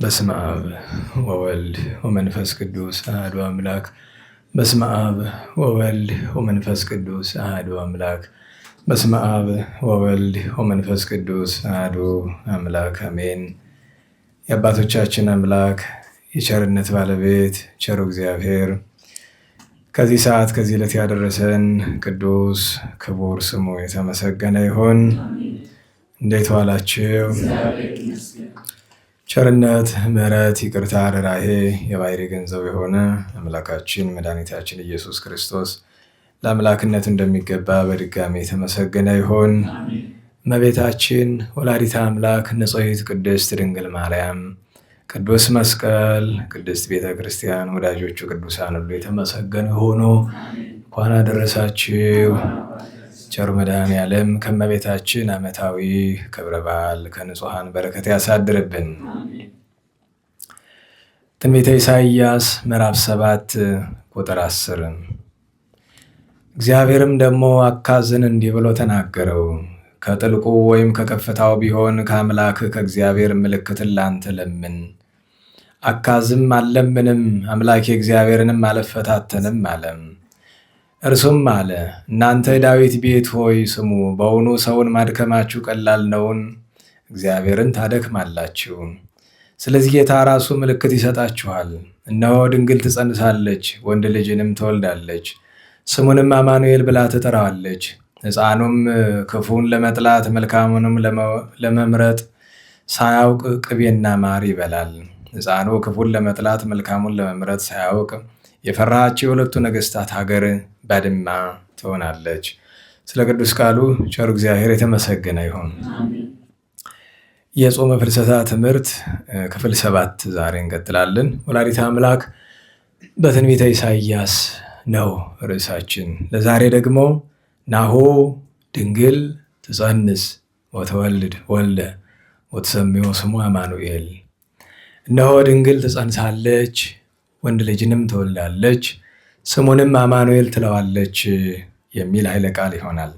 በስመ አብ ወወልድ ወመንፈስ ቅዱስ አሐዱ አምላክ። በስመ አብ ወወልድ ወመንፈስ ቅዱስ አሐዱ አምላክ። በስመ አብ ወወልድ ወመንፈስ ቅዱስ አሐዱ አምላክ አሜን። የአባቶቻችን አምላክ የቸርነት ባለቤት ቸሩ እግዚአብሔር ከዚህ ሰዓት ከዚህ ዕለት ያደረሰን ቅዱስ ክቡር ስሙ የተመሰገነ ይሁን። እንዴት ዋላችሁ? ቸርነት፣ ምሕረት፣ ይቅርታ፣ ርኅራኄ የባሕርይ ገንዘብ የሆነ አምላካችን መድኃኒታችን ኢየሱስ ክርስቶስ ለአምላክነት እንደሚገባ በድጋሚ የተመሰገነ ይሁን። እመቤታችን ወላዲተ አምላክ ንጽሕት ቅድስት ድንግል ማርያም፣ ቅዱስ መስቀል፣ ቅድስት ቤተ ክርስቲያን፣ ወዳጆቹ ቅዱሳን ሁሉ የተመሰገኑ ሆኖ እንኳን አደረሳችሁ። ቸር መድኃኔዓለም ከእመቤታችን ዓመታዊ ክብረ በዓል ከንጹሐን በረከት ያሳድርብን። ትንቢተ ኢሳይያስ ምዕራፍ 7 ቁጥር 10 እግዚአብሔርም ደግሞ አካዝን እንዲህ ብሎ ተናገረው፣ ከጥልቁ ወይም ከከፍታው ቢሆን ከአምላክ ከእግዚአብሔር ምልክትን ላንተ ለምን። አካዝም አልለምንም፣ አምላኬ እግዚአብሔርንም አልፈታተንም አለም። እርሱም አለ፣ እናንተ ዳዊት ቤት ሆይ ስሙ፣ በውኑ ሰውን ማድከማችሁ ቀላል ነውን? እግዚአብሔርን ታደክማላችሁ። ስለዚህ ጌታ ራሱ ምልክት ይሰጣችኋል። እነሆ ድንግል ትጸንሳለች፣ ወንድ ልጅንም ትወልዳለች፣ ስሙንም አማኑኤል ብላ ትጠራዋለች። ሕፃኑም ክፉን ለመጥላት መልካሙንም ለመምረጥ ሳያውቅ ቅቤና ማር ይበላል። ሕፃኑ ክፉን ለመጥላት መልካሙን ለመምረጥ ሳያውቅ የፈራሃቸው የሁለቱ ነገሥታት ሀገር ባድማ ትሆናለች። ስለ ቅዱስ ቃሉ ቸሩ እግዚአብሔር የተመሰገነ ይሁን። የጾመ ፍልሰታ ትምህርት ክፍል 7 ዛሬ እንቀጥላለን። ወላዲተ አምላክ በትንቢተ ኢሳይያስ ነው ርዕሳችን። ለዛሬ ደግሞ ናሁ ድንግል ትጸንስ ወትወልድ ወልደ ወትሰምዮ ስሙ አማኑኤል። እነሆ ድንግል ትጸንሳለች፣ ወንድ ልጅንም ትወልዳለች፣ ስሙንም አማኑኤል ትለዋለች የሚል ኃይለ ቃል ይሆናል።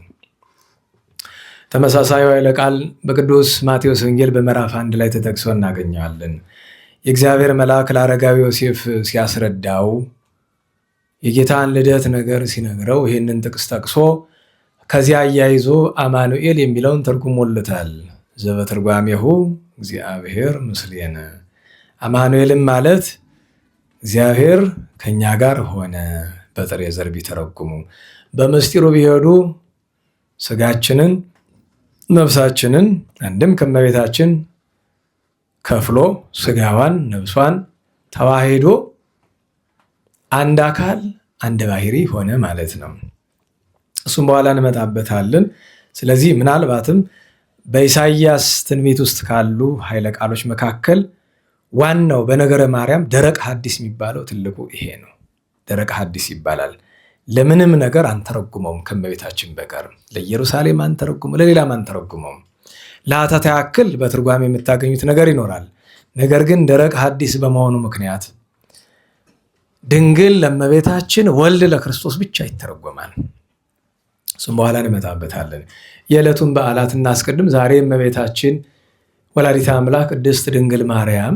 ተመሳሳዩ ኃይለ ቃል በቅዱስ ማቴዎስ ወንጌል በምዕራፍ 1 ላይ ተጠቅሶ እናገኘዋለን። የእግዚአብሔር መልአክ ለአረጋዊ ዮሴፍ ሲያስረዳው የጌታን ልደት ነገር ሲነግረው ይህንን ጥቅስ ጠቅሶ ከዚያ አያይዞ አማኑኤል የሚለውን ተርጉሞለታል። ዘበትርጓሜሁ እግዚአብሔር ምስሌነ። አማኑኤልም ማለት እግዚአብሔር ከእኛ ጋር ሆነ። በጥሬ ዘር ቢተረጉሙ በምስጢሩ ቢሄዱ ስጋችንን ነፍሳችንን አንድም ከእመቤታችን ከፍሎ ስጋዋን ነፍሷን ተዋሂዶ አንድ አካል አንድ ባሕርይ ሆነ ማለት ነው። እሱም በኋላ እንመጣበታለን። ስለዚህ ምናልባትም በኢሳይያስ ትንቢት ውስጥ ካሉ ኃይለ ቃሎች መካከል ዋናው በነገረ ማርያም ደረቅ ሐዲስ የሚባለው ትልቁ ይሄ ነው። ደረቅ ሐዲስ ይባላል። ለምንም ነገር አንተረጉመውም ከእመቤታችን በቀር። ለኢየሩሳሌም አንተረጉመው፣ ለሌላም አንተረጉመውም። ለአተታ ያክል በትርጓሜ የምታገኙት ነገር ይኖራል። ነገር ግን ደረቅ ሐዲስ በመሆኑ ምክንያት ድንግል ለእመቤታችን፣ ወልድ ለክርስቶስ ብቻ ይተረጎማል። እሱም በኋላ እንመጣበታለን። የዕለቱን በዓላት እናስቀድም። ዛሬ እመቤታችን ወላዲተ አምላክ ቅድስት ድንግል ማርያም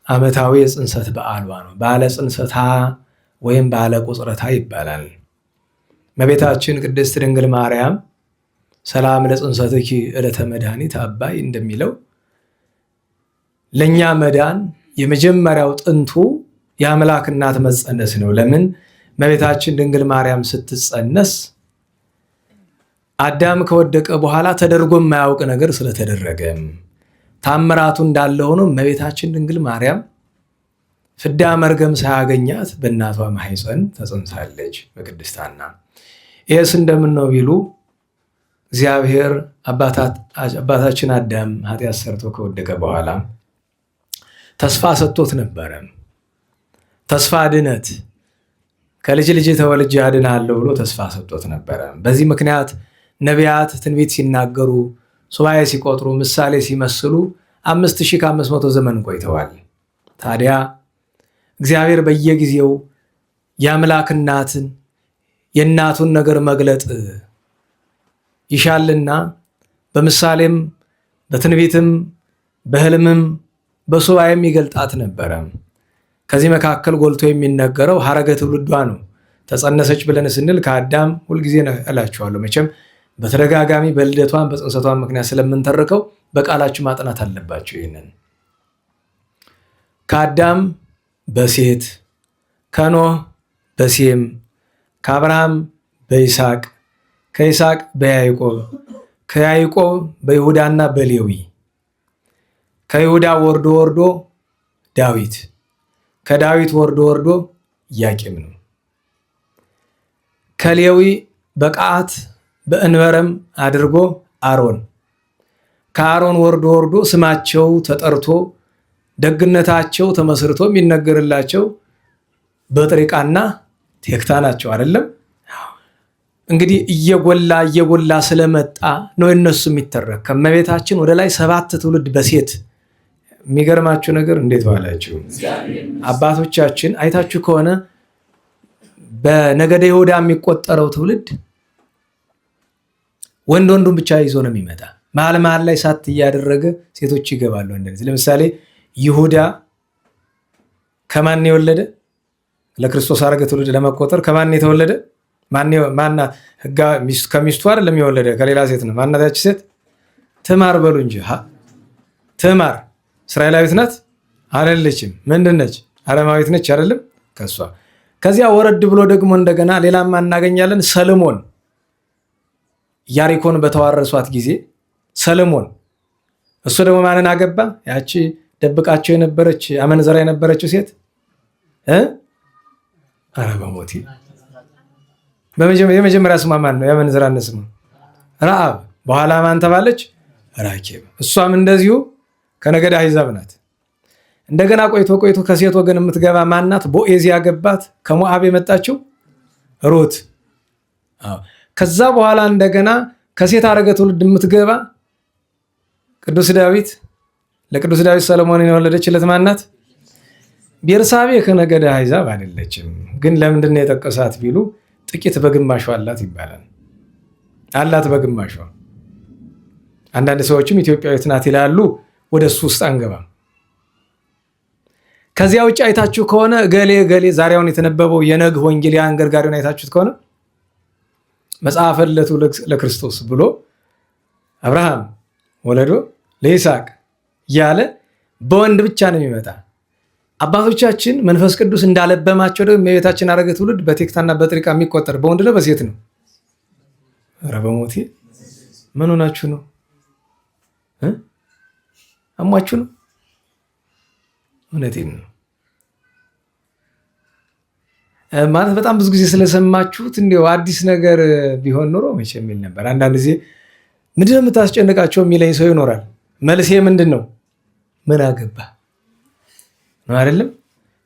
ዓመታዊ የጽንሰት በዓሏ ነው። በዓለ ጽንሰታ ወይም በዓለ ቁጽረታ ይባላል። እመቤታችን ቅድስት ድንግል ማርያም ሰላም ለጽንሰትኪ ዕለተ መድኃኒት አባይ እንደሚለው ለእኛ መዳን የመጀመሪያው ጥንቱ የአምላክ እናት መጸነስ ነው። ለምን? እመቤታችን ድንግል ማርያም ስትጸነስ አዳም ከወደቀ በኋላ ተደርጎ የማያውቅ ነገር ስለተደረገም ታምራቱ እንዳለ ሆኖ እመቤታችን ድንግል ማርያም ፍዳ መርገም ሳያገኛት በእናቷ ማኅፀን ተጸንሳለች በቅድስት ሐና። ይህስ እንደምን ነው ቢሉ እግዚአብሔር አባታችን አዳም ኃጢአት ሰርቶ ከወደቀ በኋላ ተስፋ ሰጥቶት ነበረ። ተስፋ ድነት ከልጅ ልጅ ተወልጄ አድንሃለሁ ብሎ ተስፋ ሰጥቶት ነበረ። በዚህ ምክንያት ነቢያት ትንቢት ሲናገሩ፣ ሱባኤ ሲቆጥሩ፣ ምሳሌ ሲመስሉ 5500 ዘመን ቆይተዋል። ታዲያ እግዚአብሔር በየጊዜው የአምላክ እናትን የእናቱን ነገር መግለጥ ይሻልና በምሳሌም በትንቢትም በሕልምም በሱባኤም ይገልጣት ነበረ። ከዚህ መካከል ጎልቶ የሚነገረው ሐረገ ትውልዷ ነው። ተጸነሰች ብለን ስንል ከአዳም ሁልጊዜ እላችኋለሁ መቼም በተደጋጋሚ በልደቷን በጽንሰቷን ምክንያት ስለምንተርከው በቃላችሁ ማጥናት አለባችሁ። ይህንን ከአዳም በሴት ከኖህ በሴም ከአብርሃም በይስሐቅ ከይስሐቅ በያዕቆብ ከያዕቆብ በይሁዳና በሌዊ ከይሁዳ ወርዶ ወርዶ ዳዊት ከዳዊት ወርዶ ወርዶ ኢያቄም ነው። ከሌዊ በቀዓት በእንበረም አድርጎ አሮን ከአሮን ወርዶ ወርዶ ስማቸው ተጠርቶ ደግነታቸው ተመስርቶ የሚነገርላቸው በጥሪቃና ቴክታ ናቸው። አይደለም እንግዲህ እየጎላ ስለመጣ ነው እነሱ የሚተረክ ከመቤታችን ወደ ላይ 7 ትውልድ በሴት የሚገርማችሁ ነገር እንዴት ዋላችሁ አባቶቻችን አይታችሁ ከሆነ በነገደ ይሁዳ የሚቆጠረው ትውልድ ወንዱን ብቻ ይዞ ነው የሚመጣ። መሀል ላይ ሳት እያደረገ ሴቶች ይገባሉ። እንደዚህ ለምሳሌ ይሁዳ ከማን የወለደ ለክርስቶስ ሐረገ ትውልድ ለመቆጠር ከማን የተወለደ ማና ከሚስቱ አይደለም የወለደ ከሌላ ሴት ነው። ማናታች ሴት ትማር በሉ እንጂ ትማር እስራኤላዊት ናት አይደለችም። ምንድን ነች? አረማዊት ነች አይደለም? ከሷ ከዚያ ወረድ ብሎ ደግሞ እንደገና ሌላም እናገኛለን። ሰለሞን ኢያሪኮን በተዋረሷት ጊዜ ሰለሞን እሱ ደግሞ ማንን አገባ? ያቺ ደብቃቸው የነበረች አመንዘራ የነበረችው ሴት አረበሞቲ የመጀመሪያ ስሟ ማን ነው? የአመንዝራነት ስሟ ረአብ። በኋላ ማን ተባለች? ራኬብ። እሷም እንደዚሁ ከነገደ አሕዛብ ናት። እንደገና ቆይቶ ከሴት ወገን የምትገባ ማናት? ቦዔዝ ያገባት ከሞዓብ የመጣችው ሩት። ከዛ በኋላ እንደገና ከሴት ሐረገ ትውልድ የምትገባ ቅዱስ ዳዊት። ለቅዱስ ዳዊት ሰለሞንን የወለደችለት ማናት? ቤርሳቤ ከነገደ አሕዛብ አይደለችም። ግን ለምንድን ነው የጠቀሳት ቢሉ ጥቂት በግማሿ አላት ይባላል። አላት በግማሿ። አንዳንድ ሰዎችም ኢትዮጵያዊት ናት ይላሉ። ወደ እሱ ውስጥ አንገባም። ከዚያ ውጭ አይታችሁ ከሆነ ገሌ ዛሬውን የተነበበው የነግህ ወንጌል የአንገርጋሪውን አይታችሁት ከሆነ መጽሐፈ ልደቱ ለክርስቶስ ብሎ አብርሃም ወለዶ ለይስሐቅ እያለ በወንድ ብቻ ነው የሚመጣ። አባቶቻችን መንፈስ ቅዱስ እንዳለበማቸው ደግሞ የቤታችን ሐረገ ትውልድ በቴክታና በጥሪቃ የሚቆጠር በወንድ ነው በሴት ነው? ኧረ በሞቴ ምን ሆናችሁ ነው? አሟችሁ ነው? እውነቴን ነው ማለት በጣም ብዙ ጊዜ ስለሰማችሁት እንዲያው አዲስ ነገር ቢሆን ኖሮ መቼ የሚል ነበር። አንዳንድ ጊዜ ምንድን ነው የምታስጨንቃቸው የሚለኝ ሰው ይኖራል። መልሴ ምንድን ነው? ምን አገባ ነው አይደለም?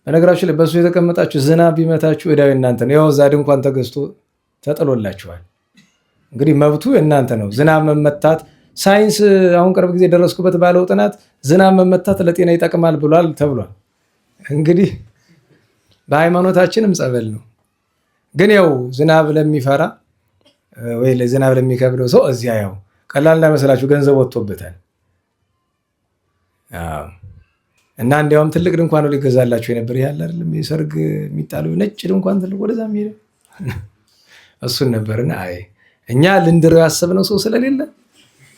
በነገራችሁ ላይ በሱ የተቀመጣችሁ ዝናብ ቢመታችሁ ዕዳው እናንተ ነው። ያው እዛ ድንኳን ተገዝቶ ተጥሎላችኋል። እንግዲህ መብቱ እናንተ ነው። ዝናብ መመታት ሳይንስ አሁን ቅርብ ጊዜ ደረስኩበት ባለው ጥናት ዝናብ መመታት ለጤና ይጠቅማል ብሏል ተብሏል። እንግዲህ በሃይማኖታችንም ጸበል ነው። ግን ያው ዝናብ ለሚፈራ ወይ ለዝናብ ለሚከብደው ሰው እዚያ ያው ቀላል እንዳይመስላችሁ ገንዘብ ወጥቶበታል። እና እንዲያውም ትልቅ ድንኳን ነው ሊገዛላችሁ የነበር ያለ አይደለም የሰርግ የሚጣለው ነጭ ድንኳን ትልቅ ወደዛ የሚሄድ እሱን ነበርና አይ እኛ ልንድረው ያሰብነው ሰው ስለሌለ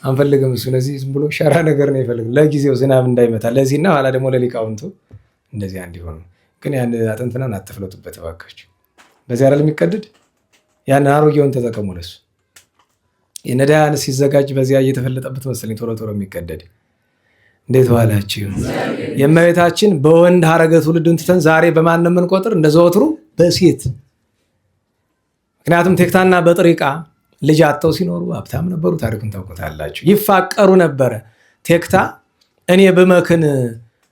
አንፈልግም። እሱ ለዚህ ዝም ብሎ ሸራ ነገር ነው ይፈልግ ለጊዜው ዝናብ እንዳይመታ ለዚህና ኋላ ደግሞ ለሊቃውንቱ እንደዚህ እንዲሆን። ግን ያን አጥንትናን አትፍለጡበት እባካችሁ። በዚህ አይደል የሚቀደድ ያን አሮጌውን ተጠቀሙ። ለሱ የነዳያን ሲዘጋጅ በዚያ እየተፈለጠበት መሰለኝ ቶሎ የሚቀደድ። እንዴት ዋላችሁ? የእመቤታችን በወንድ ሐረገ ትውልድን ትተን ዛሬ በማን ነው የምንቆጥር? እንደዘወትሩ በሴት። ምክንያቱም ቴክታና በጥሪቃ ልጅ አጥተው ሲኖሩ ሀብታም ነበሩ። ታሪኩን ታውቁታላችሁ። ይፋቀሩ ነበረ። ቴክታ እኔ ብመክን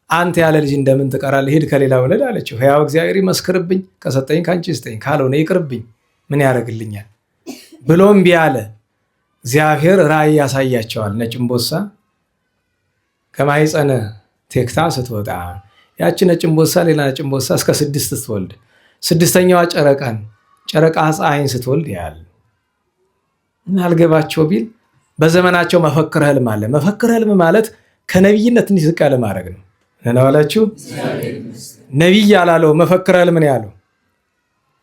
አንተ ያለ ልጅ እንደምን ትቀራለህ? ሂድ ከሌላ ወለድ አለችው። ሕያው እግዚአብሔር ይመስክርብኝ፣ ከሰጠኝ ከአንቺ ስጠኝ፣ ካልሆነ ይቅርብኝ፣ ምን ያደርግልኛል ብሎ እምቢ አለ። እግዚአብሔር ራእይ ያሳያቸዋል። ነጭ እምቦሳ ከማኅፀነ ቴክታ ስትወጣ ያቺ ነጭ እምቦሳ ሌላ ነጭ እምቦሳ እስከ 6 ስትወልድ 6ኛዋ ጨረቃ ፀሐይን ስትወልድ ያል አልገባቸው ቢል በዘመናቸው መፈክር ህልም አለ። መፈክር ህልም ማለት ከነቢይነት ትንሽ ዝቅ ያለ ማድረግ ነው። ነናዋላችሁ ነቢይ አላለው። መፈክረ ሕልም ነው ያለው።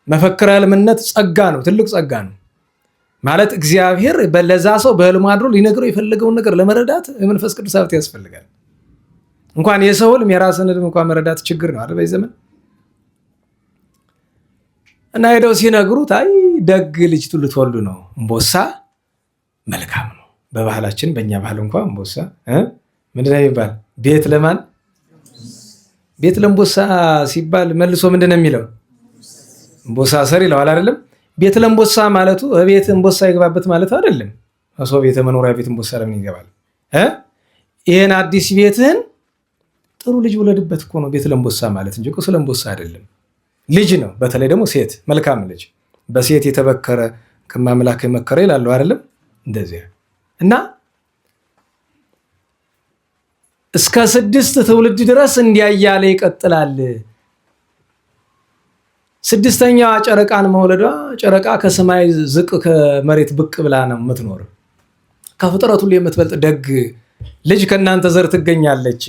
መፈክረ ሕልምነት ጸጋ ነው፣ ትልቅ ጸጋ ነው ማለት እግዚአብሔር ለዛ ሰው በሕልሙ አድሮ ሊነግረው የፈለገውን ነገር ለመረዳት የመንፈስ ቅዱስ ሀብት ያስፈልጋል። እንኳን የሰው ሕልም የራስን ሕልም እንኳን መረዳት ችግር ነው አይደል? በዚህ ዘመን እና ሄደው ሲነግሩት አይ ደግ ልጅ ልትወልዱ ነው፣ እምቦሳ መልካም ነው። በባህላችን በእኛ ባህል እንኳን እምቦሳ ምንድን ነው የሚባል? ቤት ለማን ቤት ለእምቦሳ ሲባል መልሶ ምንድን ነው የሚለው? እምቦሳ ሰር ይለዋል አይደለም? ቤት ለእምቦሳ ማለቱ ቤት እምቦሳ ይገባበት ማለት አይደለም። ሰው ቤተ መኖሪያ ቤት እምቦሳ ለምን ይገባል? ይሄን አዲስ ቤትህን ጥሩ ልጅ ውለድበት እኮ ነው ቤት ለእምቦሳ ማለት እንጂ እኮ ስለ እምቦሳ አይደለም። ልጅ ነው። በተለይ ደግሞ ሴት መልካም ልጅ በሴት የተበከረ ከማምላክ የመከረ ይላሉ አይደለም? እንደዚህ እና እስከ 6 ትውልድ ድረስ እንዲያያለ ይቀጥላል። 6ኛዋ ጨረቃን መውለዷ ጨረቃ ከሰማይ ዝቅ ከመሬት ብቅ ብላ ነው የምትኖር። ከፍጥረት ሁሉ የምትበልጥ ደግ ልጅ ከእናንተ ዘር ትገኛለች።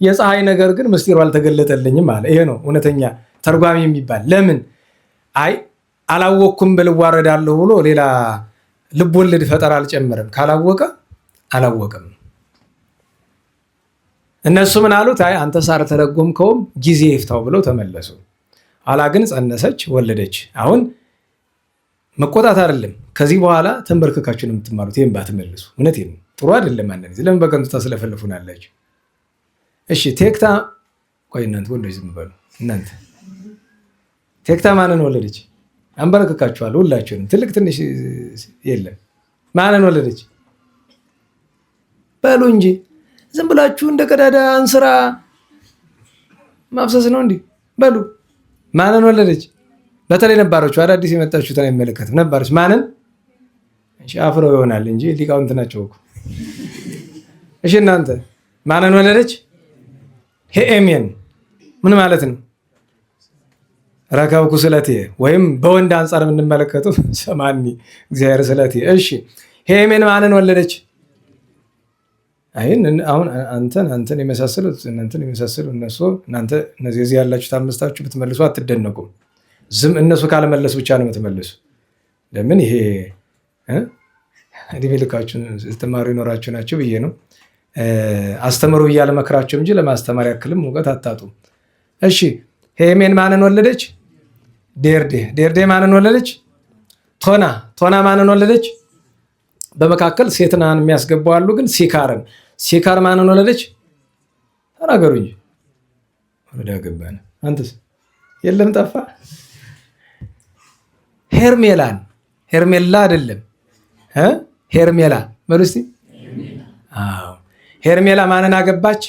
የፀሐይ ነገር ግን ምስጢሩ አልተገለጠልኝም አለ። ይሄ ነው እውነተኛ ተርጓሚ የሚባል። ለምን አይ አላወቅኩም ብል እዋረዳለሁ ብሎ ሌላ ልብ ወለድ ፈጠራ አልጨመረም። ካላወቀ አላወቀም። እነሱ ምን አሉት? አይ አንተ ሳር ተረጎምከውም ጊዜ ይፍታው ብለው ተመለሱ። ኋላ ግን ጸነሰች፣ ወለደች። አሁን መቆጣት አይደለም። ከዚህ በኋላ ተንበርክካችሁ ነው የምትማሩት። ይሄን ባትመልሱ እውነቴን ነው ጥሩ አይደለም። አንደዚህ ለምን በከንቱ ታስለፈልፉናላችሁ? እሺ ቴክታ ቆይ እናንተ ወንዶች ዝም በሉ። እናንተ ቴክታ ማንን ወለደች? አንበረክካችኋል ሁላችሁንም። ትልቅ ትንሽ የለም። ማንን ወለደች በሉ እንጂ ዝም ብላችሁ እንደ ቀዳዳ እንስራ ማፍሰስ ነው እንዲህ በሉ። ማንን ወለደች? በተለይ ነባሮቹ፣ አዳዲስ የመጣችሁትን አይመለከትም። ነባሮች ማንን? እሺ አፍረው ይሆናል እንጂ ሊቃውንት ናቸው እኮ። እሺ እናንተ ማንን ወለደች? ሄኤሜን ምን ማለት ነው? ረከብኩ ስለቴ ወይም በወንድ አንጻር የምንመለከተው ሰማኒ እግዚአብሔር ስለቴ። እሺ ሄኤሜን ማንን ወለደች? አይን አሁን አንተን የመሳሰሉት እናንተን የመሳሰሉ እነሱ እናንተ እነዚህ እዚህ ያላችሁት አምስታችሁ ብትመልሱ አትደነቁም። ዝም እነሱ ካለመለሱ ብቻ ነው የምትመልሱ። ለምን ይሄ እድሜ ልካችሁን ስትማሩ ይኖራችሁ ናቸው ብዬ ነው። አስተምሩ ብዬ አልመክራችሁም እንጂ ለማስተማር ያክልም እውቀት አታጡም። እሺ ሄሜን ማንን ወለደች? ዴርዴ ማንን ወለደች? ቶና ማንን ወለደች? በመካከል ሴትናን የሚያስገቡ አሉ። ግን ሲካር ማንን ወለደች? ተናገሩ እንጂ ወረዳ ገባን። አንተስ የለም ጠፋ። ሄርሜላ አይደለም ሄርሜላ በሉ እስቲ። አዎ ሄርሜላ ማንን አገባች?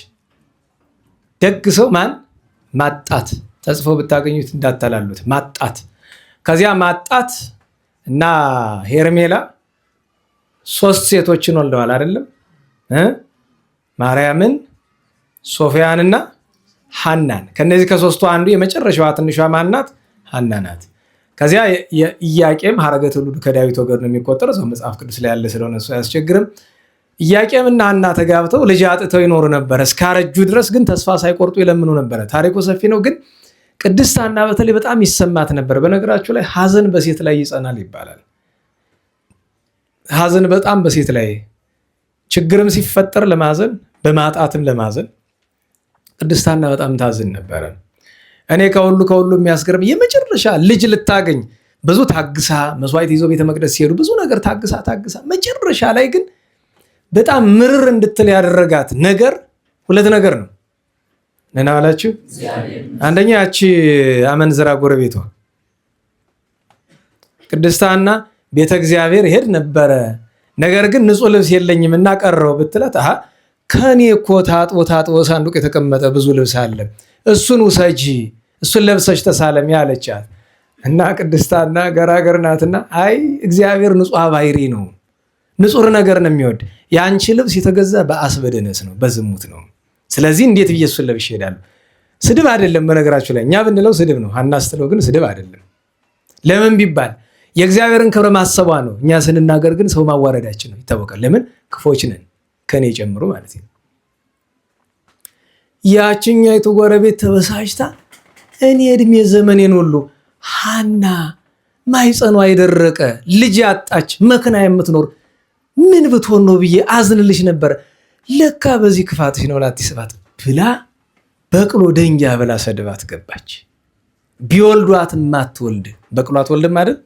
ደግ ሰው ማን ማጣት ተጽፎ ብታገኙት እንዳታላሉት ማጣት። ከዚያ ማጣት እና ሄርሜላ 3 ሴቶችን ወልደዋል አይደለም? ማርያምን፣ ሶፊያንና ሐናን። ከነዚህ ከ3ቱ አንዱ የመጨረሻዋ ትንሿ ማናት? ሐና ናት። ከዚያ ኢያቄም ሐረገ ትውልዱ ከዳዊት ወገን ነው የሚቆጠረው። ሰው መጽሐፍ ቅዱስ ላይ ያለ ስለሆነ እሱ አያስቸግርም። ኢያቄምና ሐና ተጋብተው ልጅ አጥተው ይኖሩ ነበር። እስካረጁ ድረስ ግን ተስፋ ሳይቆርጡ ይለምኑ ነበረ። ታሪኩ ሰፊ ነው። ግን ቅድስት ሐና በተለይ በጣም ይሰማት ነበር። በነገራችሁ ላይ ሐዘን በሴት ላይ ይጸናል ይባላል። ሐዘን በጣም በሴት ላይ ችግርም ሲፈጠር ለማዘን በማጣትም ለማዘን ቅድስት ሐና በጣም ታዝን ነበረ። እኔ ከሁሉ የሚያስገርም የመጨረሻ ልጅ ልታገኝ ብዙ ታግሳ መስዋዕት ይዞ ቤተ መቅደስ ሲሄዱ ብዙ ነገር ታግሳ መጨረሻ ላይ ግን በጣም ምርር እንድትል ያደረጋት ነገር 2 ነገር ነው። ነና አላችሁ። አንደኛ ያቺ አመንዝራ ጎረቤቷ ቅድስት ሐና ቤተ እግዚአብሔር ሄድ ነበረ፣ ነገር ግን ንጹህ ልብስ የለኝም እና ቀረው ብትላት፣ ከኔ እኮ ታጥቦ ሳንዱቅ የተቀመጠ ብዙ ልብስ አለ፣ እሱን ውሰጂ፣ እሱን ለብሰሽ ተሳለም ያለቻት እና ቅድስት ሐና ገራገር ናትና፣ አይ እግዚአብሔር ንጹህ ባሕሪ ነው፣ ንጹህ ነገር ነው የሚወድ። የአንቺ ልብስ የተገዛ በአስበደነስ ነው፣ በዝሙት ነው። ስለዚህ እንዴት ብዬ እሱን ለብሼ እሄዳለሁ? ስድብ አይደለም። በነገራችሁ ላይ እኛ ብንለው ስድብ ነው፣ ሐና ስትለው ግን ስድብ አይደለም። ለምን ቢባል የእግዚአብሔርን ክብር ማሰቧ ነው። እኛ ስንናገር ግን ሰው ማዋረዳችን ነው፣ ይታወቃል። ለምን ክፎች ነን፣ ከኔ ጨምሮ ማለት ነው። ያችኛይቱ ጎረቤት ተበሳጭታ እኔ እድሜ ዘመኔን ሁሉ ሐና ማይጸኗ የደረቀ ልጅ ያጣች መክና የምትኖር ምን ብትሆን ነው ብዬ አዝንልሽ ነበር፣ ለካ በዚህ ክፋትሽ ነው ላትስባት ብላ በቅሎ ደንጊያ ብላ ሰድባት ገባች። ቢወልዷት ማትወልድ በቅሎ አትወልድም አይደል?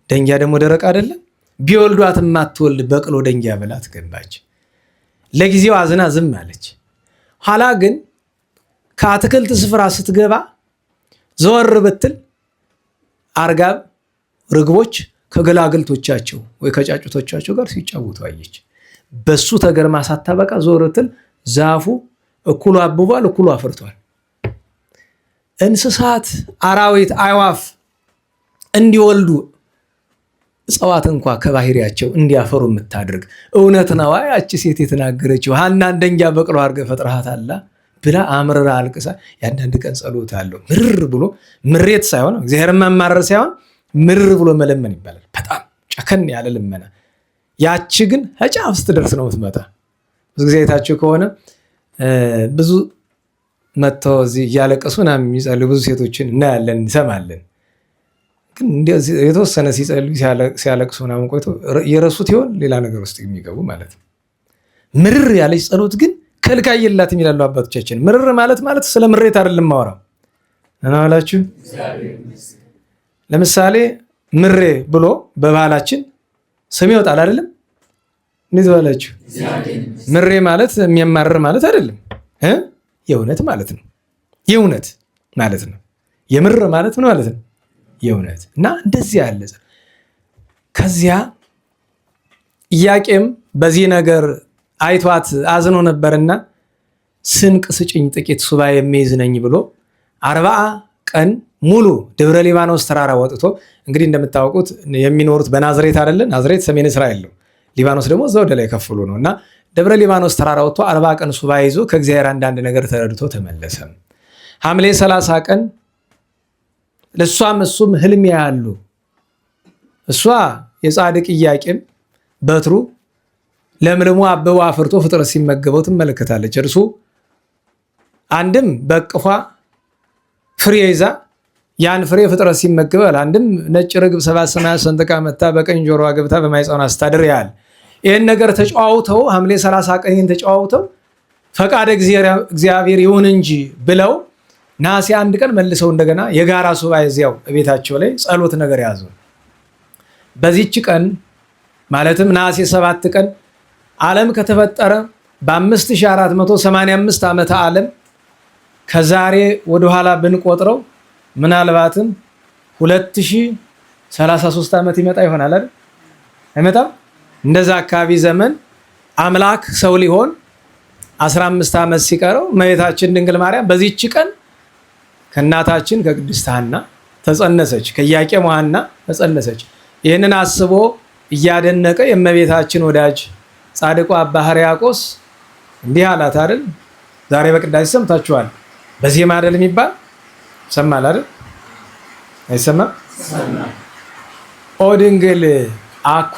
ደንጊያ ደግሞ ደረቅ አይደለም? ቢወልዷት ማትወልድ በቅሎ ደንጊያ ብላ ገባች። ለጊዜው አዝና ዝም አለች። ኋላ ግን ከአትክልት ስፍራ ስትገባ ዘወር ብትል አርጋብ ርግቦች ከገላግልቶቻቸው ወይ ከጫጩቶቻቸው ጋር ሲጫወቱ አየች። በሱ ተገርማ ሳታበቃ ዘወር ብትል ዛፉ እኩሉ አብቧል፣ እኩሉ አፍርቷል። እንስሳት፣ አራዊት፣ አዕዋፍ እንዲወልዱ እጽዋት እንኳ ከባህሪያቸው እንዲያፈሩ የምታደርግ እውነት ነው ያቺ ሴት የተናገረችው ሐናን ደንጊያ በቅሎ አድርገህ ፈጥረሃታል ብላ አምርራ አልቅሳ። የአንዳንድ ቀን ጸሎት አለው ምርር ብሎ ምሬት ሳይሆን እግዚአብሔርን ማማረር ሳይሆን ምርር ብሎ መለመን ይባላል። በጣም ጨከን ያለ ልመና። ያቺ ግን ጫፍ ስትደርስ ነው የምትመጣ። ብዙ ጊዜ አይታችሁ ከሆነ ብዙ መጥተው እዚህ እያለቀሱ ምናምን የሚጸልዩ ብዙ ሴቶችን እናያለን፣ እንሰማለን። ግን የተወሰነ ሲጸልዩ ሲያለቅሱ ምናምን ቆይቶ የረሱት ይሆን ሌላ ነገር ውስጥ የሚገቡ ማለት ነው። ምርር ያለች ጸሎት ግን ከልካይ የላትም ይላሉ አባቶቻችን። ምርር ማለት ስለ ምሬት አይደለም ማወራው እናላችሁ። ለምሳሌ ምሬ ብሎ በባህላችን ስም ይወጣል አይደለም? እንዴት ባላችሁ? ምሬ ማለት የሚያማርር ማለት አይደለም፣ የእውነት ማለት ነው። የእውነት ማለት ነው። የምር ማለት ምን ማለት ነው? የእውነት እና እንደዚህ ያለ ከዚያ ኢያቄም በዚህ ነገር አይቷት አዝኖ ነበርና ስንቅ ስጭኝ ጥቂት ሱባኤ የሚይዝ ነኝ ብሎ 40 ቀን ሙሉ ደብረ ሊባኖስ ተራራ ወጥቶ፣ እንግዲህ እንደምታውቁት የሚኖሩት በናዝሬት አይደለ? ናዝሬት ሰሜን እስራኤል ነው። ሊባኖስ ደግሞ እዛ ወደ ላይ ከፍሎ ነው እና ደብረ ሊባኖስ ተራራ ወጥቶ 40 ቀን ሱባኤ ይዞ ከእግዚአብሔር አንዳንድ ነገር ተረድቶ ተመለሰ። ሐምሌ 30 ቀን ለሷም እሱም ህልም ያሉ እሷ የጻድቅ ኢያቄም በትሩ ለምልሞ አበባ አፍርቶ ፍጥረት ሲመገበው ትመለከታለች። እርሱ አንድም በቅፏ ፍሬ ይዛ ያን ፍሬ ፍጥረት ሲመገበው፣ አንድም ነጭ ርግብ 7 ሰማያት ሰንጥቃ መታ በቀኝ ጆሮዋ ገብታ በማይጸኗ ስታድር ያል። ይህን ነገር ተጨዋውተው ሐምሌ 30 ቀን ይህን ተጨዋውተው ፈቃደ እግዚአብሔር ይሁን እንጂ ብለው ነሐሴ 1 ቀን መልሰው እንደገና የጋራ ሱባኤ እዚያው ቤታቸው ላይ ጸሎት ነገር ያዙ። በዚህች ቀን ማለትም ነሐሴ 7 ቀን ዓለም ከተፈጠረ በ5485 ዓመተ ዓለም ከዛሬ ወደኋላ ብንቆጥረው ምናልባትም 2033 ዓመት ይመጣ ይሆናል አይደል? አይመጣም? እንደዛ አካባቢ ዘመን አምላክ ሰው ሊሆን 15 ዓመት ሲቀረው እመቤታችን ድንግል ማርያም በዚህች ቀን ከእናታችን ከቅድስት ሐና ተጸነሰች፣ ከኢያቄም ሐና ተጸነሰች። ይህንን አስቦ እያደነቀ የእመቤታችን ወዳጅ ጻድቁ አባ ሕርያቆስ እንዲህ አላት አይደል? ዛሬ በቅዳሴ ሰምታችኋል። በዜማ አይደል የሚባል ሰማል አይደል? አይሰማም? ኦ ድንግል አኮ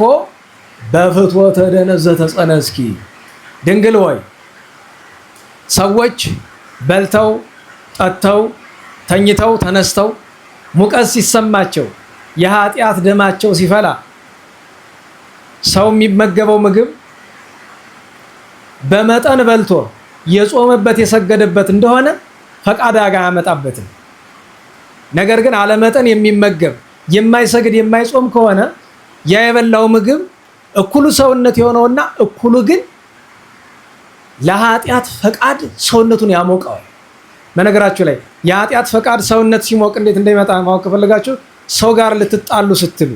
በፍትወተ ደነዘ ተጸነስኪ። ድንግል ሆይ ሰዎች በልተው ጠጥተው ተኝተው ተነስተው ሙቀት ሲሰማቸው የኃጢአት ደማቸው ሲፈላ ሰው የሚመገበው ምግብ በመጠን በልቶ የጾመበት የሰገደበት እንደሆነ ፈቃድ አያመጣበትም። ነገር ግን አለመጠን የሚመገብ የማይሰግድ የማይጾም ከሆነ ያ የበላው ምግብ እኩሉ ሰውነት የሆነውና እኩሉ ግን ለኃጢአት ፈቃድ ሰውነቱን ያሞቀዋል። በነገራችሁ ላይ የኃጢአት ፈቃድ ሰውነት ሲሞቅ እንዴት እንደሚመጣ ማወቅ ከፈለጋችሁ ሰው ጋር ልትጣሉ ስትሉ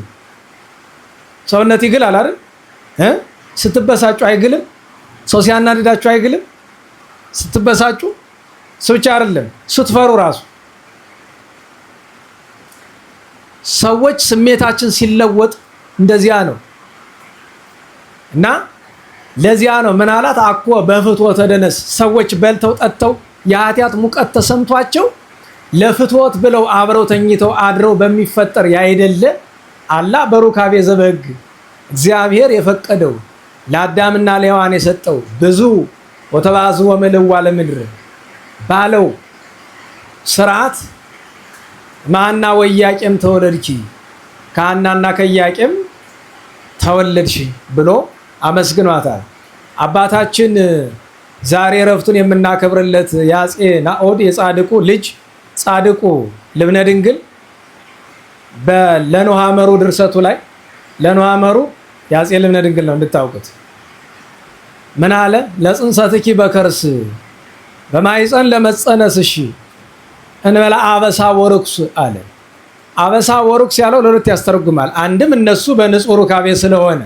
ሰውነት ይግላል አይደል? ስትበሳጩ አይግልም? ሰው ሲያናድዳችሁ አይግልም? ስትበሳጩ ብቻ አይደለም ስትፈሩ ራሱ ሰዎች ስሜታችን ሲለወጥ እንደዚያ ነው። እና ለዚያ ነው ምን አላት? አኮ በፍትወተ ደነስ ሰዎች በልተው ጠጥተው የኃጢአት ሙቀት ተሰምቷቸው ለፍትወት ብለው አብረው ተኝተው አድረው በሚፈጠር ያይደለ አላ በሩካቤ ዘበግ እግዚአብሔር የፈቀደው ለአዳምና ለሔዋን የሰጠው ብዙ ወተባዙ ወምልዋ ለምድር ባለው ስርዓት ማና ወያቄም ተወለድኪ ከሐናና ከኢያቄም ተወለድሽ ብሎ አመስግኗታል። አባታችን ዛሬ ረፍቱን የምናከብርለት የአፄ ናኦድ የጻድቁ ልጅ ጻድቁ ልብነ ድንግል ለኖሃ መሩ ድርሰቱ ላይ ለኖሃ መሩ የአፄ ልብነ ድንግል ነው እንድታውቁት። ምን አለ? ለጽንሰትኪ በከርስ በማይፀን ለመጸነስሽ እንበላ አበሳ ወርኩስ አለ። አበሳ ወርኩስ ያለው ለሁለት ያስተረጉማል። አንድም እነሱ በንጹህ ሩካቤ ስለሆነ፣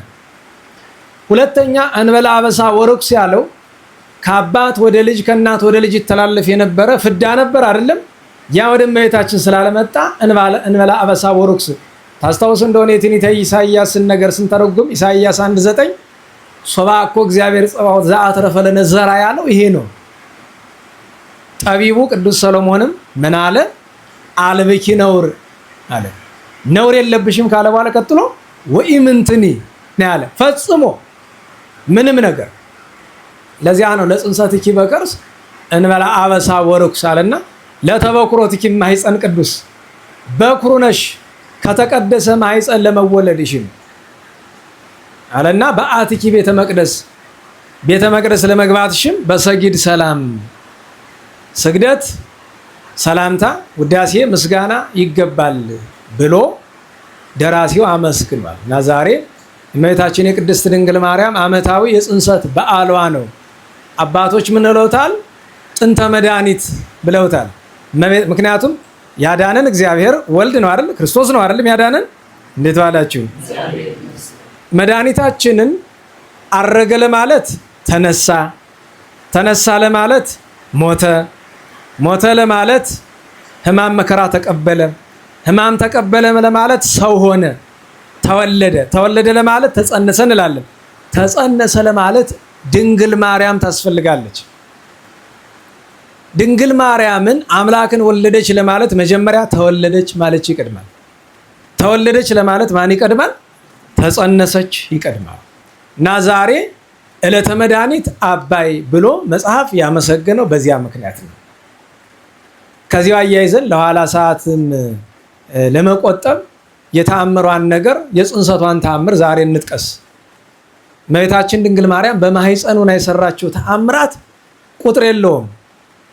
ሁለተኛ እንበላ አበሳ ወርኩስ ያለው ከአባት ወደ ልጅ ከእናት ወደ ልጅ ይተላለፍ የነበረ ፍዳ ነበር አይደለም? ያ ወደ እመቤታችን ስላለመጣ እንበላ አበሳ ወርኩስ። ታስታውስ እንደሆነ የትንቢተ ኢሳይያስን ነገር ስንተረጉም ኢሳይያስ 1:9 ሶባ እኮ እግዚአብሔር ጸባዖት ዘአትረፈ ለነ ዘራ ያለው ይሄ ነው። ጠቢቡ ቅዱስ ሰሎሞንም ምን አለ? አልብኪ ነውር አለ። ነውር የለብሽም ካለ በኋላ ቀጥሎ ወኢምንትኒ ነው ያለ። ፈጽሞ ምንም ነገር። ለዚያ ነው ለጽንሰትኪ በከርስ እንበላ አበሳ ወርኩስ አለና ለተበኩሮትኪ ማኅፀን ቅዱስ በኩሩ ነሽ ከተቀደሰ ማኅፀን ለመወለድሽም አለና በአትኪ ቤተ መቅደስ ለመግባትሽም በሰጊድ ሰላም ስግደት፣ ሰላምታ፣ ውዳሴ፣ ምስጋና ይገባል ብሎ ደራሲው አመስግኗል። እና ዛሬ እመቤታችን የቅድስት ድንግል ማርያም ዓመታዊ የጽንሰት በዓሏ ነው። አባቶች ምን ብለውታል? ጥንተ መድኃኒት ብለውታል። ምክንያቱም ያዳነን እግዚአብሔር ወልድ ነው አይደል? ክርስቶስ ነው አይደል? ያዳነን። እንዴት ዋላችሁ? መድኃኒታችንን አረገ ለማለት ተነሳ፣ ተነሳ ለማለት ሞተ፣ ሞተ ለማለት ሕማም መከራ ተቀበለ፣ ሕማም ተቀበለ ለማለት ሰው ሆነ፣ ተወለደ፣ ተወለደ ለማለት ተጸነሰ እንላለን። ተጸነሰ ለማለት ድንግል ማርያም ታስፈልጋለች። ድንግል ማርያምን አምላክን ወለደች ለማለት መጀመሪያ ተወለደች ማለት ይቀድማል። ተወለደች ለማለት ማን ይቀድማል? ተጸነሰች ይቀድማል። እና ዛሬ ዕለተ መድኃኒት አባይ ብሎ መጽሐፍ ያመሰገነው በዚያ ምክንያት ነው። ከዚያው አያይዘን ለኋላ ሰዓትም ለመቆጠብ የተአምሯን ነገር የጽንሰቷን ተአምር ዛሬ እንጥቀስ። እመቤታችን ድንግል ማርያም በማኅፀኗ የሰራችው ተአምራት ቁጥር የለውም።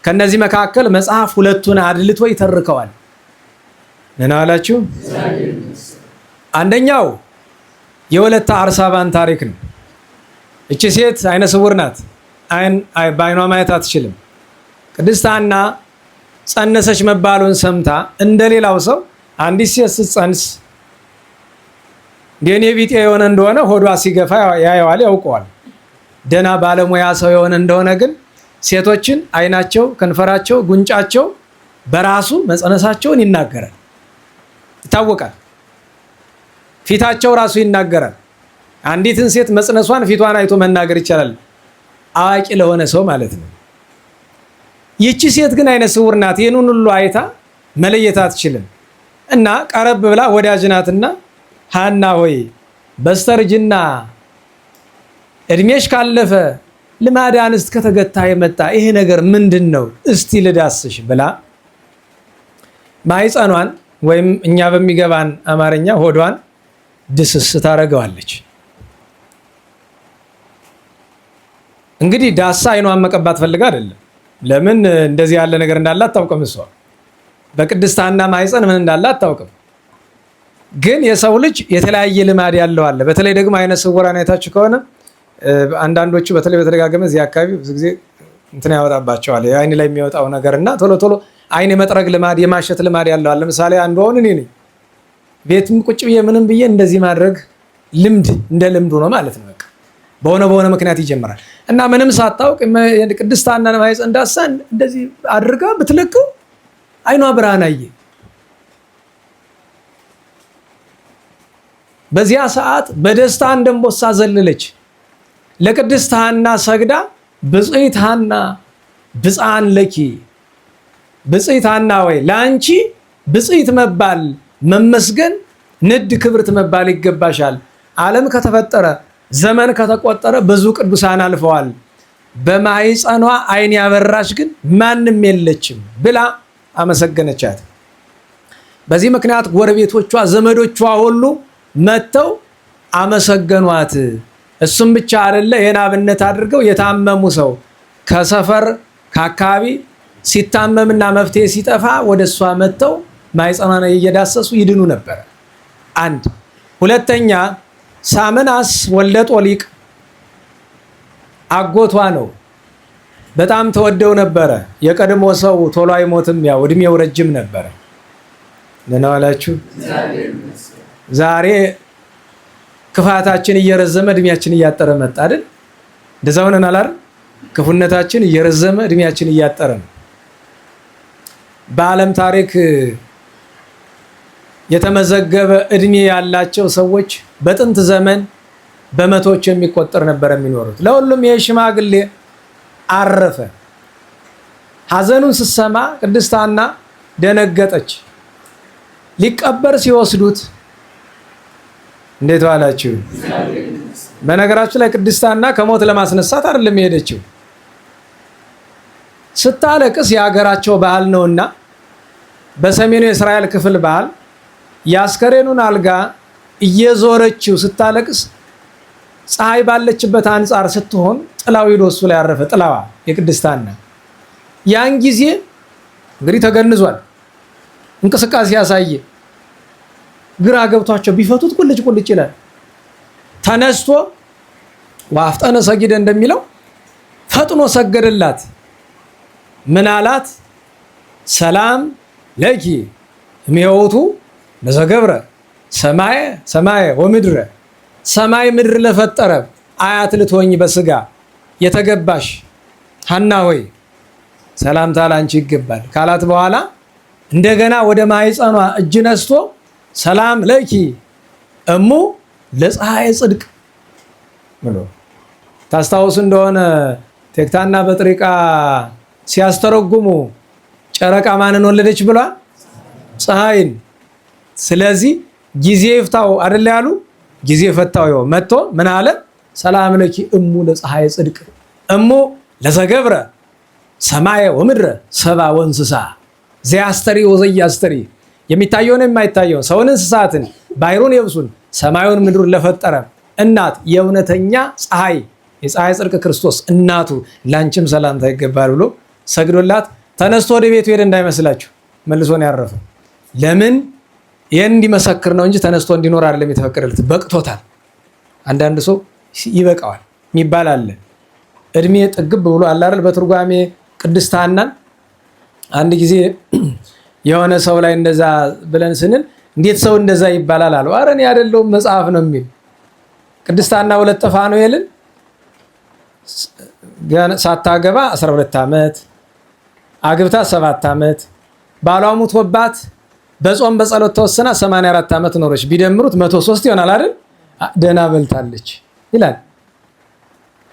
ከነዚህ መካከል መጽሐፍ ሁለቱን አድልቶ ይተርከዋል። ምን አላችሁ? አንደኛው የወለተ አርሳባን ታሪክ ነው። እቺ ሴት አይነ ስውር ናት። በአይኗ ማየት አትችልም። ቅድስት ሐና ጸነሰች መባሉን ሰምታ እንደሌላው ሰው አንዲት ሴት ስትጸንስ የኔ ቢጤ የሆነ እንደሆነ ሆዷ ሲገፋ ያየዋል፣ ያውቀዋል። ደና ባለሙያ ሰው የሆነ እንደሆነ ግን ሴቶችን አይናቸው፣ ከንፈራቸው፣ ጉንጫቸው በራሱ መጸነሳቸውን ይናገራል፣ ይታወቃል። ፊታቸው ራሱ ይናገራል። አንዲትን ሴት መጽነሷን ፊቷን አይቶ መናገር ይቻላል፣ አዋቂ ለሆነ ሰው ማለት ነው። ይቺ ሴት ግን አይነ ስውር ናት። ይህንን ሁሉ አይታ መለየት አትችልም። እና ቀረብ ብላ ወዳጅ ናትና ሐና ሆይ በስተርጅና እድሜሽ ካለፈ ልማደ አንስት ከተገታ የመጣ ይሄ ነገር ምንድን ነው? እስቲ ልዳስሽ ብላ ማኅፀኗን ወይም እኛ በሚገባን አማርኛ ሆዷን ድስስ ታደርገዋለች። እንግዲህ ዳሳ አይኗን መቀባት ፈልጋ አይደለም። ለምን እንደዚህ ያለ ነገር እንዳለ አታውቅም። እሷ በቅድስት ሐና ማኅፀን ምን እንዳለ አታውቅም። ግን የሰው ልጅ የተለያየ ልማድ ያለው አለ። በተለይ ደግሞ አይነ ስውራን አይታችሁ ከሆነ አንዳንዶቹ በተለይ በተደጋገመ እዚህ አካባቢ ብዙ ጊዜ እንትን ያወጣባቸዋል። አይን ላይ የሚወጣው ነገርና ቶሎ ቶሎ አይን የመጥረግ ልማድ የማሸት ልማድ ያለው አለ። ለምሳሌ አንዱ አሁን እኔ ነኝ ቤትም ቁጭ ብዬ ምንም ብዬ እንደዚህ ማድረግ ልምድ እንደ ልምዱ ነው ማለት ነው። በቃ በሆነ ምክንያት ይጀምራል እና ምንም ሳታውቅ ቅድስት ሐናን ማኅፀን ዳሳ እንደዚህ አድርጋ ብትለቀው አይኗ ብርሃን አየ። በዚያ ሰዓት በደስታ እንደምቦሳ ዘለለች። ለቅድስት ሐና ሰግዳ ብፅዕት ሐና ብፅዓን ለኪ፣ ብፅዕት ሐና ወይ ለአንቺ ብፅዕት መባል መመስገን ንድ ክብርት መባል ይገባሻል። ዓለም ከተፈጠረ ዘመን ከተቆጠረ ብዙ ቅዱሳን አልፈዋል። በማህፀኗ ዓይን ያበራች ግን ማንም የለችም ብላ አመሰገነቻት። በዚህ ምክንያት ጎረቤቶቿ፣ ዘመዶቿ ሁሉ መጥተው አመሰገኗት። እሱም ብቻ አይደለ፣ ይህን አብነት አድርገው የታመሙ ሰው ከሰፈር ከአካባቢ ሲታመምና መፍትሄ ሲጠፋ ወደ እሷ መጥተው ማህፀኗን እየዳሰሱ ይድኑ ነበር። አንድ ሁለተኛ፣ ሳምናስ ወልደ ጦሊቅ አጎቷ ነው። በጣም ተወደው ነበረ። የቀድሞ ሰው ቶሎ አይሞትም፣ ያው እድሜው ረጅም ነበረ። ደህና ዋላችሁ። ዛሬ ክፋታችን እየረዘመ እድሜያችን እያጠረ መጣ አይደል? እንደዛ ሆነናል አይደል? ክፉነታችን እየረዘመ እድሜያችን እያጠረ ነው። በዓለም ታሪክ የተመዘገበ እድሜ ያላቸው ሰዎች በጥንት ዘመን በመቶዎች የሚቆጠር ነበር የሚኖሩት። ለሁሉም ይህ ሽማግሌ አረፈ። ሐዘኑን ስትሰማ ቅድስት ሐና ደነገጠች። ሊቀበር ሲወስዱት እንዴት ዋላችሁ? በነገራችሁ ላይ ቅድስት ሐና ከሞት ለማስነሳት አይደለም የሄደችው። ስታለቅስ የሀገራቸው ባህል ነውና በሰሜኑ የእስራኤል ክፍል ባህል የአስከሬኑን አልጋ እየዞረችው ስታለቅስ ፀሐይ ባለችበት አንጻር ስትሆን ጥላው ሄዶ እሱ ላይ ያረፈ። ጥላዋ የቅድስት ሐና ያን ጊዜ እንግዲህ ተገንዟል። እንቅስቃሴ ያሳየ ግራ ገብቷቸው ቢፈቱት ቁልጭ ቁልጭ ይላል። ተነስቶ ወአፍጠነ ሰጊደ እንደሚለው ፈጥኖ ሰገደላት። ምን አላት? ሰላም ለኪ እምሕይወቱ ለዘገብረ ሰማየ ሰማየ ወምድረ፣ ሰማይ ምድር ለፈጠረ አያት ልትሆኝ በስጋ የተገባሽ ሐና ሆይ ሰላምታ ላንቺ ይገባል ካላት በኋላ እንደገና ወደ ማህፀኗ እጅ ነስቶ ሰላም ለኪ እሙ ለፀሐይ ጽድቅ ብሎ ታስታውሱ እንደሆነ ቴክታና በጥሪቃ ሲያስተረጉሙ ጨረቃ ማንን ወለደች ብሏል? ፀሐይን። ስለዚህ ጊዜ ይፍታው አይደል ያሉ? ጊዜ ፈታው ይኸው መጥቶ ምን አለ? ሰላም ለኪ እሙ ለፀሐይ ጽድቅ እሙ ለዘገብረ ሰማየ ወምድረ ሰባ ወንስሳ ዘያስተሪ ወዘያስተሪ፣ የሚታየውን የማይታየውን ሰውን እንስሳትን ባሕሩን የብሱን ሰማዩን ምድሩን ለፈጠረ እናት የእውነተኛ ፀሐይ የፀሐይ ጽድቅ ክርስቶስ እናቱ ላንቺም ሰላምታ ይገባል ብሎ ሰግዶላት ተነስቶ ወደ ቤቱ ሄደ። እንዳይመስላችሁ መልሶ ነው ያረፈ። ለምን? ይህን እንዲመሰክር ነው እንጂ ተነስቶ እንዲኖር አይደለም የተፈቀደለት። በቅቶታል። አንዳንድ ሰው ይበቃዋል የሚባል አለ። እድሜ ጥግብ ብሎ አለ አይደል? በትርጓሜ ቅድስት ሐናን አንድ ጊዜ የሆነ ሰው ላይ እንደዛ ብለን ስንል እንዴት ሰው እንደዛ ይባላል አለው። ኧረ እኔ አይደለሁም መጽሐፍ ነው የሚል። ቅድስት ሐና ወለተ ፋኑኤልን ሳታገባ 12 ዓመት አግብታ 7 ዓመት ባሏ ሙቶባት በጾም በጸሎት ተወሰና 84 ዓመት ኖረች። ቢደምሩት 103 ይሆናል አይደል? ደህና በልታለች ይላል።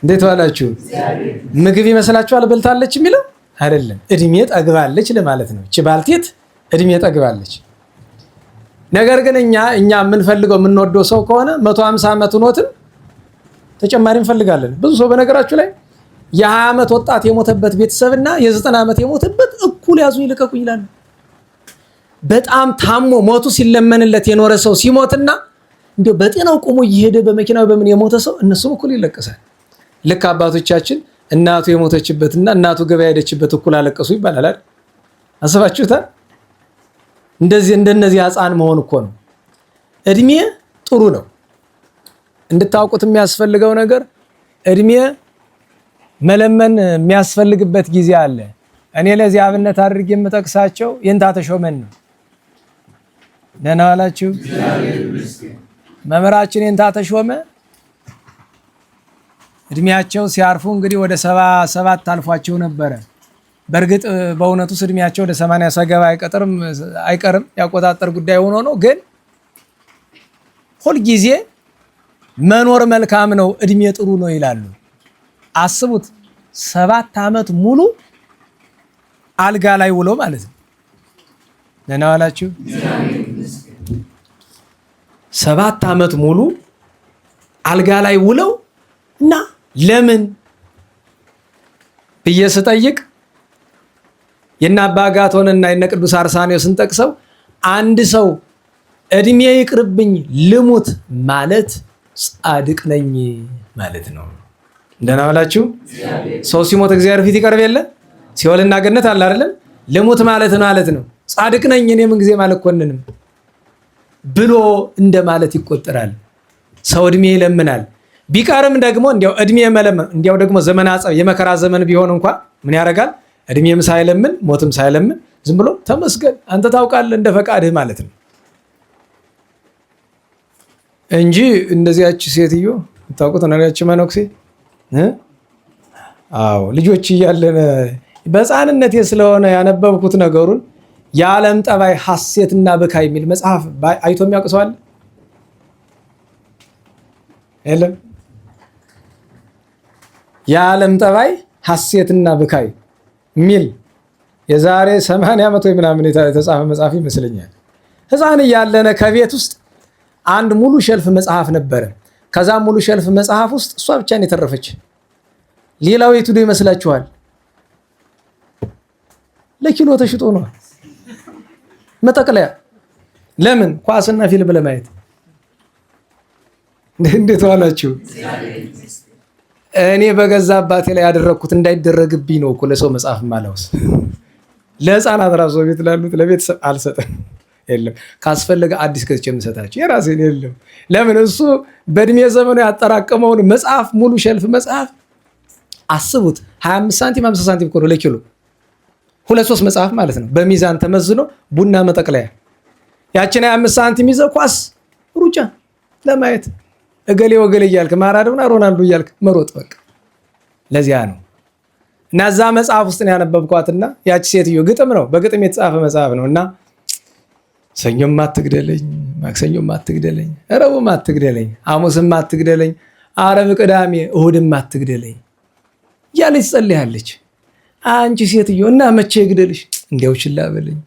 እንዴት ዋላችሁ? ምግብ ይመስላችኋል በልታለች የሚለው አይደለም። እድሜ ጠግባለች ለማለት ነው። እቺ ባልቴት እድሜ ጠግባለች። ነገር ግን እኛ የምንፈልገው የምንወደው ሰው ከሆነ 150 ዓመት ሆኖትም ተጨማሪ እንፈልጋለን። ብዙ ሰው በነገራችሁ ላይ የ20 ዓመት ወጣት የሞተበት ቤተሰብና የ90 ዓመት የሞተበት እኩል ያዙ ይልቀቁ ይላሉ። በጣም ታሞ ሞቱ ሲለመንለት የኖረ ሰው ሲሞትና እንዴ በጤናው ቆሞ እየሄደ በመኪናው በምን የሞተ ሰው እነሱም እኩል ይለቀሳል። ልክ አባቶቻችን እናቱ የሞተችበትና እናቱ ገበያ ሄደችበት እኩል አለቀሱ ይባላል አይደል? አስባችሁታል? እንደነዚህ ሕፃን መሆን እኮ ነው። እድሜ ጥሩ ነው። እንድታውቁት የሚያስፈልገው ነገር እድሜ መለመን የሚያስፈልግበት ጊዜ አለ። እኔ ለዚህ አብነት አድርጌ የምጠቅሳቸው የእንታ ተሾመን ነው። ደህና ዋላችሁ። መምህራችን የእንታ ተሾመ እድሜያቸው ሲያርፉ እንግዲህ ወደ 77 አልፏቸው ነበረ። በእርግጥ በእውነቱስ እድሜያቸው ወደ 80 ሰገባ አይቀርም ያቆጣጠር ጉዳይ ሆኖ ነው። ግን ሁልጊዜ መኖር መልካም ነው፣ እድሜ ጥሩ ነው ይላሉ። አስቡት 7 ዓመት ሙሉ አልጋ ላይ ውሎ ማለት ነው። ደህና ዋላችሁ። 7 ዓመት ሙሉ አልጋ ላይ ውለው እና ለምን ብዬ ስጠይቅ የነ አባ አጋቶንና የነ ቅዱስ አርሳኔዎስን ጠቅሰው አንድ ሰው እድሜ ይቅርብኝ ልሙት ማለት ጻድቅ ነኝ ማለት ነው። እንደና ዋላችሁ። ሰው ሲሞት እግዚአብሔር ፊት ይቀርብ የለ ሲኦልና ገነት አለ አይደለም? ልሙት ማለት ነው። ጻድቅ ነኝ እኔ ምን ጊዜ አልኮንንም ብሎ እንደማለት ይቆጠራል። ሰው እድሜ ይለምናል። ቢቀርም ደግሞ እንዲያው እድሜ መለመን እንዲያው ደግሞ ዘመን አጸብ የመከራ ዘመን ቢሆን እንኳን ምን ያደርጋል? እድሜም ሳይለምን ሞትም ሳይለምን ዝም ብሎ ተመስገን አንተ ታውቃለህ እንደ ፈቃድህ ማለት ነው እንጂ እንደዚያች ሴትዮ ታውቁት ነገራች መነኩሴ አዎ ልጆች እያለን በሕፃንነቴ ስለሆነ ያነበብኩት ነገሩን የዓለም ጠባይ ሐሴትና ብካይ የሚል መጽሐፍ አይቶ የሚያውቅ የለም? የዓለም ጠባይ ሐሴትና ብካይ የሚል የዛሬ 80 ዓመት ወይ ምናምን የተጻፈ መጽሐፍ ይመስለኛል። ሕፃን እያለን ከቤት ውስጥ አንድ ሙሉ ሸልፍ መጽሐፍ ነበረ። ከዛ ሙሉ ሸልፍ መጽሐፍ ውስጥ እሷ ብቻ ነው የተረፈች። ሌላው የቱ ዶ ይመስላችኋል? ለኪሎ ተሽጦ ነው መጠቅለያ። ለምን? ኳስና ፊልም ለማየት። እንዴት ዋላችሁ? እኔ በገዛ አባቴ ላይ ያደረኩት እንዳይደረግብኝ ነው እኮ ለሰው መጽሐፍ ማለውስ። ለሕፃናት ራሱ ቤት ላሉት ለቤተሰብ አልሰጠም። የለም ካስፈለገ አዲስ ገዝቼ የምሰጣቸው የራሴን የለም። ለምን? እሱ በእድሜ ዘመኑ ያጠራቀመውን መጽሐፍ ሙሉ ሸልፍ መጽሐፍ አስቡት። 25 ሳንቲም 50 ሳንቲም እኮ ነው ለኪሎ። 2-3 መጽሐፍ ማለት ነው። በሚዛን ተመዝኖ ቡና መጠቅለያ ያችን 25 ሳንቲም ይዘህ ኳስ ሩጫ ለማየት እገሌ ወገሌ እያልክ ማራዶና ሮናልዶ እያልክ መሮጥ በቃ ለዚያ ነው። እና እዛ መጽሐፍ ውስጥ ነው ያነበብኳትና ያቺ ሴትዮ ግጥም ነው በግጥም የተጻፈ መጽሐፍ ነው እና ሰኞም አትግደለኝ፣ ማክሰኞም አትግደለኝ፣ ረቡዕም አትግደለኝ፣ ሐሙስም አትግደለኝ፣ ዓርብ፣ ቅዳሜ፣ እሁድም አትግደለኝ እያለች ጸልያለች። አንቺ ሴትዮ እና መቼ ይግደልሽ? እንዲያው ችላ በለኝ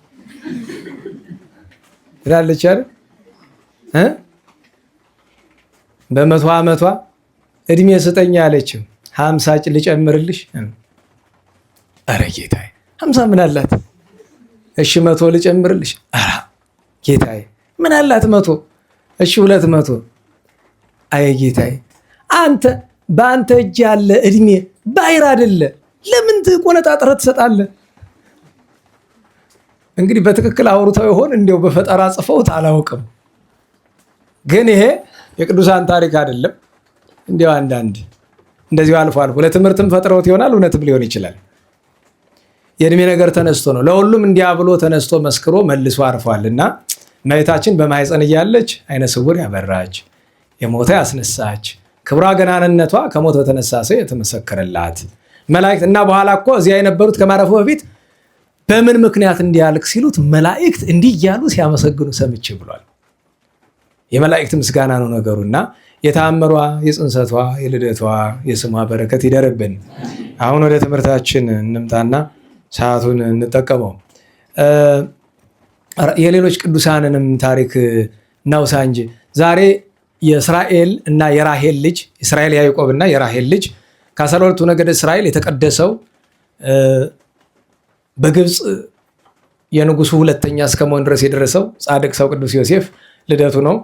ትላለች አይደል? በ100 ዓመቷ እድሜ ስጠኝ አለችው። 50 ልጨምርልሽ? ኧረ ጌታዬ 50 ምን አላት? እሺ 100 ልጨምርልሽ? ኧረ ጌታዬ ምን አላት 100? እሺ 200? አይ ጌታዬ አንተ በአንተ እጅ ያለ እድሜ ባይር አይደለ ለምን ቆነጣጥረህ ትሰጣለህ? እንግዲህ በትክክል አውርተው ይሆን እንዲያው በፈጠራ ጽፈውት አላውቅም። ግን ይሄ የቅዱሳን ታሪክ አይደለም። እንዲያው አንዳንድ እንደዚሁ አልፎ አልፎ ለትምህርትም ፈጥረውት ይሆናል፣ እውነትም ሊሆን ይችላል። የእድሜ ነገር ተነስቶ ነው ለሁሉም እንዲያ ብሎ ተነስቶ መስክሮ መልሶ አርፏልና እመቤታችን በማኅፀን እያለች አይነ ስውር ያበራች፣ የሞተ ያስነሳች፣ ክብሯ ገናንነቷ ከሞት በተነሳ ሰው የተመሰከረላት መላእክት እና በኋላ እኮ እዚያ የነበሩት ከማረፉ በፊት በምን ምክንያት እንዲያልክ ሲሉት መላእክት እንዲህ እያሉ ሲያመሰግኑ ሰምቼ ብሏል። የመላእክት ምስጋና ነው ነገሩና የተአምሯ የጽንሰቷ የልደቷ የስሟ በረከት ይደርብን። አሁን ወደ ትምህርታችን እንምጣና ሰዓቱን እንጠቀመው። የሌሎች ቅዱሳንንም ታሪክ እናውሳ እንጂ ዛሬ የእስራኤል እና የራሄል ልጅ እስራኤል ያዕቆብና የራሄል ልጅ ከ12ቱ ነገደ እስራኤል የተቀደሰው በግብፅ የንጉሱ ሁለተኛ እስከመሆን ድረስ የደረሰው ጻድቅ ሰው ቅዱስ ዮሴፍ ልደቱ ነው።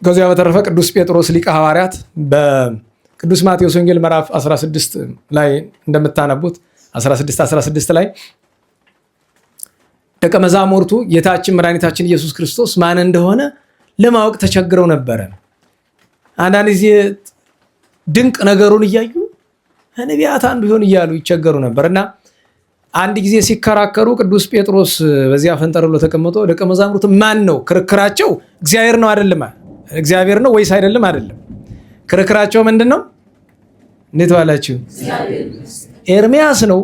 ከዚያ በተረፈ ቅዱስ ጴጥሮስ ሊቀ ሐዋርያት በቅዱስ ማቴዎስ ወንጌል ምዕራፍ 16 ላይ እንደምታነቡት 16 ላይ ደቀ መዛሙርቱ ጌታችን መድኃኒታችን ኢየሱስ ክርስቶስ ማን እንደሆነ ለማወቅ ተቸግረው ነበረ። አንዳንድ ጊዜ ድንቅ ነገሩን እያዩ ነቢያት አንዱ ቢሆን እያሉ ይቸገሩ ነበርና አንድ ጊዜ ሲከራከሩ ቅዱስ ጴጥሮስ በዚያ ፈንጠር ብሎ ተቀምጦ ደቀ መዛሙርቱ ማን ነው ክርክራቸው? እግዚአብሔር ነው አይደለም? እግዚአብሔር ነው ወይስ አይደለም? አይደለም። ክርክራቸው ምንድን ነው? እንዴት ዋላችሁ? ኤርሚያስ ነው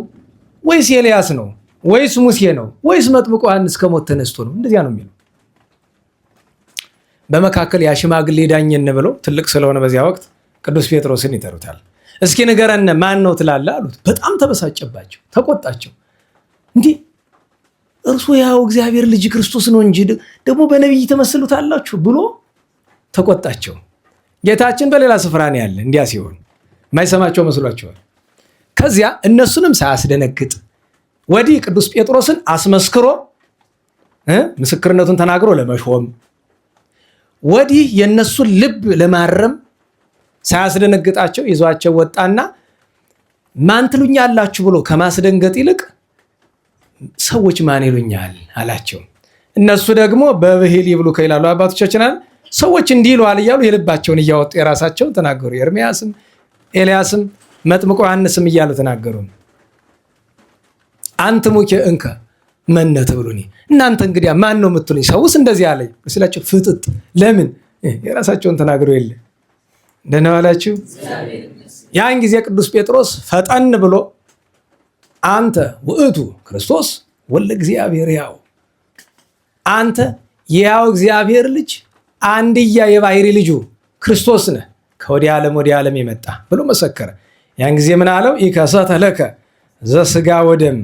ወይስ ኤልያስ ነው ወይስ ሙሴ ነው ወይስ መጥምቁ ዮሐንስ ከሞት ተነስቶ ነው? እንደዚያ ነው የሚለው። በመካከል ያ ሽማግሌ ዳኘን ብለው ትልቅ ስለሆነ በዚያ ወቅት ቅዱስ ጴጥሮስን ይጠሩታል። እስኪ ንገረን ማን ነው ትላለህ አሉት። በጣም ተበሳጨባቸው፣ ተቆጣቸው። እንዲህ እርሱ ያው እግዚአብሔር ልጅ ክርስቶስ ነው እንጂ ደግሞ በነቢይ ተመስሉታላችሁ ብሎ ተቆጣቸው። ጌታችን በሌላ ስፍራ ነው ያለ። እንዲያ ሲሆን የማይሰማቸው መስሏቸዋል። ከዚያ እነሱንም ሳያስደነግጥ ወዲህ ቅዱስ ጴጥሮስን አስመስክሮ ምስክርነቱን ተናግሮ ለመሾም ወዲህ የነሱን ልብ ለማረም ሳያስደነግጣቸው ይዟቸው ወጣና ማን ትሉኛላችሁ ብሎ ከማስደንገጥ ይልቅ ሰዎች ማን ይሉኛል አላቸው። እነሱ ደግሞ በብሂል ይብሉ ከይላሉ አባቶቻችን ሰዎች እንዲህ ይሉሃል እያሉ የልባቸውን እያወጡ የራሳቸውን ተናገሩ። ኤርምያስም ኤልያስም መጥምቁ ዮሐንስም እያሉ ተናገሩ። አንትሙኬ እንከ መነ ትብሉኒ፣ እናንተ እንግዲያ ማን ነው የምትሉኝ? ሰውስ እንደዚህ አለኝ ሲላቸው ፍጥጥ ለምን የራሳቸውን ተናግረው የለ። ደህና ዋላችሁ። ያን ጊዜ ቅዱስ ጴጥሮስ ፈጠን ብሎ አንተ ውእቱ ክርስቶስ ወልደ እግዚአብሔር ሕያው፣ አንተ የሕያው እግዚአብሔር ልጅ አንድያ የባሕሪ ልጁ ክርስቶስ ነህ፣ ከወዲህ ዓለም ወዲህ ዓለም የመጣ ብሎ መሰከረ። ያን ጊዜ ምን አለው? ኢከሰተ ለከ ዘሥጋ ወደም፣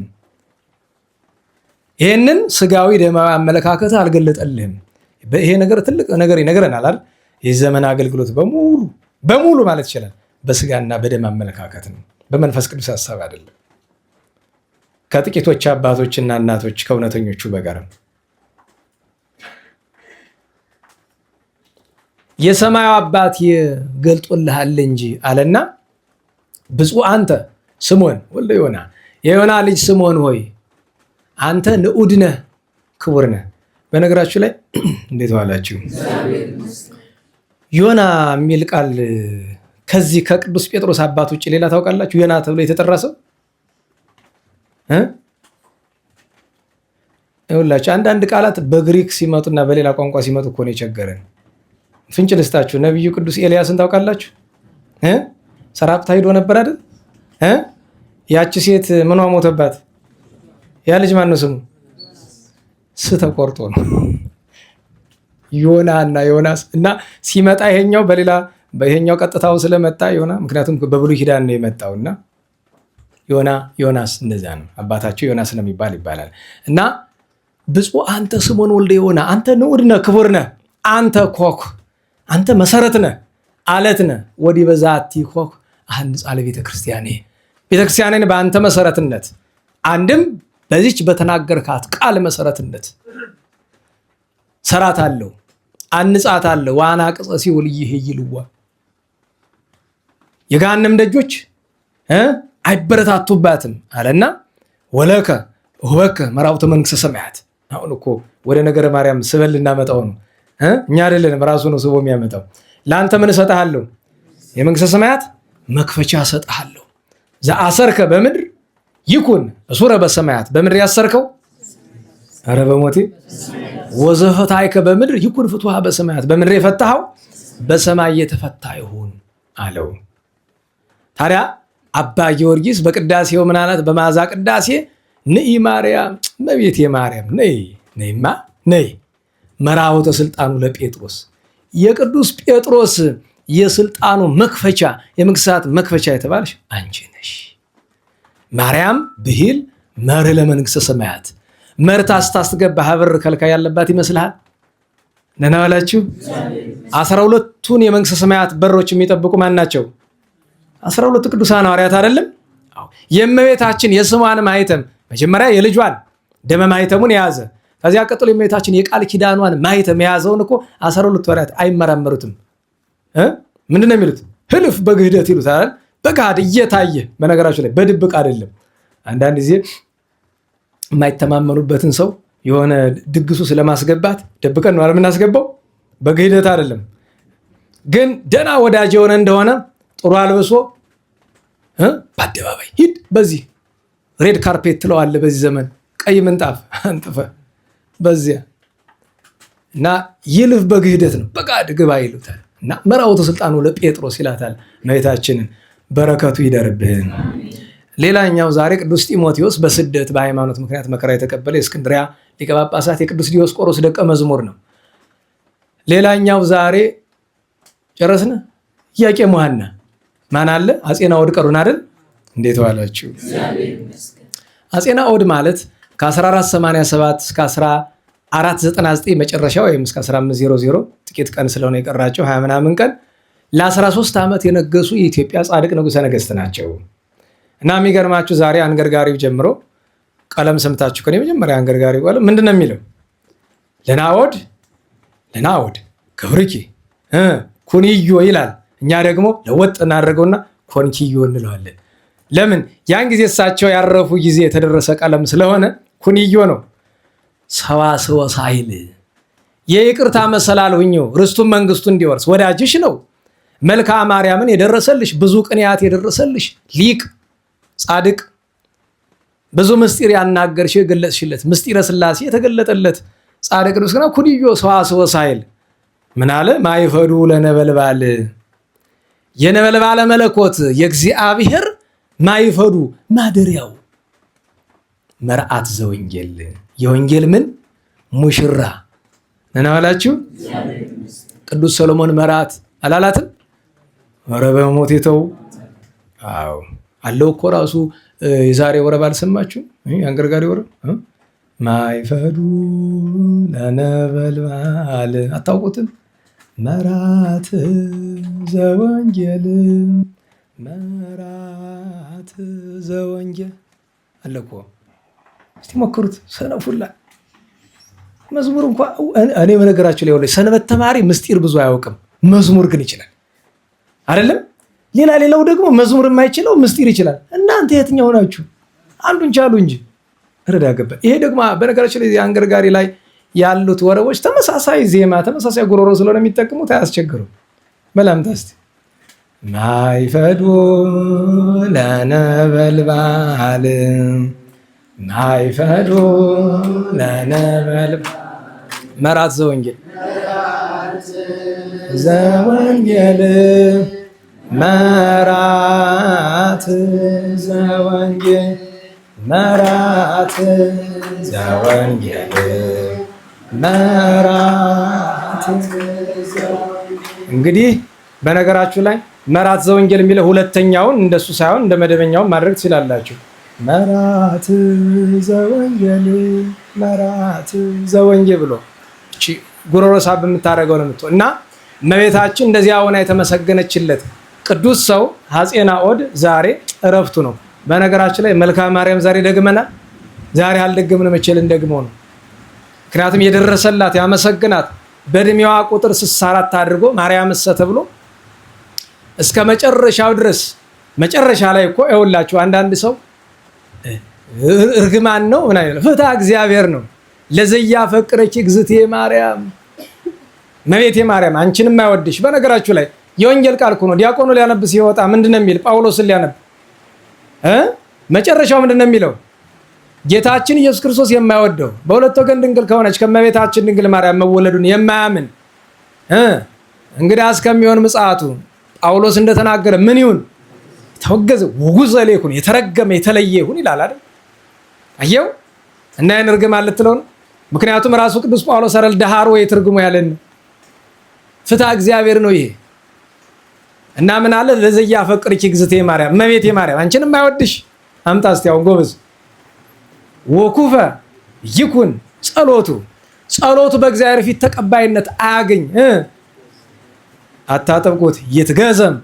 ይህንን ስጋዊ ደማዊ አመለካከት አልገለጠልህም። ይሄ ነገር ትልቅ ነገር ይነግረናል አይደል? የዘመን አገልግሎት በሙሉ ማለት ይችላል በስጋና በደም አመለካከት ነው፣ በመንፈስ ቅዱስ ሐሳብ አይደለም። ከጥቂቶች አባቶችና እናቶች ከእውነተኞቹ በቀር የሰማዩ አባት ገልጦልሃል እንጂ አለና ብፁዕ አንተ ስምዖን ወልደ ዮና፣ የዮና ልጅ ስምዖን ሆይ አንተ ንዑድ ነህ ክቡር ነህ። በነገራችሁ ላይ እንዴት ዋላችሁ? ዮና የሚል ቃል ከዚህ ከቅዱስ ጴጥሮስ አባት ውጭ ሌላ ታውቃላችሁ? ዮና ተብሎ የተጠራ ሰው ይኸውላችሁ፣ አንዳንድ ቃላት በግሪክ ሲመጡና በሌላ ቋንቋ ሲመጡ እኮ ነው የቸገረን። ፍንጭ ልስጣችሁ። ነቢዩ ቅዱስ ኤልያስን ታውቃላችሁ? ሰራፕታ ሄዶ ነበር አይደል? ያቺ ሴት ምኗ ሞተባት? ያ ልጅ ማን ነው ስሙ? ስተቆርጦ ነው። ዮና እና ዮናስ እና ሲመጣ ይሄኛው በይሄኛው ቀጥታው ስለመጣ ዮና፣ ምክንያቱም በብሉይ ኪዳን ነው የመጣውና ዮና ዮናስ እንደዛ ነው። አባታቸው ዮናስ ነው የሚባል ይባላል። እና ብፁዕ አንተ ስምዖን ወልደ ዮና፣ አንተ ንዑድ ነህ ክቡር ነህ፣ አንተ ኮክ፣ አንተ መሰረት ነህ አለት ነህ። ወዲህ በዛቲ ኮክ አንጻ ለቤተ ክርስቲያኔ፣ ቤተክርስቲያኔን በአንተ መሰረትነት አንድም በዚች በተናገርካት ቃል መሰረትነት ሰራት አለው አንጻት አለው። ዋና ቅጸ ሲኦል ይህይልዋ፣ የገሃነም ደጆች አይበረታቱባትም አለና ወለከ ወበከ መራውተ መንግሥተ ሰማያት። አሁን እኮ ወደ ነገረ ማርያም ስበል እናመጣው ነው እኛ አይደለንም፣ ራሱ ነው ስቦ የሚያመጣው። ለአንተ ምን እሰጥሃለሁ? የመንግሥተ ሰማያት መክፈቻ እሰጥሃለሁ። ዘአሰርከ በምድር ይኩን እሱረ በሰማያት፣ በምድር ያሰርከው ኧረ በሞቴ ወዘፈታይከ በምድር ይኩን ፍቱሃ በሰማያት፣ በምድር የፈታኸው በሰማይ የተፈታ ይሁን አለው። ታዲያ አባ ጊዮርጊስ በቅዳሴው ምን አላት? በመዓዛ ቅዳሴ ንኢ ማርያም እመቤቴ ማርያም ነይማ ነይ መራወተ ስልጣኑ ለጴጥሮስ፣ የቅዱስ ጴጥሮስ የስልጣኑ መክፈቻ የመንግሥታት መክፈቻ የተባልሽ አንቺ ነሽ። ማርያም ብሂል መርህ ለመንግሥተ ሰማያት፣ መርታ ስታስገባ ሀብር ከልካይ ያለባት ይመስልሃል? ደህና ዋላችሁ። 12ቱን የመንግሥተ ሰማያት በሮች የሚጠብቁ ማን ናቸው? 12 ቅዱሳን ሐዋርያት አይደለም? የእመቤታችን የስሟን ማኅተም መጀመሪያ የልጇን ደመ ማኅተሙን የያዘ ከዚያ ቀጥሎ የእመቤታችን የቃል ኪዳኗን ማኅተም የያዘውን እኮ 12 ሐዋርያት አይመራመሩትም። ምንድን ነው የሚሉት? ህልፍ በግህደት ይሉታል። በጋድ እየታየ በነገራችሁ ላይ በድብቅ አይደለም። አንዳንድ ጊዜ የማይተማመኑበትን ሰው የሆነ ድግሱ ስለማስገባት ደብቀን ነው የምናስገባው፣ በግህደት አይደለም። ግን ደህና ወዳጅ የሆነ እንደሆነ ጥሩ አልብሶ በአደባባይ ሂድ፣ በዚህ ሬድ ካርፔት ትለዋለህ፣ በዚህ ዘመን ቀይ ምንጣፍ አንጥፈ በዚያ እና ይልፍ በግህደት ነው፣ በጋድ ግባ ይሉታል። እና መራወተ ስልጣኑ ለጴጥሮስ ይላታል እመቤታችንን። በረከቱ ይደርብን። ሌላኛው ዛሬ ቅዱስ ጢሞቴዎስ በስደት በሃይማኖት ምክንያት መከራ የተቀበለ የእስክንድርያ ሊቀ ጳጳሳት የቅዱስ ዲዮስቆሮስ ደቀ መዝሙር ነው። ሌላኛው ዛሬ ጨረስን። ኢያቄም ወሐና ማን አለ? አፄ ናዖድ ቀሩን አይደል? እንዴት ዋላችሁ? አፄ ናዖድ ማለት ከ1487 እስከ 1499 መጨረሻ ወይም እስከ 1500 ጥቂት ቀን ስለሆነ የቀራቸው 20 ምናምን ቀን ለ13 ዓመት የነገሱ የኢትዮጵያ ጻድቅ ንጉሠ ነገሥት ናቸው። እና የሚገርማችሁ ዛሬ አንገርጋሪው ጀምሮ ቀለም ሰምታችሁ ከኔ መጀመሪያ አንገርጋሪው ቀለም ምንድነው የሚለው? ለናኦድ ክብርኪ ኩንዮ ይላል። እኛ ደግሞ ለወጥ እናደርገውና ኮንኪዮ እንለዋለን። ለምን? ያን ጊዜ እሳቸው ያረፉ ጊዜ የተደረሰ ቀለም ስለሆነ ኩንዮ ነው። ሰዋስወ ሳይል የይቅርታ መሰላል ሁኞ ርስቱን መንግስቱ እንዲወርስ ወዳጅሽ ነው። መልክአ ማርያምን የደረሰልሽ ብዙ ቅንያት የደረሰልሽ ሊቅ ጻድቅ ብዙ ምስጢር ያናገርሽ የገለጽሽለት ምስጢረ ሥላሴ የተገለጠለት ጻድቅ ቅዱስ ግና ኩንዮ ሰዋስወ ሳይል ምን አለ? ማይፈዱ ለነበልባል የነበልባለ መለኮት የእግዚአብሔር ማይፈዱ ማደሪያው መርዓት ዘወንጌል የወንጌል ምን ሙሽራ ነናላችሁ። ቅዱስ ሰሎሞን መርዓት አላላትም? ኧረ በሞት የተው አዎ አለው እኮ ራሱ የዛሬ ወረብ አልሰማችሁ? አንገርጋሪ ወረብ ማይፈዱ ለነበልባል አታውቁትም? መርዓት ዘወንጌል መርዓት ዘወንጌል አለ እኮ። እስቲ ሞክሩት። ሰነፉላ መዝሙር እንኳ እኔ በነገራችሁ ላይ ወለ ሰንበት ተማሪ ምስጢር ብዙ አያውቅም፣ መዝሙር ግን ይችላል አይደለም? ሌላው ደግሞ መዝሙር የማይችለው ምስጢር ይችላል። እናንተ የትኛው ናችሁ? አንዱን ቻሉ እንጂ ረዳ ገባ። ይሄ ደግሞ በነገራችሁ ላይ አንገርጋሪ ላይ ያሉት ወረቦች ተመሳሳይ ዜማ ተመሳሳይ ጉሮሮ ስለሆነ የሚጠቀሙት አያስቸግሩም። በላምታ እስቲ ማይፈዱ ለነበልባል ማይፈዱ ለነበልባል መርዓት ዘወንጌል መርዓት ዘወንጌል መርዓት ዘወንጌል መርዓት። እንግዲህ በነገራችሁ ላይ መርዓት ዘወንጌል የሚለው ሁለተኛውን እንደሱ ሳይሆን እንደ መደበኛውን ማድረግ ትችላላችሁ። መርዓት ዘወንጌል መርዓት ዘወንጌል ብሎ እቺ ጉሮሮ ሳብ የምታደርገው ነው እና እመቤታችን እንደዚያ ሆና የተመሰገነችለት ቅዱስ ሰው አፄ ናኦድ ዛሬ እረፍቱ ነው። በነገራችን ላይ መልክአ ማርያም ዛሬ ደግመናል። ዛሬ አልደገምንም፣ መቼል እንደግመው ነው። ምክንያቱም የደረሰላት ያመሰግናት በእድሜዋ ቁጥር 64 አድርጎ ማርያም እሰ ተብሎ እስከ መጨረሻው ድረስ መጨረሻ ላይ እኮ ይኸውላችሁ አንዳንድ ሰው እርግማን ነው ምን አይደለም ፍትሐ እግዚአብሔር ነው። ለዘያ ፈቅረኪ እግዝእቴ ማርያም መቤቴ ማርያም አንቺንም አይወድሽ። በነገራችሁ ላይ የወንጌል ቃል እኮ ነው። ዲያቆኑ ሊያነብ ሲወጣ ምንድነው የሚል? ጳውሎስን ሊያነብ መጨረሻው ምንድነው የሚለው? ጌታችን ኢየሱስ ክርስቶስ የማይወደው በሁለት ወገን ድንግል ከሆነች ከመቤታችን ድንግል ማርያም መወለዱን የማያምን እንግዲህ እስከሚሆን ምጽአቱ ጳውሎስ እንደተናገረ ምን ይሁን? ተወገዘ ውጉዘ ለይኩን የተረገመ የተለየ ይሁን ይላል አይደል? አየው እና ያን እርግማን ልትለው ነው። ምክንያቱም ራሱ ቅዱስ ጳውሎስ አረል ዳሃር ወይ ትርጉሙ ያለን ፍትሐ እግዚአብሔር ነው ይሄ። እና ምን አለ? ለዘያ ፈቅርኪ እግዝእቴ ማርያም መቤቴ ማርያም አንቺንም አይወድሽ። አምጣ እስቲ አሁን ጎበዝ ወኩፈ ይኩን ጸሎቱ በእግዚአብሔር ፊት ተቀባይነት አያገኝ አታጠብቁት ይትገዘም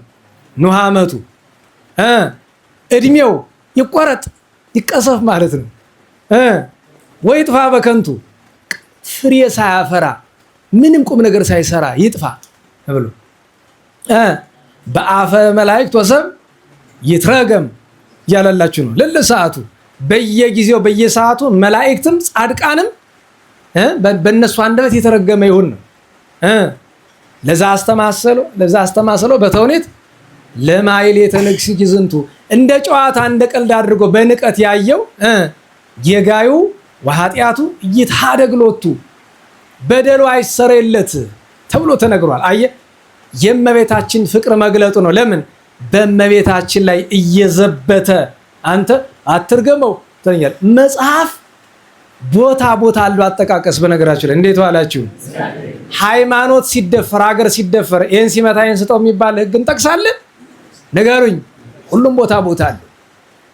ኑሃመቱ እድሜው ይቆረጥ ይቀሰፍ ማለት ነው። ወይ ጥፋ በከንቱ ፍሬ ሳያፈራ ምንም ቁም ነገር ሳይሰራ ይጥፋ ብሎ በአፈ መላእክት ወሰብ ይትረገም ያላላችሁ ነው። ለለሰዓቱ በየጊዜው በየሰዓቱ መላእክትም ጻድቃንም በእነሱ አንደበት የተረገመ ይሁን ነው። ለዛ አስተማሰለው በተውኔት ለማይሌተ ንግሥ ይዝንቱ እንደ ጨዋታ እንደ ቀልድ አድርጎ በንቀት ያየው ጌጋዩ ወኃጢአቱ ይታደግሎቱ በደሉ አይሰረይለት ተብሎ ተነግሯል። አየ የእመቤታችን ፍቅር መግለጡ ነው። ለምን በእመቤታችን ላይ እየዘበተ አንተ አትርገመው ተኛል። መጽሐፍ ቦታ አለው አጠቃቀስ። በነገራችሁ ላይ እንዴት ዋላችሁ? ሃይማኖት ሲደፈር ሀገር ሲደፈር ይሄን ሲመታ ይሄን ስጠው የሚባል ህግ እንጠቅሳለን? ንገሩኝ። ሁሉም ቦታ አለ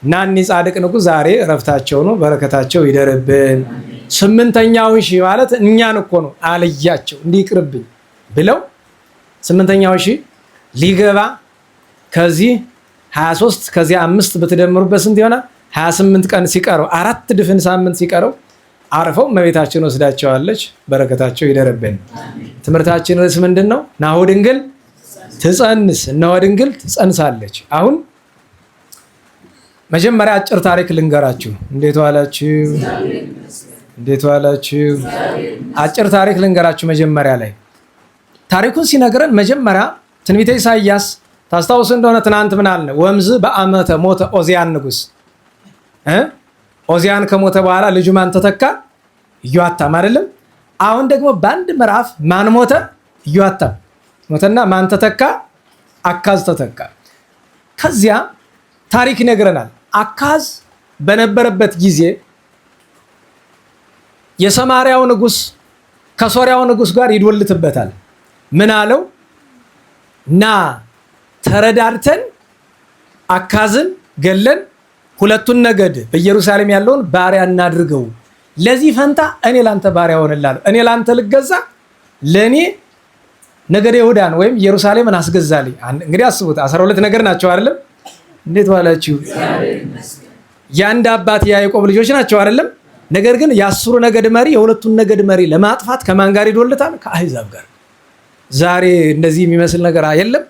እና እኒህ ጻድቅ ንጉሥ ዛሬ እረፍታቸው ነው። በረከታቸው ይደርብን። 8ኛውን ሺህ ማለት እኛን እኮ ነው አልያቸው እንዲቅርብኝ ብለው 8ኛው ሺህ ሊገባ ከዚህ 23 ከዚያ 5 ብትደምሩበት ስንት ይሆናል? 28 ቀን ሲቀረው 4 ድፍን ሳምንት ሲቀረው አርፈው እመቤታችን ወስዳቸዋለች። በረከታቸው ይደረብን። ትምህርታችን ርዕስ ምንድን ነው? ናሁ ድንግል ትጸንስ፣ እነሆ ድንግል ትጸንሳለች። አሁን መጀመሪያ አጭር ታሪክ ልንገራችሁ። እንዴት ዋላችሁ? እንዴት ዋላችሁ? አጭር ታሪክ ልንገራችሁ። መጀመሪያ ላይ ታሪኩን ሲነግረን መጀመሪያ ትንቢተ ኢሳይያስ ታስታውሱ እንደሆነ ትናንት ምን አለ? ወምዝ በአመተ ሞተ ኦዚያን ንጉስ። ኦዚያን ከሞተ በኋላ ልጁ ማን ተተካ? ኢዮአታም አይደለም? አሁን ደግሞ በአንድ ምዕራፍ ማን ሞተ? ኢዮአታም ሞተና ማን ተተካ? አካዝ ተተካ። ከዚያ ታሪክ ይነግረናል። አካዝ በነበረበት ጊዜ የሰማርያው ንጉስ ከሶርያው ንጉስ ጋር ይዶልትበታል። ምን አለው? ና ተረዳድተን አካዝን ገለን ሁለቱን ነገድ በኢየሩሳሌም ያለውን ባሪያ እናድርገው። ለዚህ ፈንታ እኔ ላንተ ባሪያ ሆነላለሁ። እኔ ላንተ ልገዛ፣ ለኔ ነገደ ይሁዳን ወይም ኢየሩሳሌምን አስገዛልኝ። እንግዲህ አስቡት 12 ነገድ ናቸው አይደለም? እንዴት ዋላችሁ? የአንድ አባት የያዕቆብ ልጆች ናቸው አይደለም? ነገር ግን የ10 ነገድ መሪ የሁለቱን ነገድ መሪ ለማጥፋት ከማን ጋር ይዶልታል? ከአሕዛብ ጋር። ዛሬ እንደዚህ የሚመስል ነገር የለም።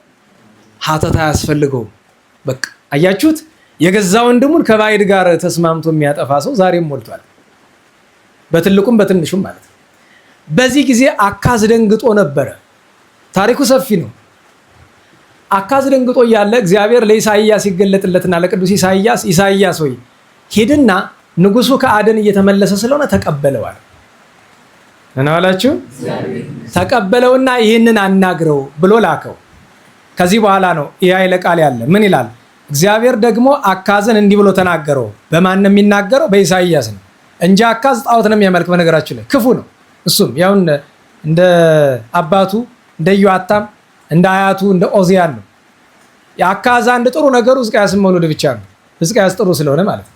ሀተታ ያስፈልገው። በቃ አያችሁት? የገዛ ወንድሙን ከባዕድ ጋር ተስማምቶ የሚያጠፋ ሰው ዛሬም ሞልቷል፣ በትልቁም በትንሹም ማለት ነው። በዚህ ጊዜ አካዝ ደንግጦ ነበረ። ታሪኩ ሰፊ ነው። አካዝ ደንግጦ እያለ እግዚአብሔር ለኢሳይያስ ይገለጥለትና ለቅዱስ ኢሳይያስ ኢሳይያስ ሆይ ሂድና ንጉሱ ከአደን እየተመለሰ ስለሆነ ተቀበለዋል። እናዋላችሁ ተቀበለውና ይህንን አናግረው ብሎ ላከው። ከዚህ በኋላ ነው ይህ ኃይለ ቃል ያለ። ምን ይላል? እግዚአብሔር ደግሞ አካዝን እንዲህ ብሎ ተናገረው። በማን ነው የሚናገረው? በኢሳይያስ ነው እንጂ አካዝ ጣዖት ነው የሚያመልክ። በነገራችን ላይ ክፉ ነው። እሱም ያው እንደ አባቱ እንደ ኢዮአታም እንደ አያቱ እንደ ኦዚያን ነው። የአካዝ አንድ ጥሩ ነገሩ ሕዝቅያስን መውለድ ብቻ ነው። ሕዝቅያስ ጥሩ ስለሆነ ማለት ነው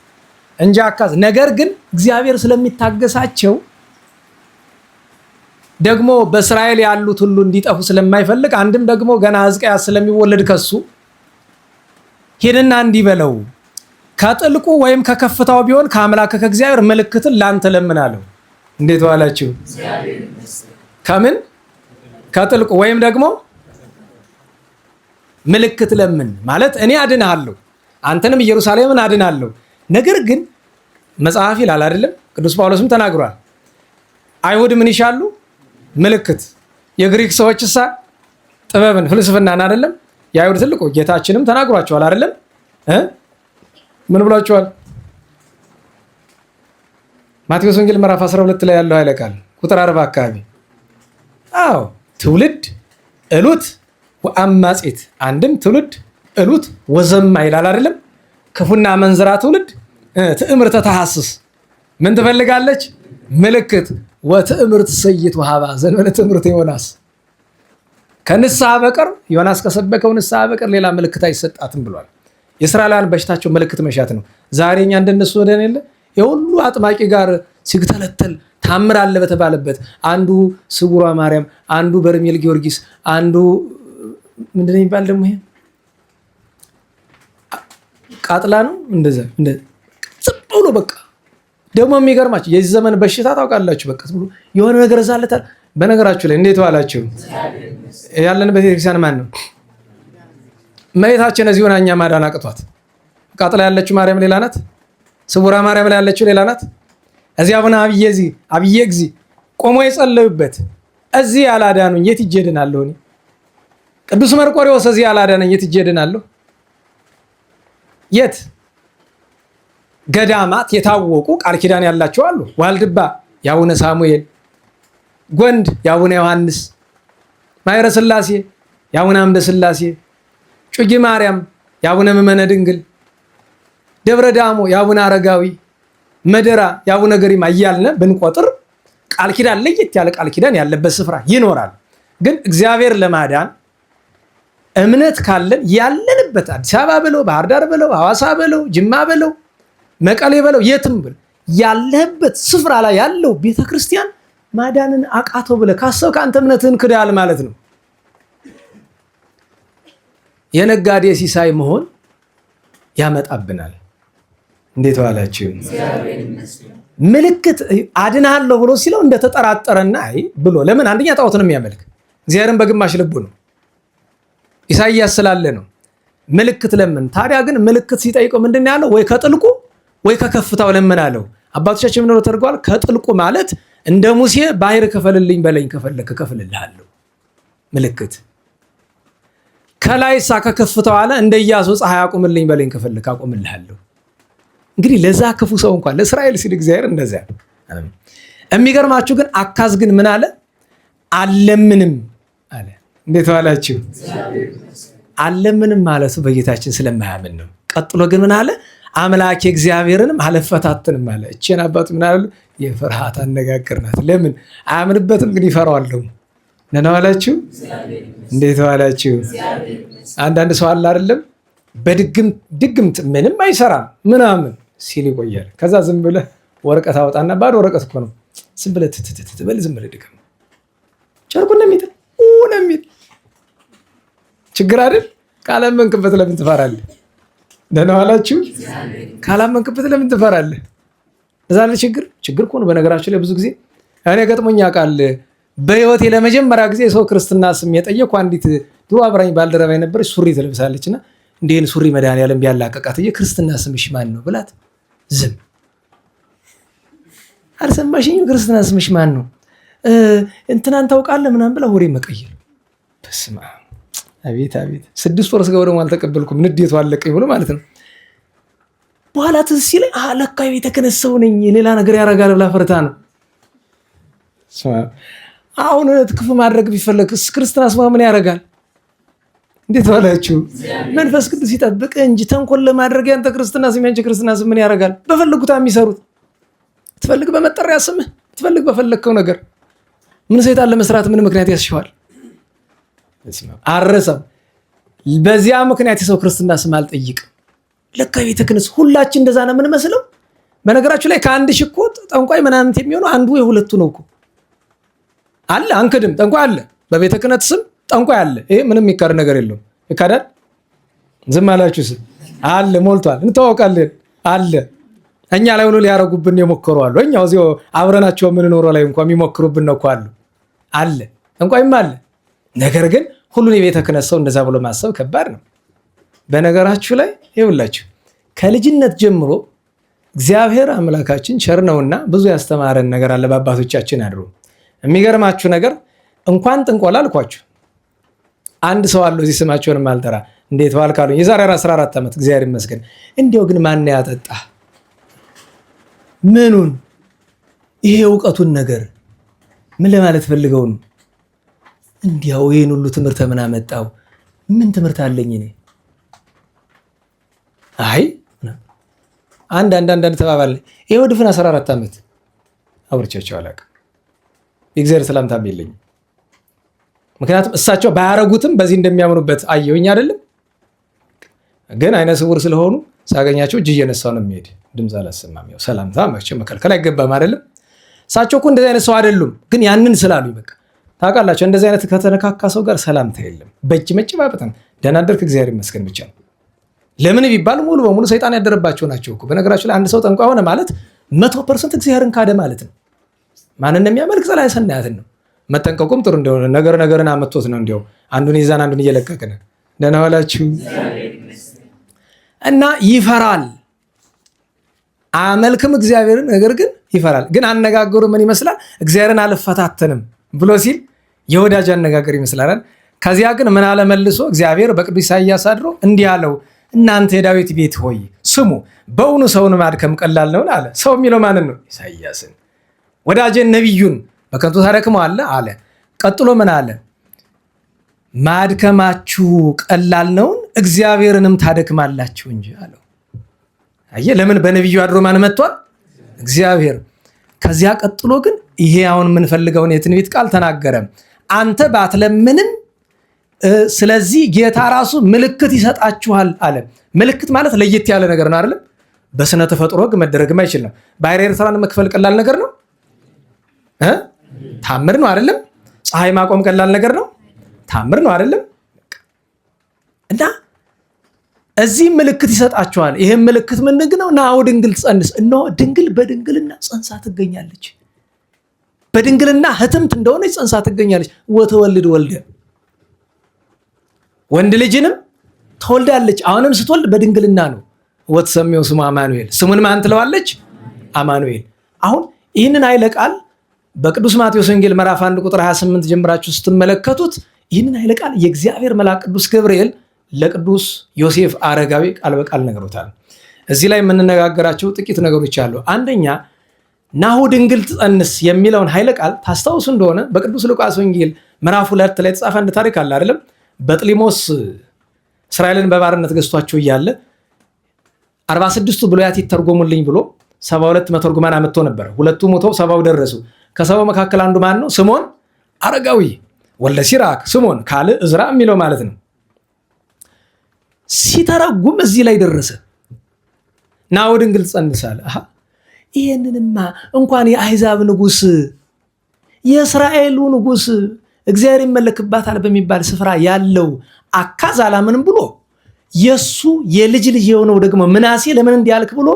እንጂ አካዝ ነገር ግን እግዚአብሔር ስለሚታገሳቸው ደግሞ በእስራኤል ያሉት ሁሉ እንዲጠፉ ስለማይፈልግ አንድም ደግሞ ገና ሕዝቅያስ ስለሚወለድ ከሱ ሄድና እንዲበለው ከጥልቁ ወይም ከከፍታው ቢሆን ከአምላክ ከእግዚአብሔር ምልክትን ላንተ ለምናለሁ። እንዴት ዋላችሁ? ከምን ከጥልቁ ወይም ደግሞ ምልክት ለምን ማለት እኔ አድንሃለሁ፣ አንተንም ኢየሩሳሌምን አድናለሁ። ነገር ግን መጽሐፍ ይላል አይደለም? ቅዱስ ጳውሎስም ተናግሯል። አይሁድ ምን ይሻሉ? ምልክት። የግሪክ ሰዎች እሳ ጥበብን ፍልስፍናን አይደለም? የአይሁድ ትልቁ ጌታችንም ተናግሯቸዋል አይደለም? ምን ብሏቸዋል? ማቴዎስ ወንጌል ምዕራፍ 12 ላይ ያለው ኃይለ ቃል ቁጥር 40 አካባቢ አዎ ትውልድ እሉት ወአማጺት፣ አንድም ትውልድ እሉት ወዘማ ይላል አይደለም? ክፉና መንዝራ ትውልድ ትዕምርተ ተሐስስ ምን ትፈልጋለች? ምልክት። ወትዕምርት ሰይት ወሃባ ዘንበለ ትዕምርተ ዮናስ፣ ከንስሐ በቀር ዮናስ ከሰበከው ንስሐ በቀር ሌላ ምልክት አይሰጣትም ብሏል። የእስራኤላውያን በሽታቸው ምልክት መሻት ነው። ዛሬ እኛ እንደነሱ ወደን የለ የሁሉ አጥማቂ ጋር ሲግተለተል ታምር አለ በተባለበት አንዱ ስውሯ ማርያም፣ አንዱ በርሜል ጊዮርጊስ፣ አንዱ ምንድነው የሚባል ደግሞ ይሄ ቃጥላ ነው። እንደዛ ዝም ብሎ በቃ ደግሞ የሚገርማችሁ የዚህ ዘመን በሽታ ታውቃላችሁ። በቃ ዝም ብሎ የሆነ ነገር ዛለታል። በነገራችሁ ላይ እንዴት ዋላችሁ? ያለንበት ቤተክርስቲያን ማን ነው? እመቤታችን እዚህ ሆና እኛ ማዳን አቅቷት። ቃጥላ ያለችው ማርያም ሌላ ናት። ስውራ ማርያም ላይ ያለችው ሌላ ናት። እዚህ አቡነ አብዬ እግዚ ቆሞ የጸለዩበት እዚህ ያላዳኑኝ የት ሂጄ እድናለሁ? እኔ ቅዱስ መርቆሬዎስ እዚህ ያላዳነኝ የት ሂጄ እድናለሁ? የት ገዳማት የታወቁ ቃል ኪዳን ያላቸው አሉ። ዋልድባ የአቡነ ሳሙኤል፣ ጎንድ የአቡነ ዮሐንስ፣ ማይረ ስላሴ የአቡነ አምደ ስላሴ፣ ጩጊ ማርያም የአቡነ ምመነ ድንግል፣ ደብረ ዳሞ የአቡነ አረጋዊ፣ መደራ የአቡነ ገሪማ እያልነ ብንቆጥር ቃል ኪዳን ለየት ያለ ቃል ኪዳን ያለበት ስፍራ ይኖራል። ግን እግዚአብሔር ለማዳን እምነት ካለን ያለንበት አዲስ አበባ በለው፣ ባህር ዳር በለው፣ ሐዋሳ በለው፣ ጅማ በለው፣ መቀሌ በለው፣ የትም በለው ያለህበት ስፍራ ላይ ያለው ቤተክርስቲያን ማዳንን አቃተው ብለህ ካሰብክ አንተ እምነትህን ክዳል ማለት ነው። የነጋዴ ሲሳይ መሆን ያመጣብናል። እንዴት ዋላችሁ? ምልክት አድናለሁ ብሎ ሲለው እንደተጠራጠረና አይ ብሎ ለምን አንደኛ ጣዖትን የሚያመልክ እግዚአብሔርን በግማሽ ልቡ ነው። ኢሳይያስ ስላለ ነው ምልክት ለምን። ታዲያ ግን ምልክት ሲጠይቀው ምንድን ያለው? ወይ ከጥልቁ ወይ ከከፍታው ለምን አለው። አባቶቻችን ምን ነው ተርጓል? ከጥልቁ ማለት እንደ ሙሴ ባህር ከፈልልኝ በለኝ ከፈለክ ከፍልልሃለሁ ምልክት። ከላይሳ ከከፍታው አለ እንደ ኢያሱ ፀሐይ አቁምልኝ በለኝ ከፈለክ አቁምልሃለሁ። እንግዲህ ለዛ ክፉ ሰው እንኳን ለእስራኤል ሲል እግዚአብሔር እንደዚያ። የሚገርማችሁ ግን አካዝ ግን ምን አለ? አለምንም አለ። እንዴት ዋላችሁ? አለምንም ማለቱ በጌታችን ስለማያምን ነው። ቀጥሎ ግን ምን አለ? አምላኬ እግዚአብሔርንም አልፈታተንም አለ። እቺን አባቱ ምን አለ? የፍርሃት አነጋገር ናት። ለምን አያምንበትም? ግን ይፈራዋለሁ። ደህና ዋላችሁ? እንዴት ዋላችሁ? አንዳንድ ሰው አለ አይደለም በድግምት ምንም አይሰራም ምናምን ሲል ይቆያል። ከዛ ዝም ብለህ ወረቀት አወጣና ባዶ ወረቀት እኮ ነው ዝም ብለህ ትበል ዝም ብለህ ድገም ጨርቁ እንደሚጥል ችግር አይደል? ካላመንክበት ለምን ትፈራለህ? ደህና ዋላችሁ? ካላመንክበት ለምን ትፈራለህ? እዛ ችግር እኮ ነው። በነገራችን ላይ ብዙ ጊዜ እኔ ገጥሞኛ ቃል በህይወቴ ለመጀመሪያ ጊዜ ሰው ክርስትና ስም የጠየኩ አንዲት ድሮ አብራኝ ባልደረባ የነበረች ሱሪ ትለብሳለችና እንዴን ሱሪ መድኃኒዓለም ቢያላቀቃት የክርስትና ስምሽ ማን ነው ብላት ዝም አልሰማሽኝም? ክርስትና ስምሽ ማን ነው? እንትናን ታውቃለህ ምናምን ብላ ወሬ መቀየር። በስመ አብ አቤት 6 ወር ስገው ደግሞ አልተቀበልኩም ንዴቱ አለቀኝ ብሎ ማለት ነው። በኋላ ትዝ ሲለኝ ለካ ቤተ ክህነት ሰው ነኝ ሌላ ነገር ያደርጋል ብላ ፈርታ ነው። አሁን ክፉ ማድረግ ቢፈለግ ክርስትና ስማ ምን ያደርጋል? እንዴት ዋላችሁ? መንፈስ ቅዱስ ይጠብቅ እንጂ ተንኮል ለማድረግ ያንተ ክርስትና ስም ያንቺ ክርስትና ስም ምን ያደርጋል? በፈለጉታ የሚሰሩት ትፈልግ በመጠሪያ ስምህ ትፈልግ በፈለግከው ነገር ምን ሰይጣን ለመስራት ምን ምክንያት ያስሽዋል? አረሰም በዚያ ምክንያት የሰው ክርስትና ስም አልጠይቅም። ለካ ቤተ ክህነት ሁላችን እንደዛ ነው የምንመስለው። በነገራችሁ ላይ ከአንድ ሽኮት ጠንቋይ ምናምን የሚሆነው አንዱ የሁለቱ ነው እኮ አለ። አንክድም ጠንቋይ አለ፣ በቤተ ክህነት ስም ጠንቋይ አለ። ይሄ ምንም የሚካድ ነገር የለውም። ይካዳል? ዝም አላችሁ? አለ፣ ሞልቷል፣ እንታወቃለን አለ። እኛ ላይ ሆኖ ሊያረጉብን የሞከሩ አሉ። እኛው እዚሁ አብረናቸው የምንኖረው ላይ እንኳን የሚሞክሩብን ነው እኮ አለ። ጠንቋይም አለ። ነገር ግን ሁሉን የቤተ ክህነት ሰው እንደዛ ብሎ ማሰብ ከባድ ነው። በነገራችሁ ላይ ይኸውላችሁ ከልጅነት ጀምሮ እግዚአብሔር አምላካችን ቸር ነውና ብዙ ያስተማረን ነገር አለ በአባቶቻችን አድሮ። የሚገርማችሁ ነገር እንኳን ጥንቆላ አልኳችሁ አንድ ሰው አለው እዚህ ስማቸውንም አልጠራ እንዴት ዋልክ አሉኝ የዛሬ 14 ዓመት እግዚአብሔር ይመስገን። እንዲያው ግን ማን ያጠጣ ምኑን ይሄ እውቀቱን ነገር ምን ለማለት ፈልገው ነው? እንዲያው ይሄን ሁሉ ትምህርት ምን አመጣው? ምን ትምህርት አለኝ እኔ? አይ አንድ ተባባል። ይሄው ድፍን 14 ዓመት አውርቻቸው አላውቅም። የእግዚአብሔር ሰላምታም የለኝም። ምክንያቱም እሳቸው ባያረጉትም በዚህ እንደሚያምኑበት አየሁኝ አይደለም። ግን አይነ ስውር ስለሆኑ ሳገኛቸው እጅ እየነሳው ነው የሚሄድ። ድምፅ አላሰማም። ያው ሰላምታ መከልከል አይገባም አይደለም። እሳቸው እኮ እንደዚህ አይነት ሰው አይደሉም። ግን ያንን ስላሉ በቃ ታውቃላችሁ፣ እንደዚህ አይነት ከተነካካ ሰው ጋር ሰላምታ የለም። በእጅ መጨባበጥ ነው። ደህና አደርክ እግዚአብሔር ይመስገን ብቻ ነው። ለምን ቢባል ሙሉ በሙሉ ሰይጣን ያደረባቸው ናቸው እኮ። በነገራችሁ ላይ አንድ ሰው ጠንቋይ ሆነ ማለት 100% እግዚአብሔርን ካደ ማለት ነው። ማንን የሚያመልክ ፀላዔ ሰናያትን ነው። መጠንቀቁም ጥሩ እንደሆነ ነገርን አመቶት ነው። እንዲያው አንዱን ይዛን አንዱን እየለቀቅን ደህና ዋላችሁ እና ይፈራል። አመልክም እግዚአብሔርን፣ ነገር ግን ይፈራል። ግን አነጋገሩ ምን ይመስላል? እግዚአብሔርን አልፈታተንም ብሎ ሲል የወዳጅ አነጋገር ይመስላል። ከዚያ ግን ምን አለ መልሶ እግዚአብሔር በቅዱስ ኢሳይያስ አድሮ እንዲህ አለው፣ እናንተ የዳዊት ቤት ሆይ ስሙ፣ በእውኑ ሰውን ማድከም ቀላል ነውን አለ። ሰው የሚለው ማንን ነው? ኢሳይያስን። ወዳጄን ነቢዩን በከንቱ ታደክመዋል አለ። ቀጥሎ ምን አለ? ማድከማችሁ ቀላል ነውን? እግዚአብሔርንም ታደክማላችሁ እንጂ አለው። አየህ፣ ለምን በነቢዩ አድሮ ማን መጥቷል? እግዚአብሔር። ከዚያ ቀጥሎ ግን ይሄ አሁን የምንፈልገውን የትንቢት ቃል ተናገረ። አንተ ባትለምንም ስለዚህ ጌታ ራሱ ምልክት ይሰጣችኋል አለ። ምልክት ማለት ለየት ያለ ነገር ነው አይደለም? በስነ ተፈጥሮ ህግ መደረግም አይችልም። ባሕረ ኤርትራን መክፈል ቀላል ነገር ነው? ታምር ነው አይደለም? ፀሐይ ማቆም ቀላል ነገር ነው? ታምር ነው አይደለም? እና እዚህ ምልክት ይሰጣቸዋል። ይሄም ምልክት ምንድን ነው? ናሁ ድንግል ትጸንስ፣ እነሆ ድንግል በድንግልና ጸንሳ ትገኛለች። በድንግልና ህትምት እንደሆነች ጸንሳ ትገኛለች። ወተወልድ ወልደ፣ ወንድ ልጅንም ትወልዳለች። አሁንም ስትወልድ በድንግልና ነው። ወትሰሚው ስሙ አማኑኤል፣ ስሙን ማን ትለዋለች? አማኑኤል። አሁን ይህንን ኃይለ ቃል በቅዱስ ማቴዎስ ወንጌል ምዕራፍ 1 ቁጥር 28 ጀምራችሁ ስትመለከቱት ይህንን ኃይለ ቃል የእግዚአብሔር መልአክ ቅዱስ ገብርኤል ለቅዱስ ዮሴፍ አረጋዊ ቃል በቃል ነግሮታል። እዚህ ላይ የምንነጋገራቸው ጥቂት ነገሮች አሉ። አንደኛ ናሁ ድንግል ትጸንስ የሚለውን ኃይለ ቃል ታስታውሱ እንደሆነ በቅዱስ ሉቃስ ወንጌል ምዕራፍ 2 ላይ የተጻፈ አንድ ታሪክ አለ አይደለም? በጥሊሞስ እስራኤልን በባርነት ገዝቷቸው እያለ 46ቱ ብሉያት ይተርጎሙልኝ ብሎ 72 መተርጉማን አመጥቶ ነበር። ሁለቱ ሞተው 70 ደረሱ። ከ70 መካከል አንዱ ማን ነው? ስምዖን አረጋዊ ወልደ ሲራክ፣ ስምዖን ካልዕ ዕዝራ የሚለው ማለት ነው። ሲተረጉም እዚህ ላይ ደረሰ። ናሁ ድንግል ትጸንሳለ። ይህንንማ እንኳን የአሕዛብ ንጉሥ የእስራኤሉ ንጉሥ እግዚአብሔር ይመለክባታል በሚባል ስፍራ ያለው አካዝ አላምንም ብሎ የሱ የልጅ ልጅ የሆነው ደግሞ ምናሴ ለምን እንዲያልክ ብሎ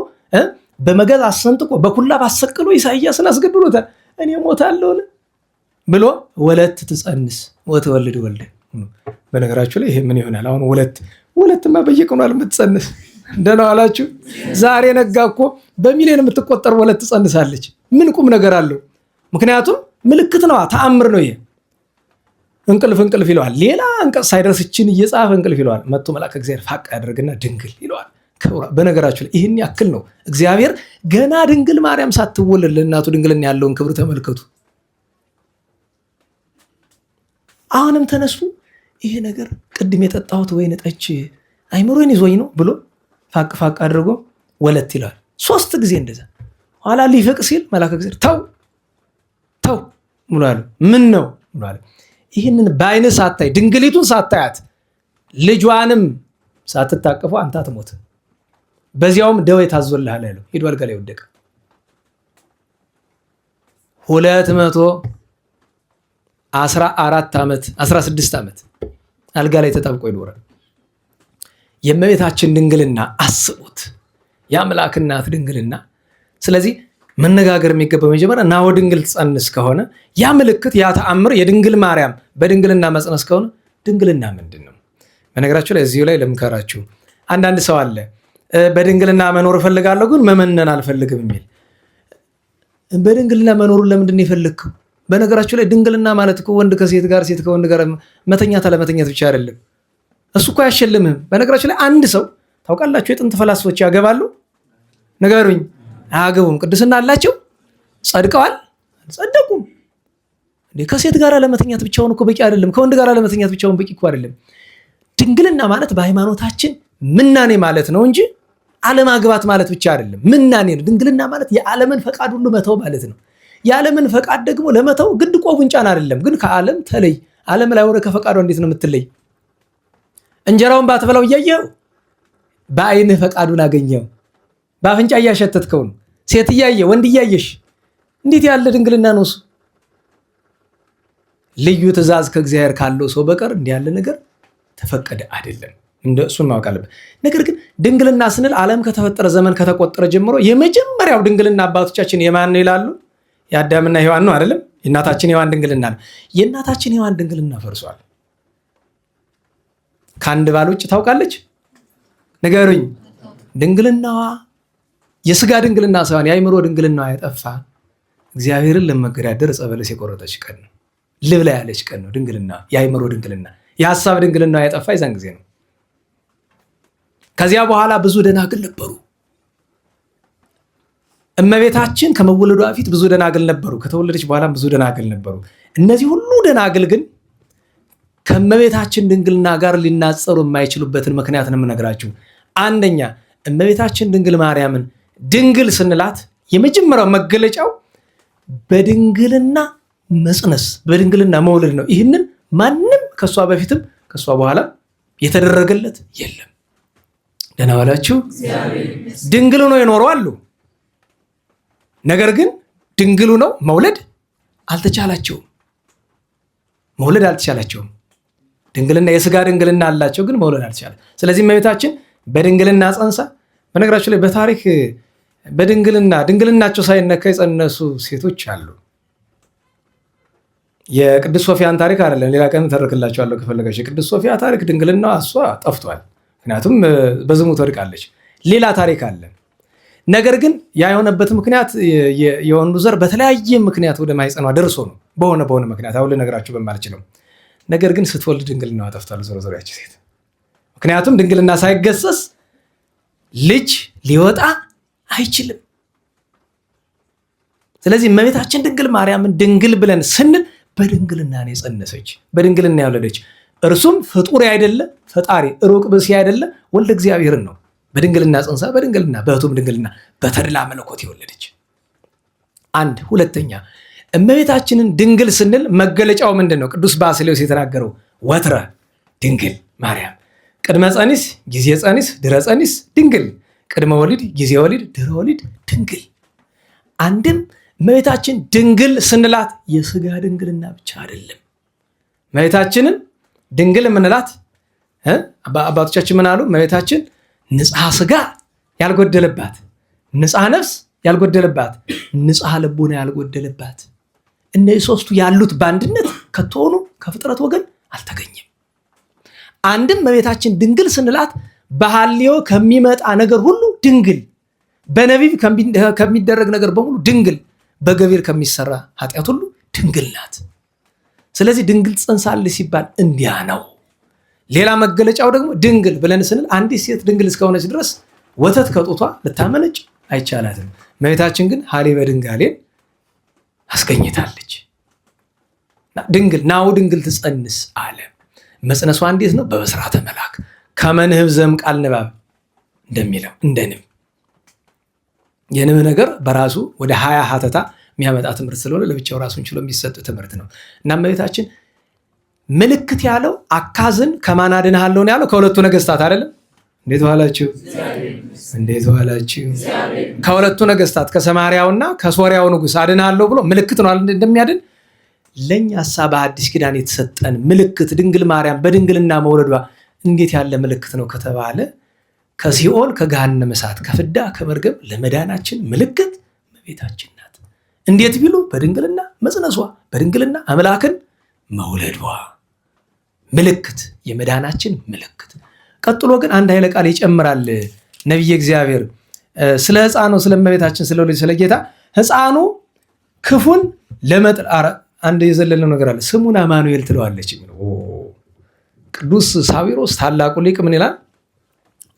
በመገዝ አሰንጥቆ በኩላብ አሰቅሎ ኢሳይያስን አስገድሎታል። እኔ ሞታለሁን ብሎ ወለት ትጸንስ ወትወልድ ወልደ። በነገራችሁ ላይ ይሄ ምን ይሆናል? አሁን ወለትማ በየቀኑ የምትጸንስ እንደነው አላችሁ። ዛሬ ነጋ እኮ በሚሊዮን የምትቆጠር ወለት ትጸንሳለች። ምን ቁም ነገር አለው? ምክንያቱም ምልክት ነዋ፣ ተአምር ነው ይሄ። እንቅልፍ ይለዋል። ሌላ አንቀጽ ሳይደርስ እችን እየጻፈ እንቅልፍ ይለዋል። መጥቶ መልአከ እግዚአብሔር ፋቅ ያደርግና ድንግል ይለዋል። በነገራችሁ ላይ ይህን ያክል ነው። እግዚአብሔር ገና ድንግል ማርያም ሳትወለድ ለእናቱ ድንግልና ያለውን ክብር ተመልከቱ። አሁንም ተነሱ። ይሄ ነገር ቅድም የጠጣሁት ወይን ጠጅ አይምሮን ይዞኝ ነው ብሎ ፋቅ አድርጎ ወለት ይለዋል 3 ጊዜ እንደዛ። ኋላ ሊፈቅ ሲል መልአከ እግዚአብሔር ተው ሙሉ አለ። ምን ነው ሙሉ አለ። ይህንን በዓይንህ ሳታይ ድንግሊቱን ሳታያት ልጇንም ሳትታቀፉ አንተ አትሞት፣ በዚያውም ደዌ ታዞልሃል ያለው። ሄዶ አልጋ ላይ ወደቀ። 214 ዓመት 16 ዓመት አልጋ ላይ ተጣብቆ ይኖራል። የእመቤታችን ድንግልና አስቡት፣ የአምላክ እናት ድንግልና። ስለዚህ መነጋገር የሚገባው መጀመሪያ ናሁ ድንግል ትጸንስ ከሆነ ያ ምልክት ያ ተአምር የድንግል ማርያም በድንግልና መጽነስ ከሆነ ድንግልና ምንድን ነው? በነገራችሁ ላይ እዚሁ ላይ ልምከራችሁ። አንዳንድ ሰው አለ በድንግልና መኖር እፈልጋለሁ ግን መመነን አልፈልግም የሚል። በድንግልና መኖሩን ለምንድን ነው የፈለግከው? በነገራችሁ ላይ ድንግልና ማለት እኮ ወንድ ከሴት ጋር ሴት ከወንድ ጋር መተኛት አለመተኛት ብቻ አይደለም። እሱ እኮ አያሸልምህም። በነገራችሁ ላይ አንድ ሰው ታውቃላችሁ፣ የጥንት ፈላስፎች ያገባሉ? ንገሩኝ። አያገቡም። ቅድስና አላቸው? ጸድቀዋል? አልጸደቁም። ከሴት ጋር ለመተኛት ብቻውን እኮ በቂ አይደለም። ከወንድ ጋር ለመተኛት ብቻውን በቂ እኮ አይደለም። ድንግልና ማለት በሃይማኖታችን ምናኔ ማለት ነው እንጂ አለማግባት ማለት ብቻ አይደለም። ምናኔ ነው። ድንግልና ማለት የዓለምን ፈቃድ ሁሉ መተው ማለት ነው። የዓለምን ፈቃድ ደግሞ ለመተው ግድ ቆቡን ጫን አይደለም፣ ግን ከዓለም ተለይ። ዓለም ላይ ሆነ ከፈቃዷ እንዴት ነው የምትለይ? እንጀራውን ባትበላው እያየው በዓይንህ ፈቃዱን አገኘው። በአፍንጫ እያሸተትከው ነው። ሴት እያየ ወንድ እያየሽ እንዴት ያለ ድንግልና ነው እሱ? ልዩ ትእዛዝ ከእግዚአብሔር ካለው ሰው በቀር እንዲህ ያለ ነገር ተፈቀደ አይደለም። እንደ እሱን ማወቅ አለበት። ነገር ግን ድንግልና ስንል ዓለም ከተፈጠረ ዘመን ከተቆጠረ ጀምሮ የመጀመሪያው ድንግልና አባቶቻችን የማን ነው ይላሉ? የአዳምና ሔዋን ነው አይደለም? የእናታችን ሔዋን ድንግልና ነው። የእናታችን ሔዋን ድንግልና ፈርሷል። ከአንድ ባል ውጭ ታውቃለች? ንገሩኝ። ድንግልናዋ የስጋ ድንግልና ሳይሆን የአእምሮ ድንግልናዋ የጠፋ እግዚአብሔርን ለመገዳደር ዕፀ በለስ የቆረጠች ቀን ነው። ልብላ ያለች ቀን ነው። ድንግልና የአእምሮ ድንግልና የሀሳብ ድንግልና የጠፋ የዛን ጊዜ ነው። ከዚያ በኋላ ብዙ ደናግል ነበሩ። እመቤታችን ከመወለዷ በፊት ብዙ ደናግል ነበሩ። ከተወለደች በኋላም ብዙ ደናግል ነበሩ። እነዚህ ሁሉ ደናግል ግን ከእመቤታችን ድንግልና ጋር ሊናጸሩ የማይችሉበትን ምክንያት ነው የምነግራችሁ። አንደኛ እመቤታችን ድንግል ማርያምን ድንግል ስንላት የመጀመሪያው መገለጫው በድንግልና መጽነስ፣ በድንግልና መውለድ ነው። ይህንን ማንም ከሷ በፊትም ከሷ በኋላ የተደረገለት የለም። ደህና ዋላችሁ። ድንግል ነው የኖረው አሉ። ነገር ግን ድንግሉ ነው መውለድ አልተቻላቸውም። ድንግልና የስጋ ድንግልና አላቸው፣ ግን መውለድ አልተቻለም። ስለዚህ እመቤታችን በድንግልና ጸንሳ። በነገራችሁ ላይ በታሪክ ድንግልናቸው ሳይነካ የጸነሱ ሴቶች አሉ። የቅድስት ሶፊያን ታሪክ አይደለም፣ ሌላ ቀን ተርክላችኋለሁ ከፈለጋችሁ። የቅድስት ሶፊያ ታሪክ ድንግልና እሷ ጠፍቷል፣ ምክንያቱም በዝሙት ወድቃለች። ሌላ ታሪክ አለ። ነገር ግን ያ የሆነበት ምክንያት የወንዱ ዘር በተለያየ ምክንያት ወደ ማይጸኗ ደርሶ ነው። በሆነ ምክንያት አሁን ልነግራችሁ በማልችለው ነገር ግን ስትወልድ ድንግልናዋ ጠፍቷል። ዞሮ ዞሮ ያቺ ሴት ምክንያቱም ድንግልና ሳይገሰስ ልጅ ሊወጣ አይችልም። ስለዚህ እመቤታችን ድንግል ማርያምን ድንግል ብለን ስንል በድንግልና ነው የጸነሰች፣ በድንግልና ያወለደች። እርሱም ፍጡር አይደለ ፈጣሪ፣ ሩቅ ብእሲ አይደለ ወልደ እግዚአብሔርን ነው በድንግልና ጸንሳ በድንግልና በሕቱም ድንግልና በተድላ መለኮት የወለደች። አንድ ሁለተኛ እመቤታችንን ድንግል ስንል መገለጫው ምንድን ነው? ቅዱስ ባስልዮስ የተናገረው ወትረ ድንግል ማርያም ቅድመ ጸኒስ ጊዜ ጸኒስ ድረ ጸኒስ ድንግል፣ ቅድመ ወሊድ ጊዜ ወሊድ ድረ ወሊድ ድንግል። አንድም እመቤታችን ድንግል ስንላት የስጋ ድንግልና ብቻ አይደለም። እመቤታችንን ድንግል የምንላት አባቶቻችን ምን አሉ? እመቤታችን ንጽሐ ስጋ ያልጎደለባት፣ ንጽሐ ነፍስ ያልጎደለባት፣ ንጽሐ ልቡና ያልጎደለባት። እነዚህ ሶስቱ ያሉት በአንድነት ከቶሆኑ ከፍጥረት ወገን አልተገኘም። አንድም እመቤታችን ድንግል ስንላት በሐልዮ ከሚመጣ ነገር ሁሉ ድንግል፣ በነቢብ ከሚደረግ ነገር በሙሉ ድንግል፣ በገቢር ከሚሰራ ኃጢአት ሁሉ ድንግል ናት። ስለዚህ ድንግል ጸንሳለች ሲባል እንዲያ ነው። ሌላ መገለጫው ደግሞ ድንግል ብለን ስንል አንዲት ሴት ድንግል እስከሆነች ድረስ ወተት ከጡቷ ልታመነጭ አይቻላትም። እመቤታችን ግን ሀሊበ ድንጋሌን አስገኝታለች። ድንግል ናሁ ድንግል ትጸንስ አለ። መጽነሷ እንዴት ነው? በብስራተ መልአክ ከመንህብ ዘም ቃል ንባብ እንደሚለው እንደ ንብ። የንብ ነገር በራሱ ወደ 20 ሀተታ የሚያመጣ ትምህርት ስለሆነ ለብቻው ራሱን ችሎ የሚሰጥ ትምህርት ነው እና እመቤታችን ምልክት ያለው አካዝን ከማን አድንሃለሁ ነው ያለው? ከሁለቱ ነገስታት አይደለም? እንዴት ዋላችሁ? እንዴት ዋላችሁ? ከሁለቱ ነገስታት ከሰማርያውና ከሶሪያው ንጉስ አድንሃለሁ ብሎ ምልክት ነው እንደሚያድን። ለእኛሳ በአዲስ ኪዳን የተሰጠን ምልክት ድንግል ማርያም በድንግልና መውለዷ እንዴት ያለ ምልክት ነው ከተባለ ከሲኦል ከገሃነመ እሳት ከፍዳ ከመርገም ለመዳናችን ምልክት እመቤታችን ናት። እንዴት ቢሉ በድንግልና መጽነሷ፣ በድንግልና አምላክን መውለዷ ምልክት፣ የመዳናችን ምልክት። ቀጥሎ ግን አንድ ኃይለ ቃል ይጨምራል ነቢየ እግዚአብሔር ስለ ሕፃኑ ስለ እመቤታችን ስለ ልጅ ስለ ጌታ። ሕፃኑ ክፉን ለመጥል አንድ የዘለለው ነገር አለ። ስሙን አማኑኤል ትለዋለች። ቅዱስ ሳዊሮስ ታላቁ ሊቅ ምን ይላል?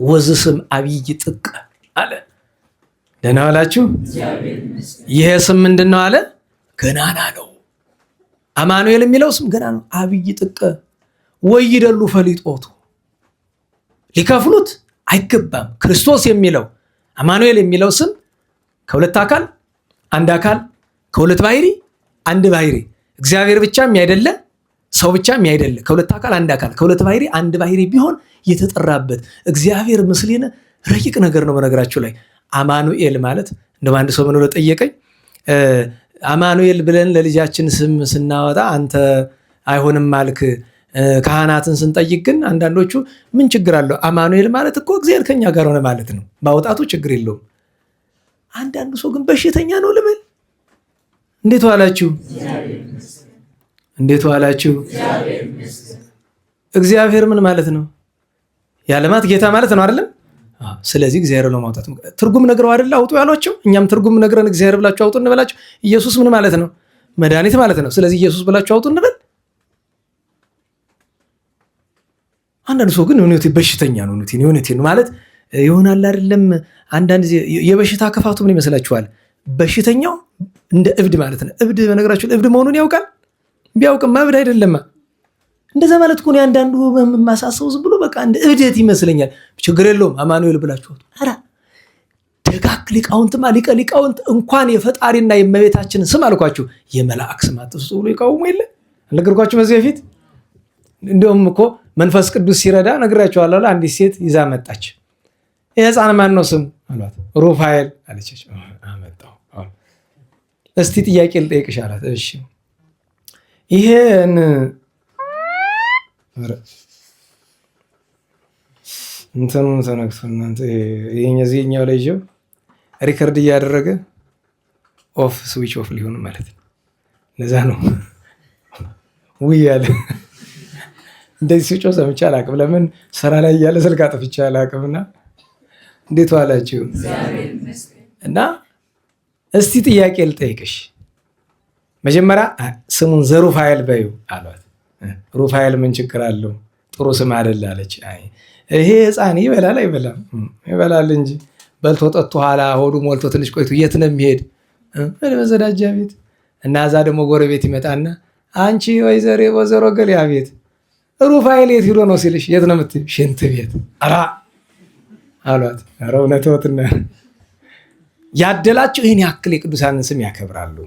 ወዝ ስም አብይ ጥቀ አለ። ደህና ዋላችሁ። ይሄ ስም ምንድን ነው አለ? ገናና ነው። አማኑኤል የሚለው ስም ገና ነው። አብይ ጥቀ ወይደሉ ፈሊጦቱ ሊከፍሉት አይገባም። ክርስቶስ የሚለው አማኑኤል የሚለው ስም ከሁለት አካል አንድ አካል፣ ከሁለት ባህሪ አንድ ባህሪ፣ እግዚአብሔር ብቻም ያይደለ ሰው ብቻም ያይደለ፣ ከሁለት አካል አንድ አካል፣ ከሁለት ባህሪ አንድ ባህሪ ቢሆን የተጠራበት እግዚአብሔር ምስሌነ ረቂቅ ነገር ነው። በነገራችሁ ላይ አማኑኤል ማለት እንደው አንድ ሰው ምን ብሎ ጠየቀኝ፣ አማኑኤል ብለን ለልጃችን ስም ስናወጣ አንተ አይሆንም ማልክ፣ ካህናትን ስንጠይቅ ግን አንዳንዶቹ ምን ችግር አለው? አማኑኤል ማለት እኮ እግዚአብሔር ከኛ ጋር ሆነ ማለት ነው። ማውጣቱ ችግር የለውም። አንዳንዱ ሰው ግን በሽተኛ ነው ልበል። እንዴት ዋላችሁ? እንዴት ዋላችሁ? እግዚአብሔር ምን ማለት ነው? የዓለማት ጌታ ማለት ነው አይደለም? ስለዚህ እግዚአብሔር ለማውጣት ትርጉም ነግረው አይደል አውጡ ያሏቸው። እኛም ትርጉም ነግረን እግዚአብሔር ብላችሁ አውጡ እንበላቸው። ኢየሱስ ምን ማለት ነው? መድኃኒት ማለት ነው። ስለዚህ ኢየሱስ ብላችሁ አውጡ እንበል። አንዳንድ ሰው ግን እውነቴ በሽተኛ ነው። እውነቴ ነው ማለት ይሆናል አይደለም። አንዳንድ የበሽታ ክፋቱ ምን ይመስላችኋል? በሽተኛው እንደ እብድ ማለት ነው። እብድ በነገራችሁ እብድ መሆኑን ያውቃል። ቢያውቅማ እብድ አይደለም። እንደዛ ማለት እኮ ነው። አንዳንዱ ማሳሰው ዝም ብሎ በቃ እንደ እብደት ይመስለኛል። ችግር የለውም አማኑኤል ብላችሁ ኧረ ደጋግ ሊቃውንትማ ሊቃውንት እንኳን የፈጣሪና የእመቤታችንን ስም አልኳችሁ የመላእክ ስም አትስጡ ብሎ ይቃወሙ የለ አልነገርኳችሁ በዚህ በፊት? እንደውም እኮ መንፈስ ቅዱስ ሲረዳ ነግራችኋለሁ። አንዲት ሴት ይዛ መጣች። የሕፃን ማን ነው ስም አሏት። ሩፋኤል አለች። አመጣው። እስቲ ጥያቄ ልጠይቅሽ አላት። እሺ ይሄን እንትኑን ተነክቶ እናንተ የኛው ላይ ሪከርድ እያደረገ ኦፍ ስዊች ኦፍ ሊሆን ማለት ነው። ለዛ ነው ውይ ያለ እንደዚህ ስዊች ኦፍ ሰምቼ አላውቅም። ለምን ስራ ላይ እያለ ስልክ አጥፍቼ አላውቅምና። እንዴት ዋላችሁ? እና እስቲ ጥያቄ ልጠይቅሽ። መጀመሪያ ስሙን ዘሩፋኤል በዩ አሏት። ሩፋኤል ምን ችግር አለው? ጥሩ ስም አይደል አለች። አይ ይሄ ሕፃን ይበላል አይበላም? ይበላል እንጂ በልቶ ጠጥቶ ኋላ ሆዱ ሞልቶ ትንሽ ቆይቶ የት ነው የሚሄድ? መዘዳጃ ቤት። እና እዛ ደግሞ ጎረቤት ይመጣና አንቺ ወይዘሮ ገሊያ ቤት ሩፋኤል የት ሂዶ ነው ሲልሽ የት ነው የምትይው? ሽንት ቤት። ኧረ አሏት። ኧረ እውነትዎትና ያደላቸው ይህን ያክል የቅዱሳንን ስም ያከብራሉ።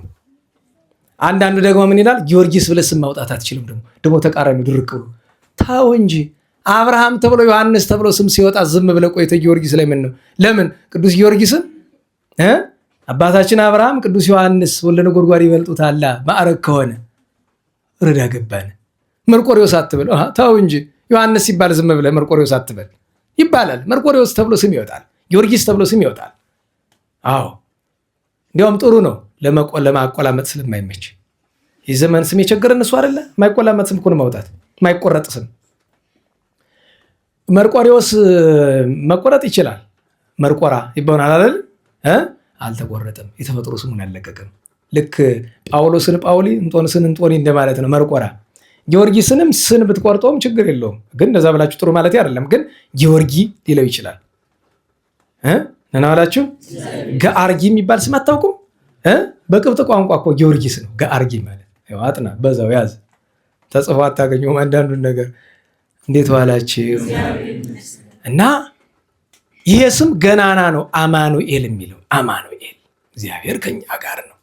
አንዳንዱ ደግሞ ምን ይላል? ጊዮርጊስ ብለህ ስም ማውጣት አትችልም። ደግሞ ተቃራኒው ድርቅ ብሎ ታው እንጂ አብርሃም ተብሎ ዮሐንስ ተብሎ ስም ሲወጣ ዝም ብለህ ቆይተህ ጊዮርጊስ ላይ ምን ነው? ለምን ቅዱስ ጊዮርጊስን አባታችን አብርሃም ቅዱስ ዮሐንስ ወልደ ነጎድጓድ ይበልጡታል ማዕረግ ከሆነ ረዳ ገባን። መርቆሬዎስ አትበል። ታው እንጂ ዮሐንስ ሲባል ዝም ብለህ መርቆሬዎስ አትበል ይባላል። መርቆሬዎስ ተብሎ ስም ይወጣል። ጊዮርጊስ ተብሎ ስም ይወጣል። አዎ እንዲያውም ጥሩ ነው ለማቆላመጥ ስለማይመች። የዘመን ስም የቸገረን እሱ አይደለ? የማይቆላመጥ ስም እኮ ነው ማውጣት፣ የማይቆረጥ ስም። መርቆሬዎስ መቆረጥ ይችላል። መርቆራ ይባላል አይደል? አልተቆረጠም። የተፈጥሮ ስሙን አልለቀቀም። ልክ ጳውሎስን ጳውሊ፣ እንጦንስን እንጦኒ እንደማለት ነው መርቆራ። ጊዮርጊስንም ስን ብትቆርጠውም ችግር የለውም። ግን እንደዛ ብላችሁ ጥሩ ማለት አይደለም። ግን ጊዮርጊ ሊለው ይችላል። ነናላችሁ ገአርጊ የሚባል ስም አታውቁም? በቅብጥ ቋንቋ እኮ ጊዮርጊስ ነው ገአርጊ ማለት። አጥና በዛው ያዝ፣ ተጽፎ አታገኘውም አንዳንዱን ነገር። እንዴት ዋላችሁ? እና ይሄ ስም ገናና ነው። አማኑኤል የሚለው አማኑኤል እግዚአብሔር ከኛ ጋር ነው።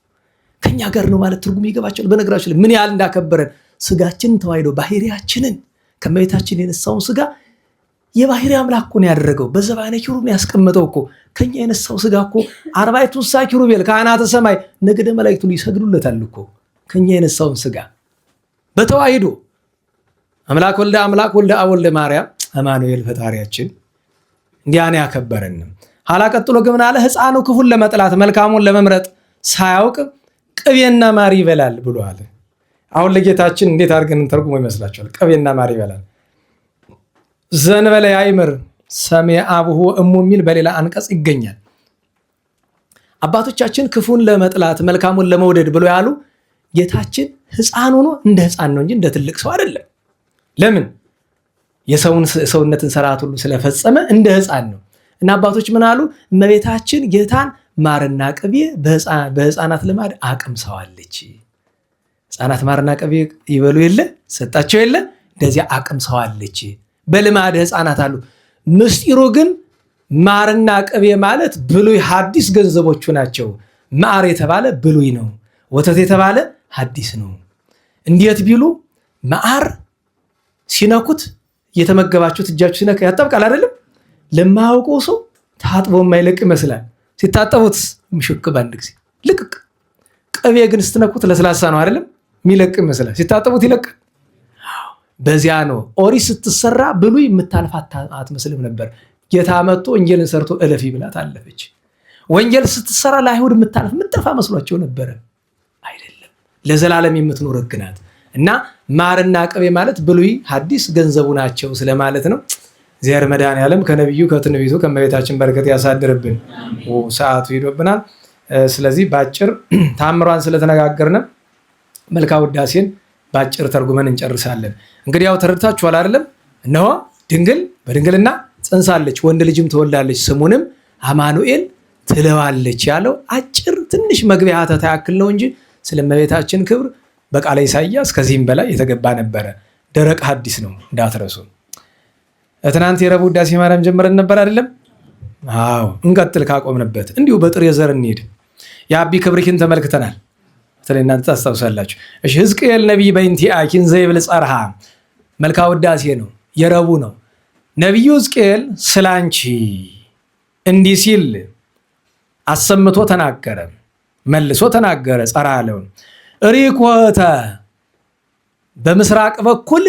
ከኛ ጋር ነው ማለት ትርጉም ይገባቸዋል። በነገራችን ላይ ምን ያህል እንዳከበረን ስጋችንን ተዋህዶ ባህሪያችንን ከመቤታችን የነሳውን ስጋ የባህሪ አምላክ እኮ ነው ያደረገው። በዘባነ ኪሩብ ነው ያስቀመጠው እኮ። ከኛ የነሳው ስጋ እኮ አርባዕቱ እንስሳ ኪሩቤል ካህናተ ሰማይ ነገደ መላእክቱ ይሰግዱለታል እኮ። ከኛ የነሳውን ስጋ በተዋህዶ አምላክ ወልደ አብ ወልደ ማርያም አማኑኤል ፈጣሪያችን እንዲያን ያከበረንም። ኋላ ቀጥሎ ግን ምን አለ? ሕፃኑ ክፉን ለመጥላት መልካሙን ለመምረጥ ሳያውቅ ቅቤና ማር ይበላል ብሎ አለ። አሁን ለጌታችን እንዴት አድርገን ተርጉሞ ይመስላችኋል? ቅቤና ማር ይበላል። ዘንበለ ያይምር ሰምዐ አቡሁ እሙ የሚል በሌላ አንቀጽ ይገኛል። አባቶቻችን ክፉን ለመጥላት መልካሙን ለመውደድ ብሎ ያሉ ጌታችን ሕፃን ሆኖ እንደ ሕፃን ነው እንጂ እንደ ትልቅ ሰው አይደለም። ለምን? የሰውነትን ስርዓት ሁሉ ስለፈጸመ እንደ ሕፃን ነው። እና አባቶች ምን አሉ? እመቤታችን ጌታን ማርና ቅቤ በሕፃናት ልማድ አቅምሰዋለች። ሕፃናት ማርና ቅቤ ይበሉ የለ ሰጣቸው የለ እንደዚያ አቅምሰዋለች። በልማድ ሕፃናት አሉ። ምስጢሩ ግን ማርና ቅቤ ማለት ብሉይ ሐዲስ ገንዘቦቹ ናቸው። ማር የተባለ ብሉይ ነው፣ ወተት የተባለ ሐዲስ ነው። እንዴት ቢሉ ማር ሲነኩት እየተመገባችሁት እጃችሁ ሲነካ ያጣብቃል አይደለም? ለማያውቀው ሰው ታጥቦ የማይለቅ ይመስላል። ሲታጠቡት ምሽክ ባንድ ጊዜ ልቅቅ። ቅቤ ግን ስትነኩት ለስላሳ ነው አይደለም? የሚለቅ ይመስላል። ሲታጠቡት ይለቃል። በዚያ ነው ኦሪት ስትሰራ ብሉይ የምታልፋት አትመስልም ነበር። ጌታ መጥቶ ወንጌልን ሰርቶ እለፊ ብላት አለፈች። ወንጌል ስትሰራ ለአይሁድ የምትጠፋ መስሏቸው ነበረ። አይደለም፣ ለዘላለም የምትኖር ሕግ ናት። እና ማርና ቅቤ ማለት ብሉይ ሐዲስ ገንዘቡ ናቸው ስለማለት ነው። እግዚአብሔር መድኃኔዓለም ከነቢዩ ከትንቢቱ ከእመቤታችን በረከት ያሳድርብን። ሰዓቱ ሄዶብናል። ስለዚህ በአጭር ታምሯን ስለተነጋገርነ መልክአ ውዳሴን በአጭር ተርጉመን እንጨርሳለን። እንግዲህ ያው ተረድታችኋል አይደለም? እነሆ ድንግል በድንግልና ጸንሳለች፣ ወንድ ልጅም ትወልዳለች፣ ስሙንም አማኑኤል ትለዋለች ያለው አጭር ትንሽ መግቢያ ሀተታ ያክል ነው እንጂ ስለ እመቤታችን ክብር በቃለ ኢሳይያስ ከዚህም በላይ የተገባ ነበረ። ደረቅ ሐዲስ ነው እንዳትረሱ። ትናንት የረቡዕ ውዳሴ ማርያም ጀምረን ነበር አይደለም? አዎ እንቀጥል ካቆምንበት። እንዲሁ በጥሬ ዘር እንሄድ። የአቢ ክብርኪን ተመልክተናል። በተለይ እናንተ ታስታውሳላችሁ። እሺ ሕዝቅኤል ነቢይ በእንቲአኪ ዘይብል ጸርሃ መልክአ ውዳሴ ነው፣ የረቡዕ ነው። ነቢዩ ሕዝቅኤል ስላንቺ እንዲህ ሲል አሰምቶ ተናገረ፣ መልሶ ተናገረ። ጸርሃ አለውን ሪኮተ በምስራቅ በኩል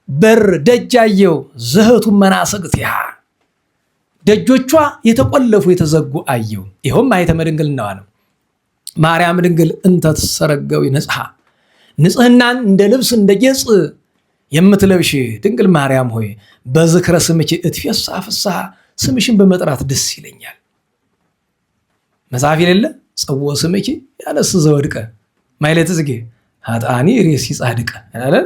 በር ደጃየው ዝህቱ መናስግቲሃ ደጆቿ የተቆለፉ የተዘጉ አየው። ይኸውም ማኅተመ ድንግልናዋ ነው። ማርያም ድንግል እንተ ትሰረገው ንጽሐ ንጽህናን እንደ ልብስ እንደ ጌጥ የምትለብሽ ድንግል ማርያም ሆይ በዝክረ ስምኪ እትፌሳህ ፍስሐ ስምሽን በመጥራት ደስ ይለኛል። መጽሐፍ የሌለ ጸዎ ስምኪ ያነስ ዘወድቀ ማይለት ጽጌ ኃጥአኒ ሬሲ ጻድቀ አይደል?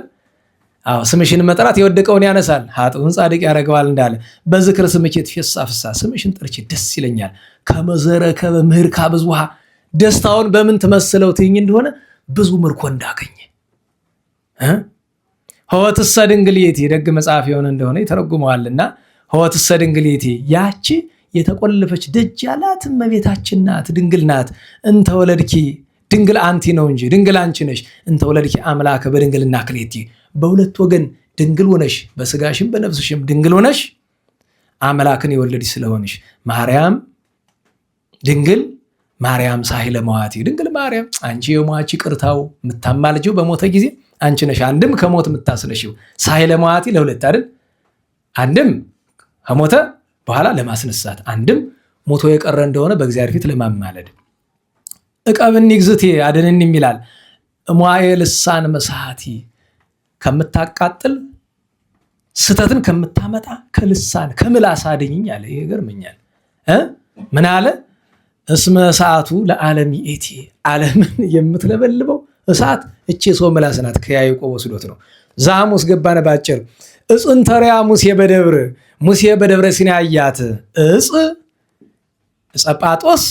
አዎ ስምሽን መጥራት የወደቀውን ያነሳል፣ ኃጥኡን ጻድቅ ያደርገዋል እንዳለ በዝክረ ስምኪ እትፌሳህ ፍስሐ ስምሽን ጠርቼ ደስ ይለኛል። ከመዘረከበ ምህርካ ብዙሃ ደስታውን በምን ትመስለው ትይኝ እንደሆነ ብዙ ምርኮ እንዳገኘ ሆወትሰ ድንግልየቲ ደግ መጽሐፍ የሆነ እንደሆነ ይተረጉመዋልና ሆወትሰ ድንግልየቲ ያቺ የተቆለፈች ደጅ ያላት እመቤታችን ናት፣ ድንግል ናት። እንተወለድኪ ድንግል አንቲ ነው እንጂ ድንግል አንቺ ነሽ። እንተወለድኪ አምላከ በድንግልና ክሌቲ በሁለት ወገን ድንግል ሆነሽ በስጋሽም በነፍስሽም ድንግል ሆነሽ አምላክን የወለድሽ ስለሆንሽ ማርያም ድንግል ማርያም ሳሂለ መዋቲ ድንግል ማርያም አንቺ የሟች ይቅርታው የምታማልጂው በሞተ ጊዜ አንቺ ነሽ። አንድም ከሞት የምታስነሺው ሳሂለ መዋቲ ለሁለት አይደል? አንድም ከሞተ በኋላ ለማስነሳት፣ አንድም ሞቶ የቀረ እንደሆነ በእግዚአብሔር ፊት ለማማለድ። እቀብኒ ግዝቴ አድነኒ ይላል። እሟየ ልሳን መሳቲ ከምታቃጥል ስተትን ከምታመጣ ከልሳን ከምላስ አድኝኝ አለ። ይሄ ገርመኛል። ምን አለ? እስመ እሳቱ ለዓለም ይእቲ ዓለምን የምትለበልበው እሳት እቺ ሰው ምላስ ናት። ከያዕቆብ ወስዶት ነው። ዛሙስ ገባነ ባጭር እጽንተሪያ ሙሴ በደብረ ሲና ያያት እጽ ጳጦስ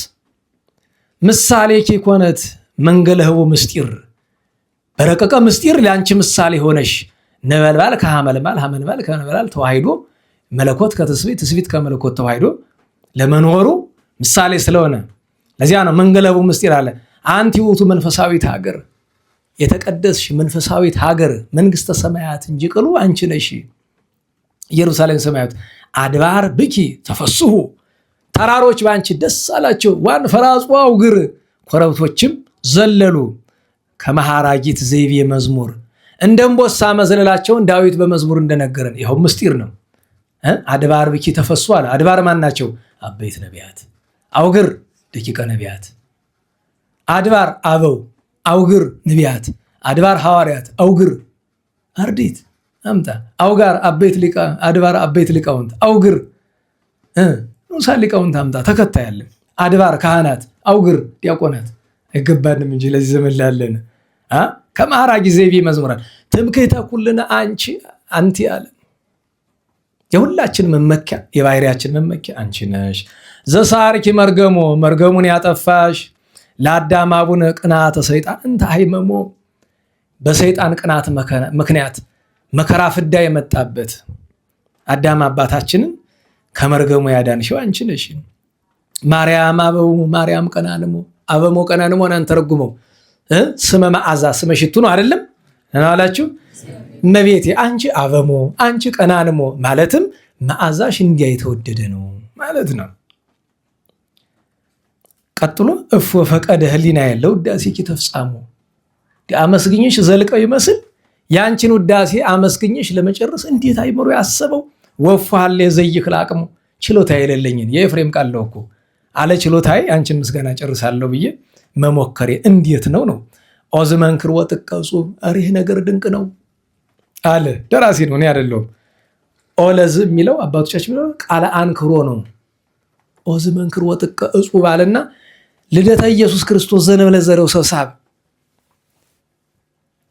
ምሳሌ ኪኮነት መንገለህቡ ምስጢር በረቀቀ ምስጢር ለአንቺ ምሳሌ ሆነሽ ነበልባል ከሐመልማል ሐመልማል ከነበልባል ተዋሂዶ መለኮት ከትስብእት ትስብእት ከመለኮት ተዋሂዶ ለመኖሩ ምሳሌ ስለሆነ ለዚያ ነው መንገለህቡ ምስጢር አለ። አንቲ ውእቱ መንፈሳዊት ሀገር የተቀደስሽ መንፈሳዊት ሀገር መንግስተ ሰማያት እንጂ ቅሉ አንቺ ነሽ። ኢየሩሳሌም ሰማያት አድባር ብኪ ተፈስሑ ተራሮች ባንቺ ደስ አላቸው። ዋን ፈራጹ አውግር ኮረብቶችም ዘለሉ። ከመሐራጊት ዘይቤ መዝሙር እንደምቦሳ መዝለላቸውን ዳዊት በመዝሙር እንደነገረን ይኸው ምስጢር ነው። አድባር ብኪ ተፈስሑ አለ። አድባር ማን ናቸው? አበይት ነቢያት፣ አውግር ደቂቀ ነቢያት። አድባር አበው፣ አውግር ነቢያት፣ አድባር ሐዋርያት፣ አውግር አርዲት አምጣ አውጋር አበይት ሊቃ አድባር አበይት ሊቃውንት አውግር ንዑሳን ሊቃውንት አምጣ ተከታያለን። አድባር ካህናት፣ አውግር ዲያቆናት። አይገባንም እንጂ ለዚህ ዘመን ላለን ከመሐራጊ ዘይቤ መዝሙራን ትምክህተ ኩልነ አንቺ አንቲ አለ። የሁላችን መመኪያ የባህሪያችን መመኪያ አንቺ ነሽ። ዘሳርኪ መርገሙን ያጠፋሽ ለአዳም አቡነ ቅናተ ሰይጣን እንተ ሃይመሞ በሰይጣን ቅናት ምክንያት መከራ ፍዳ የመጣበት አዳም አባታችንን ከመርገሙ ያዳንሽው አንቺ ነሽ። ማርያም አበው ማርያም ቀናንሞ አበሞ ቀናንሞ እናን ተረጉመው ስመ መዓዛ ስመ ሽቱ ነው አይደለም እናላችሁ። እመቤቴ አንቺ አበሞ አንቺ ቀናንሞ ማለትም መዓዛሽ እንዲያ የተወደደ ነው ማለት ነው። ቀጥሎ እፎ ፈቀደ ህሊና ያለው ውዳሴኪ ተፍጻሞ አመስግኝሽ ዘልቀው ይመስል ያንቺን ውዳሴ አመስግኝሽ ለመጨረስ እንዴት አይምሮ ያሰበው ወፋለ ዘይክል አቅሙ ችሎታ የሌለኝን የኤፍሬም ቃል ነው እኮ አለ ችሎታዬ አንቺን ምስጋና ጨርሳለሁ ብዬ መሞከሬ እንዴት ነው ነው ኦዝ መንክር ወጥቀጹ አሪህ ነገር ድንቅ ነው አለ። ደራሲ ነው እኔ አይደለሁም። ኦለዝ የሚለው አባቶቻችን የሚለው ቃለ አንክሮ ነው። ኦዝ መንክር ወጥቀጹ ባለና ልደተ ኢየሱስ ክርስቶስ ዘነበለ ዘረው ሰብሳብ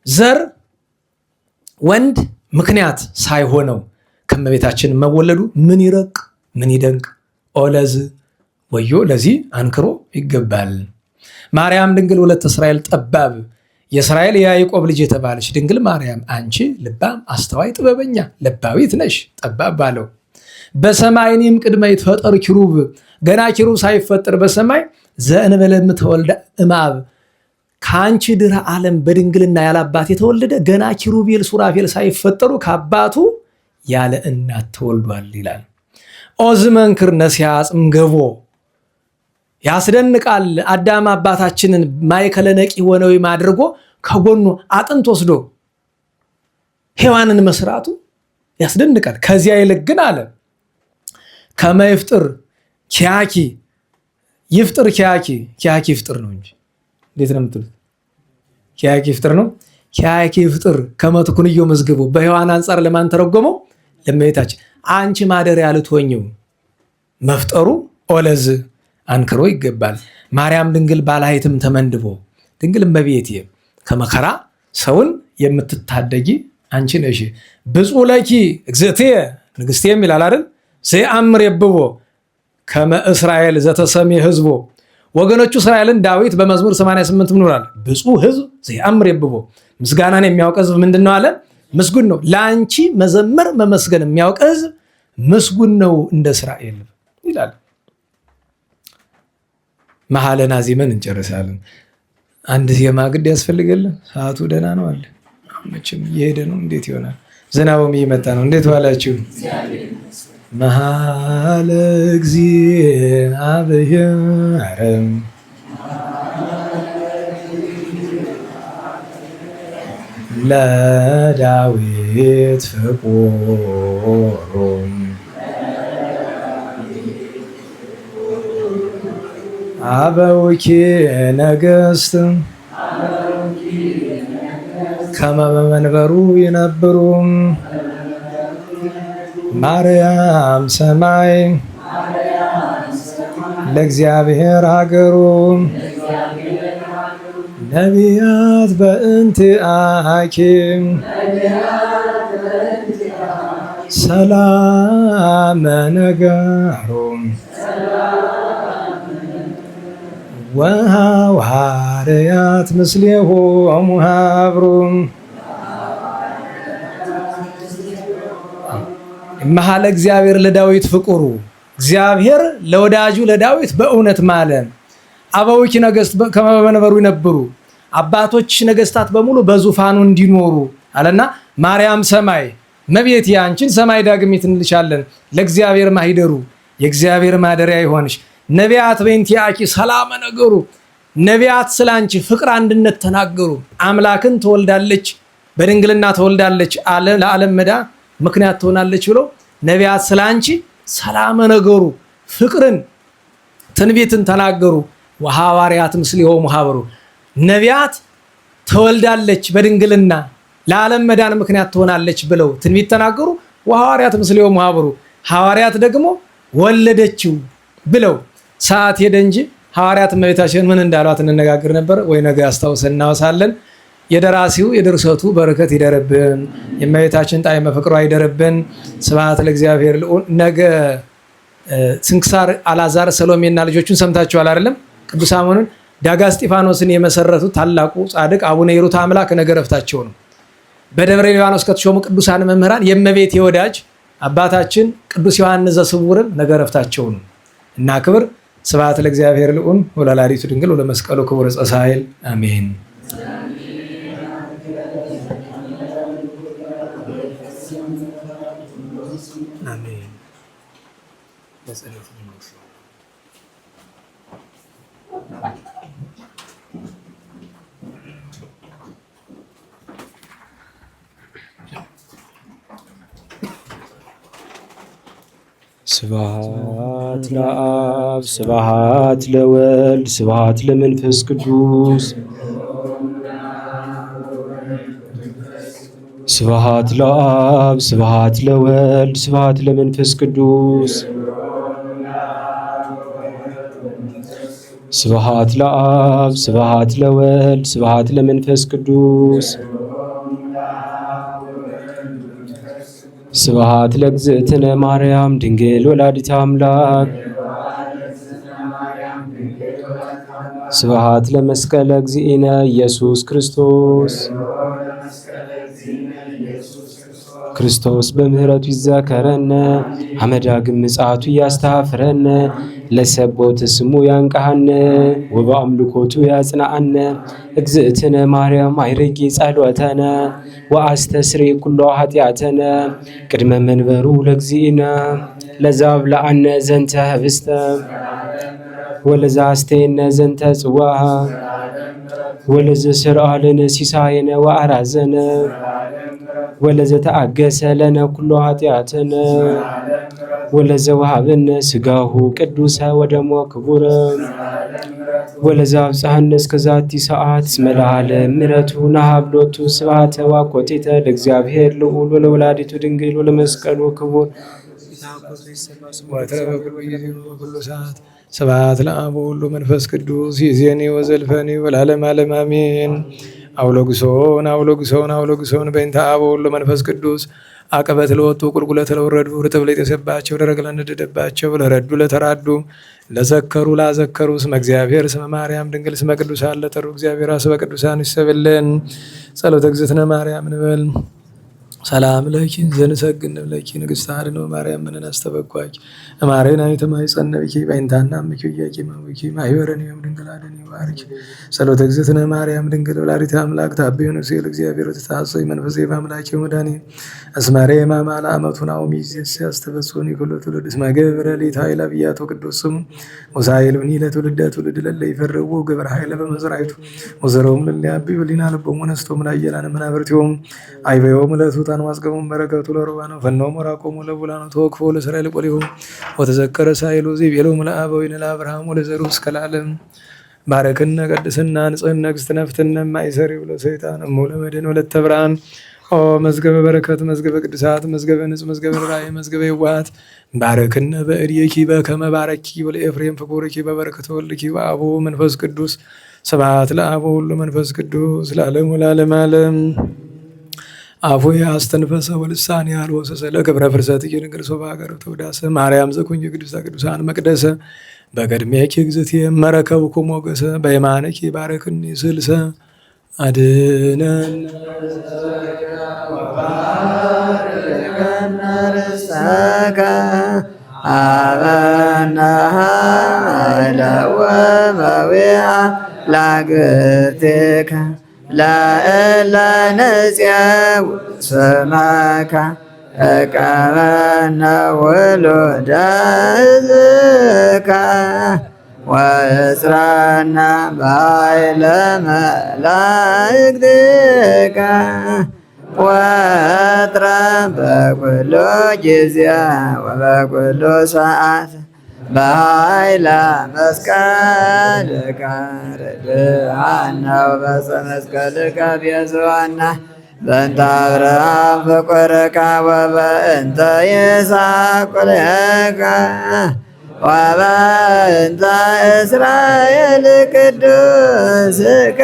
ዘር ወንድ ምክንያት ሳይሆነው ከመቤታችን መወለዱ ምን ይረቅ ምን ይደንቅ። ኦለዝ ወዮ ለዚህ አንክሮ ይገባል። ማርያም ድንግል ወለተ እስራኤል ጠባብ የእስራኤል የያዕቆብ ልጅ የተባለች ድንግል ማርያም አንቺ ልባም አስተዋይ ጥበበኛ ለባዊት ነሽ። ጠባብ ባለው በሰማይኒም ቅድመ ይትፈጠር ኪሩብ ገና ኪሩብ ሳይፈጠር በሰማይ ዘእንበለም ተወልደ እማብ ከአንቺ ድረ ዓለም በድንግልና ያላባት የተወለደ ገና ኪሩቤል ሱራፌል ሳይፈጠሩ ከአባቱ ያለ እናት ተወልዷል ይላል። ኦዝ መንክር ነሲያጽም ገቦ ያስደንቃል። አዳም አባታችንን ማይከለ ነቂ ሆነው አድርጎ ከጎኑ አጥንት ወስዶ ሔዋንን መስራቱ ያስደንቃል። ከዚያ ይልቅ ግን አለ ከመ ይፍጥር ኪያኪ ይፍጥር ኪያኪ ይፍጥር ነው እንጂ እንዴት ነው የምትሉት? ኪያኪ ይፍጥር ነው። ኪያኪ ይፍጥር ከመ ትኩንዮ መዝግቦ በሔዋን አንጻር ለማን ተረጎመው? ለእመቤታችን አንቺ ማደሪያ ልትሆኚው መፍጠሩ ኦለዝ አንክሮ ይገባል። ማርያም ድንግል ባላይትም ተመንድቦ ድንግል እመቤቴ ከመከራ ሰውን የምትታደጊ አንቺ ነሽ። ብፁዕ ለኪ እግዝእትየ ንግሥቴም ይላል አይደል? ዘየአምር የብቦ ከመ እስራኤል ዘተሰሜ ህዝቦ ወገኖቹ እስራኤልን ዳዊት በመዝሙር 88 ምን ይላል? ብፁዕ ህዝብ ዘየአምር የብቦ ምስጋናን የሚያውቅ ህዝብ ምንድን ነው አለ? ምስጉን ነው። ለአንቺ መዘመር መመስገን የሚያውቅ ህዝብ ምስጉን ነው እንደ እስራኤል ይላል። መሐለ ናዚመን እንጨርሳለን። አንድ ዜማ ግድ ያስፈልገልን። ሰዓቱ ደህና ነው አለ። መቼም እየሄደ ነው። እንዴት ይሆናል? ዝናቡም እየመጣ ነው። እንዴት ዋላችሁ? መሐለ እግዚአብሔር ለዳዊት ፍቁሩ አበውኪ ነገሥት ከመ በመንበሩ ይነብሩ ማርያም ሰማይ ለእግዚአብሔር ሀገሩ ነቢያት በእንቲአኪ ሰላመ ነጋሩ ወሐዋርያት ምስሌሆሙ ሀብሩ መሐለ እግዚአብሔር ለዳዊት ፍቁሩ እግዚአብሔር ለወዳጁ ለዳዊት በእውነት ማለ። አበዊኪ ነገሥት ከመ በመንበሩ ይነብሩ አባቶች ነገሥታት በሙሉ በዙፋኑ እንዲኖሩ አለና ማርያም ሰማይ እመቤቴ አንቺን ሰማይ ዳግሚት እንልሻለን። ለእግዚአብሔር ማሂደሩ የእግዚአብሔር ማደሪያ ይሆንሽ። ነቢያት በእንቲአኪ ሰላመ ነገሩ ነቢያት ስላንቺ ፍቅር አንድነት ተናገሩ። አምላክን ትወልዳለች በድንግልና ትወልዳለች አለ ለዓለም መዳን ምክንያት ትሆናለች ብሎ ነቢያት ስላንቺ ሰላመ ነገሩ ፍቅርን ትንቢትን ተናገሩ። ወሐዋርያት ምስሌሆሙ ሀበሩ ነቢያት ትወልዳለች በድንግልና ለዓለም መዳን ምክንያት ትሆናለች ብለው ትንቢት ተናገሩ። ወሐዋርያት ምስሌሆሙ ሀበሩ ሐዋርያት ደግሞ ወለደችው ብለው ሰዓት ሄደ እንጂ ሐዋርያት እመቤታችን ምን እንዳሏት እንነጋገር ነበር ወይ ነገ አስታውሰን እናወሳለን። የደራሲው የድርሰቱ በረከት ይደርብን፣ የእመቤታችን ጣዕመ ፍቅሯ ይደርብን። ስብሐት ለእግዚአብሔር ልዑል። ነገ ስንክሳር አልዓዛር ሰሎሜና ልጆቹን ሰምታችኋል አይደለም? ቅዱስ አሞንን ዳጋ እስጢፋኖስን የመሰረቱት ታላቁ ጻድቅ አቡነ ይሩታ አምላክ ነገ ዕረፍታቸው ነው። በደብረ ሊባኖስ ከተሾሙ ቅዱሳን መምህራን የእመቤቴ ወዳጅ አባታችን ቅዱስ ዮሐንስ ዘስውርም ነገ ዕረፍታቸው ነው እና ክብር ስብሐት ለእግዚአብሔር ልዑል ወለወላዲቱ ድንግል ወለመስቀሉ ክቡር ዕፀ ሣህል አሜን። ስብሐት ለአብ ስብሐት ለወልድ ስብሐት ለመንፈስ ቅዱስ ስብሐት ለአብ ስብሐት ለወልድ ስብሐት ለመንፈስ ቅዱስ ስብሐት ለአብ ስብሐት ለወልድ ስብሐት ለመንፈስ ቅዱስ ስብሐት ለእግዝእትነ ማርያም ድንግል ወላዲተ አምላክ ስብሐት ለመስቀለ እግዚእነ ኢየሱስ ክርስቶስ ክርስቶስ በምህረቱ ይዘከረነ አመዳግም ምጽአቱ ያስተፍረነ ለሰቦት ስሙ ያንቃሃነ ወበአምልኮቱ ያጽናአነ እግዝእትነ ማርያም አይረጊ ጸሎተነ ወአስተስሪ ኩሎ ኃጢአተነ ቅድመ መንበሩ ለእግዚእነ ለዛብልዐነ ዘንተ ህብስተ ወለዛስተየነ ዘንተ ጽዋዐ ወለዘሰርዐ ለነ ሲሳየነ ወአራዘነ ወለዘተአገሰ ለነ ኩሎ ኃጢአተነ ወለዘ ወሀበነ ሥጋሁ ቅዱሰ ወደሞ ክቡረ ወለዘ አብጽሐነ እስከ ዛቲ ሰዓት እስመ ለዓለም ምሕረቱ ናሀብሎቱ ስብሐተ ወአኮቴተ ለእግዚአብሔር ልዑል ወለወላዲቱ ድንግል ወለመስቀሉ ክቡር ወኩሉ ሰዓት ስብሐት ለአብ ወወልድ ወመንፈስ ቅዱስ ይእዜኒ ወዘልፈኒ ወለዓለመ ዓለም አሜን። አውሎግሶን አውሎግሶን አውሎግሶን በእንተ አብ ወወልድ ወመንፈስ ቅዱስ አቀበት ለወጡ ቁልቁለት ለወረዱ ርጥብ ለጤሰባቸው ደረቅ ለነደደባቸው ለረዱ ለተራዱ ለዘከሩ ላዘከሩ ስመ እግዚአብሔር ስመ ማርያም ድንግል ስመ ቅዱሳን ለጠሩ እግዚአብሔር ስመ ቅዱሳን ይሰብልን። ጸሎተ እግዝእትነ ማርያም እንበል። ሰላም ለኪ ዘንሰግድ ለኪ ንግሥተ አድኅኖ ማርያም ምንን አስተበኳች እማሬን አይተማይጸነ ብኪ በእንታና ምኪ ያቂ ማውኪ ማይበረን ይም ድንግል አድኅኒ ባርኪ ጸሎተ እግዝእትነ ማርያም ድንግል ወላዲተ አምላክ ታቢው ነው ሲል እግዚአብሔር ተታሰይ መንፈሴ በአምላኬ መድኃኒ አስማሬ ማማላ አመቱን አውሚ ሲያስተበጹኒ ኩሉ ትውልድ እስመ ገብረ ሊት ኃይለ አብያቶ ቅዱስ ስሙ ወሳይል ብኒ ለትውልደ ትውልድ ለለ ይፈርው ግብረ ኃይለ በመዝራይቱ ወዘረውም ለሊያቢ ወሊና ለቦሙ ነስቶ ምላየላን መናብርቲዮም አይበዮም ለቱ ታን ማስገሙን በረከቱ ለሩባኖ ፈኖም ወራቆሙ ለቡላኖ ተወክፎ ለእስራኤል ቆሊሁ ወተዘከረ ሳይሉ ዚቤሎ ለአበዊነ ለአብርሃም ወለዘሩ እስከ ለዓለም ባረክነ ቀድስና ንጽሕና እግዝእትነ ፍትነ ማይሰሪው ለሰይጣን እሙ ለመድኅን ወለተ ብርሃን ኦ መዝገበ በረከት መዝገበ ቅዱሳት መዝገበ ንጽሕ መዝገበ ራእይ መዝገበ የዋሃት ባረክነ በእድየኪ በከመ ባረኪ ወለኤፍሬም ፍቁርኪ በበረከተ ወልድኪ ወአቡ መንፈስ ቅዱስ ስብሐት ለአብ ወወልድ ወመንፈስ ቅዱስ ለዓለሙ ለዓለመ ዓለም። አፉየ አስተንፈሰ ወልሳኔ አልወሰሰ ለክብረ ፍርሰት ይንግር ሶባ ሀገር ተወዳሰ ማርያም ዘኩኝ ቅድስተ ቅዱሳን መቅደሰ በቅድሜኪ እግዝእትየ መረከብኩ ሞገሰ በየማነኪ ባረክኒ ስልሰ አድኅነነ ርሰከ አበነ ለወመዊያ ላግቴከ ለእለነጽየው ስመከ እቀበነ ውሉደ ሕዝብከ ወእስረነ በኃይለ መላእክትከ ወጥረ በኩሉ ጊዜ ወበኩሉ ሰዓት በኃይለ መስቀልከ ርድአነ ወበዕፀ መስቀልከ ቤዛነ በእንተ አብርሃም ፍቁርከ ወበእንተ ይስሐቅ ቁልኤከ ወበእንተ እስራኤል ቅዱስከ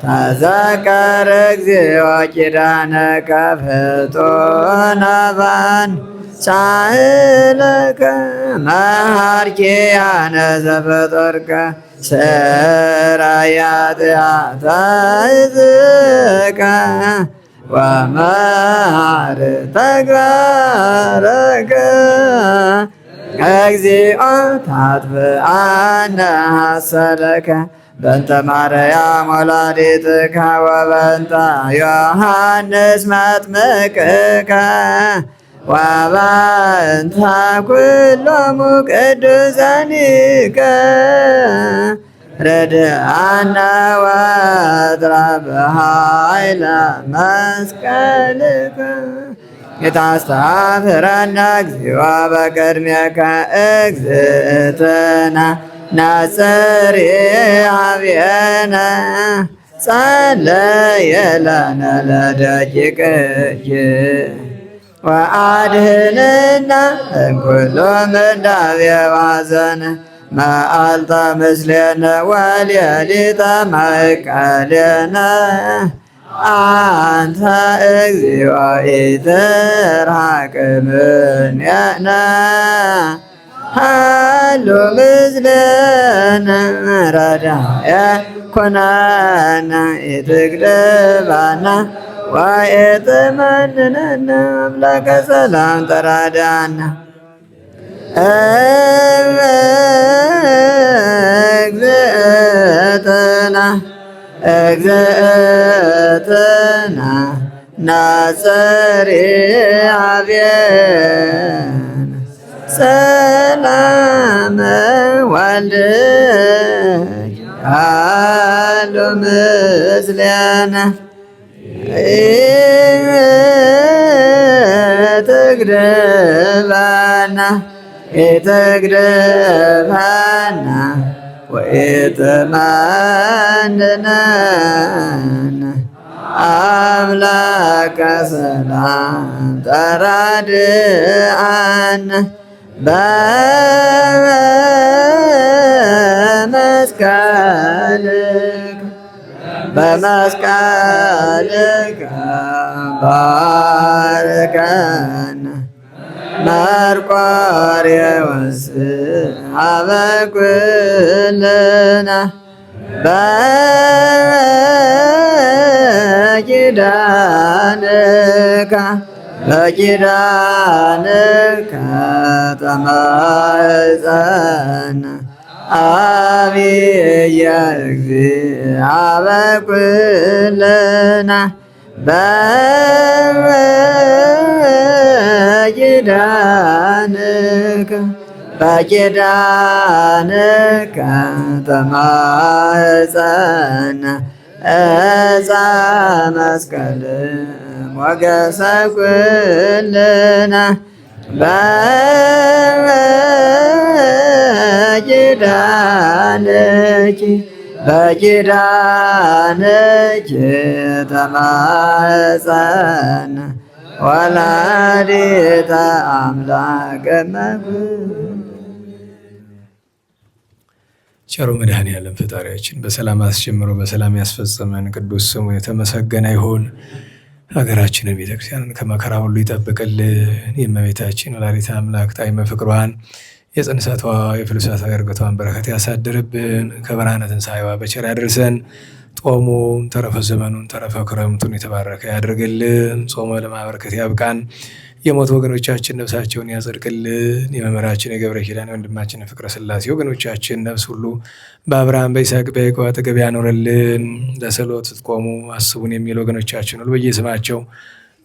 ተዘከር እግዚኦ ኪዳነከ ፍጡነ ጻሕለከ መሃርኪያነ ዘፈጠርከ ሰራያት ያታዝከ ወመሃር ተግባረከ እግዚኦ ታጥፍአነ ሐሰለከ በእንተ ማርያም ወላዲትከ ወበእንተ ዮሐንስ መጥምቅከ ወበእንተ ኩሎሙ ቅዱሳኒከ ረድአነ ወጥረ በኃይለ መስቀልከ የታስተፍረነ እግዚኦ በቅድሜከ እግዝእትነ ናጽሪ ኀቤነ ጸለየ ለነ ለደቂቅኪ ወአድኅነነ እምኩሉ ምንዳቤ ወኀዘን መዓልተ ምስሌነ ወሌሊተ ማእከሌነ አንተ እግዚኦ ኢትርሐቅ እምኔነ ሃሎ ምስሌነ ረዳኤ ኮነነ ኢትግድባነ ወኢትመንነነ አምላከ ሰላም ተራዳነ እግዝእትነ ናጽሪ ኀቤነ ሰላመ ወልድኪ ሃሎ ምስሌነ ኢትግድበና ኢትግድበና ወኢትመንነነ አምላከ ሰላም ተራድአነ በመስቀልከ ባርከነ መርቆሬዎስ አበኩልና በኪዳንከ ተማፀነ አብየ እግዚእ አበኩልና በኪዳንከ ተማፀነ ዕፀ መስቀል ሞገሰ ኩልና በኪዳንኪ ተማፀነ ወላዲተ አምላክ ቸሩ መድኃኔዓለም ፈጣሪያችን በሰላም አስጀምሮ በሰላም ያስፈጸመን ቅዱስ ስሙ የተመሰገነ ይሁን። ሀገራችንን ቤተክርስቲያንን ከመከራ ሁሉ ይጠብቅልን። የእመቤታችን ወላዲተ አምላክ ጣዕመ ፍቅሯን የጽንሰቷ የፍልሰቷ የእርገቷን በረከት ያሳድርብን። ከብርሃነ ትንሣኤዋ በቸር ያድርሰን። ጦሙን ተረፈ ዘመኑን ተረፈ ክረምቱን የተባረከ ያድርግልን። ጾመ ለማበረከት ያብቃን። የሞቱ ወገኖቻችን ነፍሳቸውን ያጸድቅልን። የመምህራችን የገብረ ኪዳን ወንድማችን ፍቅረ ሥላሴ ወገኖቻችን ነፍስ ሁሉ በአብርሃም በይስሐቅ በያዕቆብ አጠገብ ያኖረልን። ለጸሎት ስትቆሙ አስቡን የሚሉ ወገኖቻችን ሁሉ በየስማቸው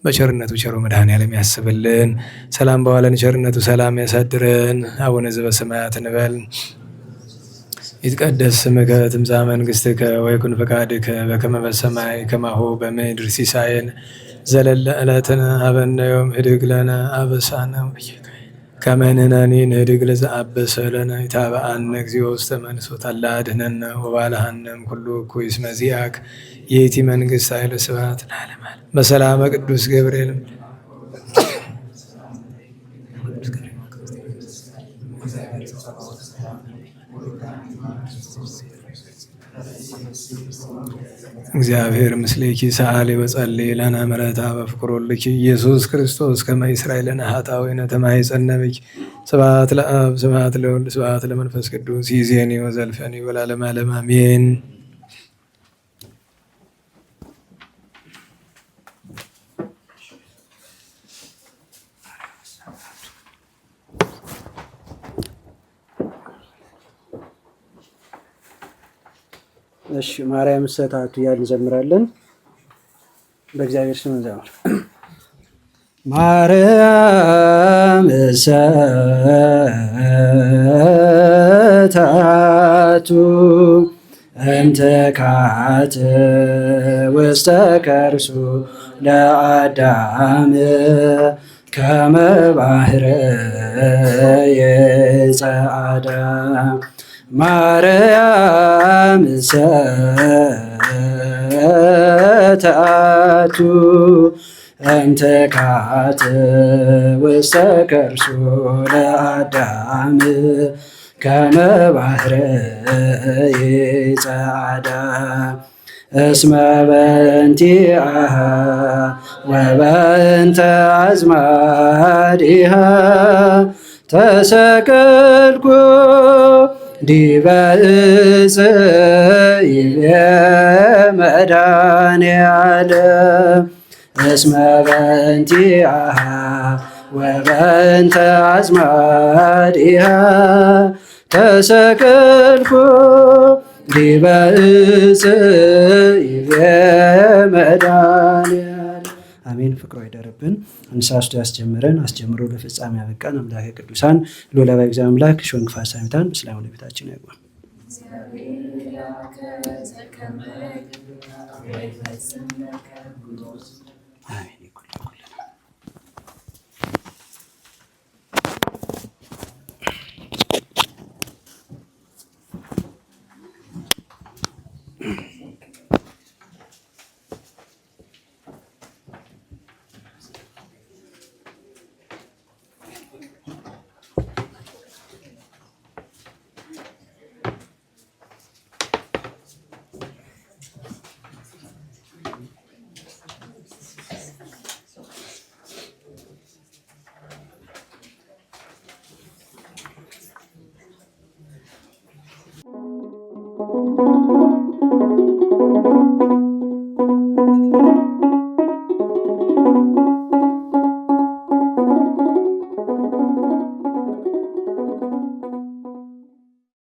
በቸርነቱ ቸሩ መድኃኔዓለም ያስብልን። ሰላም በዋለን ቸርነቱ ሰላም ያሳድረን። አቡነ ዘበሰማያት እንበል። ይትቀደስ ስምከ ትምጻእ መንግሥትከ ወይኩን ፈቃድከ በከመ በሰማይ ከማሁ በምድር ሲሳየን ዘለለ ዕለትነ ሀበነ ዮም ህድግ ለነ አበሳነ ከመ ንሕነኒ ንህድግ ለዘአበሰ ለነ ኢታብአነ እግዚኦ ውስተ መንሱት አላ አድኅነነ ወባልሐነ እምኩሉ እኩይ እስመ ዚአከ ይእቲ መንግሥት ኃይለ ስብሐት ለዓለመ ዓለም። በሰላመ ቅዱስ ገብርኤል እግዚአብሔር ምስሌኪ ሰአሊ ወጸልይ ለነ ምሕረታ በፍቅር ወልኪ ኢየሱስ ክርስቶስ ከመ ይስራይ ለነ ኃጣውኢነ ተማኅፀነ ብኪ። ስብሐት ለአብ ስብሐት ለወልድ ስብሐት ለመንፈስ ቅዱስ ይእዜኒ ወዘልፈኒ ወለዓለመ ዓለም አሜን። እሺ ማርያም ሰታቱ እያልን እንዘምራለን። በእግዚአብሔር ስም እንዘምር። ማርያም ሰታቱ እንተ ካት ውስተ ከርሱ ለአዳም ከመ ባሕረ የጸአዳ ማርያም ሰታቱ እንተ ካት ውስተ ከርሱ ለአዳም ከመ ባሕረ የጸአዳ እስመ በእንቲአሃ ወበእንተ አዝማዲሃ ተሰቀልኩ ዲበ ዕፀ ይቤ መድኃኔዓለም እስመ በእንቲአሃ ወበእንተ አዝማዲሃ ተሰቀልኩ ዲበ ዕፀ ይቤ መድኃኔዓለም። አሜን። ፍቅሩ አይደርብን። አንሳስቶ ያስጀምረን አስጀምሮ ለፍጻሜ ያበቃን አምላከ ቅዱሳን ልዑለ እግዚአብሔር አምላክ ሾንክፋ ሳይታን በሰላም ወደ ቤታችን ያግባን። አሜን። Thank you.